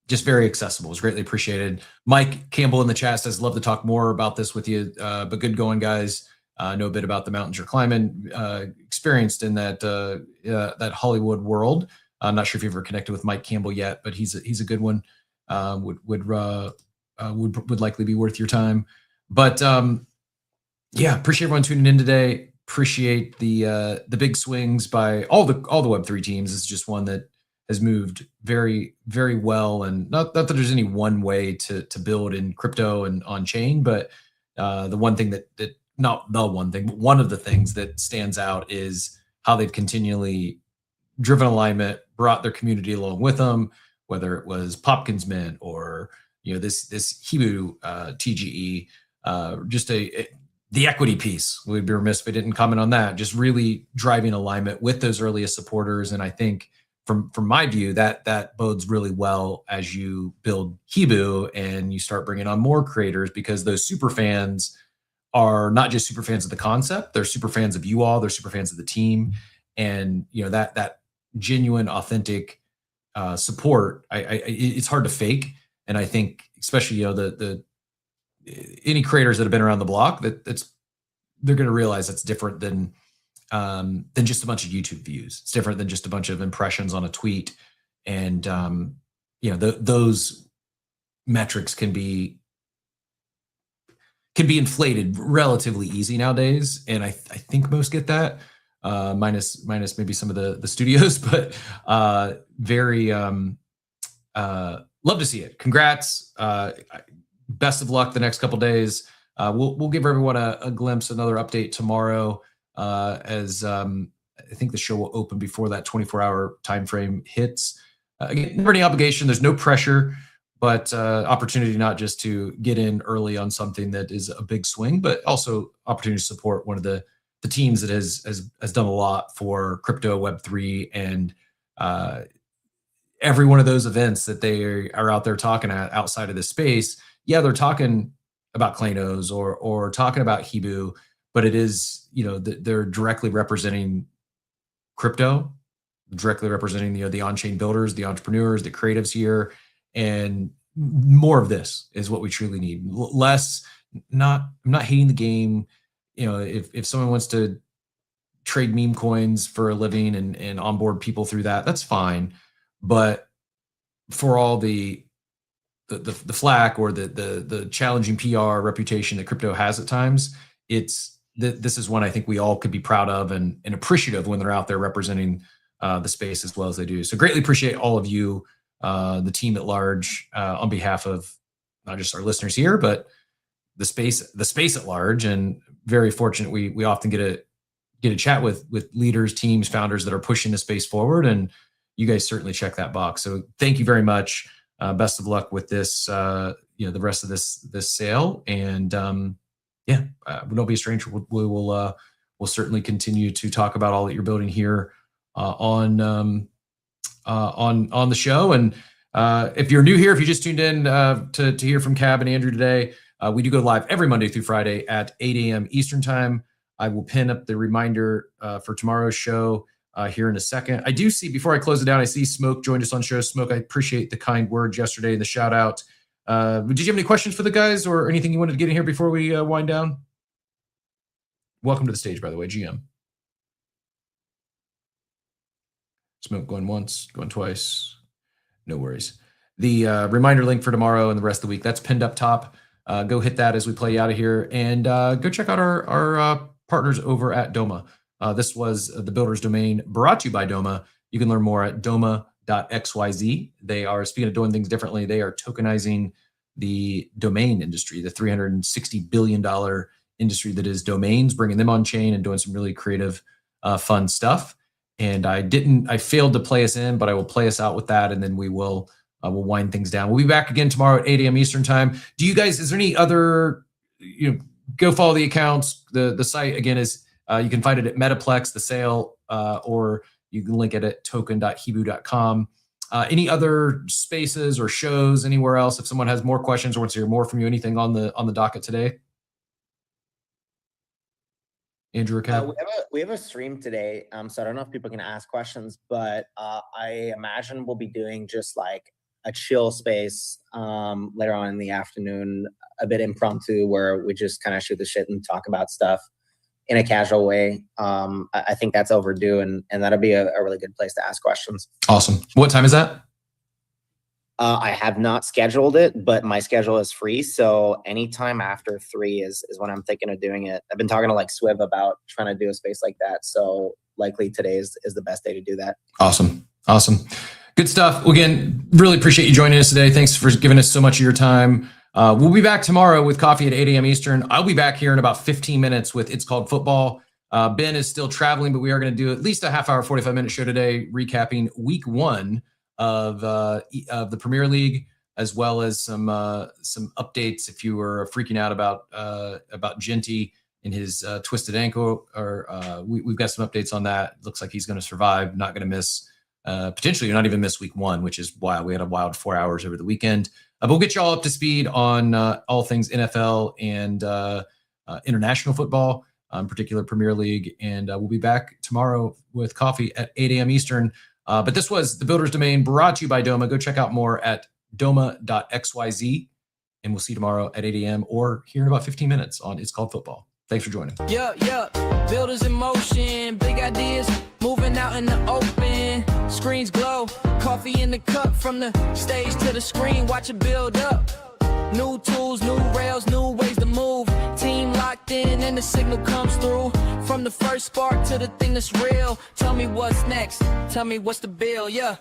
just very accessible. It's greatly appreciated. Mike Campbell in the chat says, love to talk more about this with you, but good going, guys. Know a bit about the mountains you're climbing, experienced in that Hollywood world. I'm not sure if you've ever connected with Mike Campbell yet, but he's a good one. Would likely be worth your time. But appreciate everyone tuning in today. Appreciate the big swings by all the Web3 teams. It's just one that has moved very well, and not that there's any one way to build in crypto and on chain, but the one thing that not the one thing, but one of the things that stands out is how they've continually driven alignment, brought their community along with them, whether it was Popkins Mint or this HEEBOO TGE, just the equity piece. We'd be remiss if we didn't comment on that. Just really driving alignment with those earliest supporters, and I think from my view that bodes really well as you build HEEBOO and you start bringing on more creators, because those super fans are not just super fans of the concept, they're super fans of you all, they're super fans of the team. And that genuine, authentic support, it's hard to fake. And I think especially any creators that have been around the block, they're going to realize that's different than just a bunch of YouTube views. It's different than just a bunch of impressions on a tweet. And those metrics can be inflated relatively easy nowadays, and I think most get that, minus maybe some of the studios, but very love to see it. Congrats, best of luck the next couple days. We'll give everyone a glimpse, another update tomorrow, as I think the show will open before that 24-hour time frame hits. Again, never any obligation. There's no pressure. but opportunity not just to get in early on something that is a big swing, but also opportunity to support one of the teams that has done a lot for crypto, Web3, and every one of those events that they are out there talking at outside of this space. Yeah, they're talking about Klanos or talking about HEEBOO, but it is, they're directly representing crypto, directly representing the on-chain builders, the entrepreneurs, the creatives here, and more of this is what we truly need. Less, I'm not hating the game. If someone wants to trade meme coins for a living and onboard people through that, that's fine. But for all the flack or the challenging PR reputation that crypto has at times, this is one I think we all could be proud of and appreciative when they're out there representing the space as well as they do. So greatly appreciate all of you, the team at large, on behalf of not just our listeners here, but the space at large. And very fortunate we often get a chat with leaders, teams, founders that are pushing the space forward, and you guys certainly check that box. So thank you very much. Best of luck with this, the rest of this sale, and don't be a stranger. We'll certainly continue to talk about all that you're building here on the show. And if you're new here, if you just tuned in to hear from Cab and Andrew today, we do go live every Monday through Friday at 8 a.m. Eastern time. I will pin up the reminder for tomorrow's show here in a second. I do see, before I close it down, I see Smoke joined us on show. Smoke, I appreciate the kind words yesterday, the shout out. Did you have any questions for the guys or anything you wanted to get in here before we wind down? Welcome to the stage, by the way, GM. Smoke going once, going twice. No worries. The reminder link for tomorrow and the rest of the week, that's pinned up top. Go hit that as we play out of here, and go check out our partners over at Doma. This was the Builder's Domain, brought to you by Doma. You can learn more at doma.xyz. They are, speaking of doing things differently, they are tokenizing the domain industry, the $360 billion industry that is domains, bringing them on chain and doing some really creative, fun stuff. And I failed to play us in, but I will play us out with that, and then we'll wind things down. We'll be back again tomorrow at 8 a.m. Eastern time. Do you guys, is there any other, go follow the accounts. The site again is, you can find it at Metaplex, the sale, or you can link it at token.heeboo.com. Any other spaces or shows anywhere else? If someone has more questions or wants to hear more from you, anything on the docket today? Andrew or Kat? We have a stream today, so I don't know if people can ask questions, but I imagine we'll be doing just like a chill space later on in the afternoon, a bit impromptu, where we just kind of shoot the shit and talk about stuff in a casual way. I think that's overdue, and that'll be a really good place to ask questions. Awesome. What time is that? I have not scheduled it, but my schedule is free. So anytime after 3 is when I'm thinking of doing it. I've been talking to like Swiv about trying to do a space like that. So likely today is the best day to do that. Awesome. Good stuff. Well, again, really appreciate you joining us today. Thanks for giving us so much of your time. We'll be back tomorrow with coffee at 8 a.m. Eastern. I'll be back here in about 15 minutes with It's Called Football. Ben is still traveling, but we are going to do at least a half hour, 45-minute show today, recapping week 1 of the Premier League, as well as some updates. If you were freaking out about Genty and his twisted ankle, or we've got some updates on that. It looks like he's going to survive, not going to miss, potentially not even miss week 1, which is wild. We had a wild 4 hours over the weekend. But we'll get you all up to speed on all things NFL and international football, in particular Premier League. And we'll be back tomorrow with coffee at 8 a.m. Eastern. But this was the Builder's Domain, brought to you by Doma. Go check out more at doma.xyz. And we'll see you tomorrow at 8 a.m. or here in about 15 minutes on It's Called Football. Thanks for joining. Yeah. Builders in motion, big ideas, moving out in the open. Screens glow, coffee in the cup, from the stage to the screen, watch it build up. New tools, new rails, new ways to move. Team locked in and the signal comes through. From the first spark to the thing that's real. Tell me what's next, tell me what's the bill, yeah.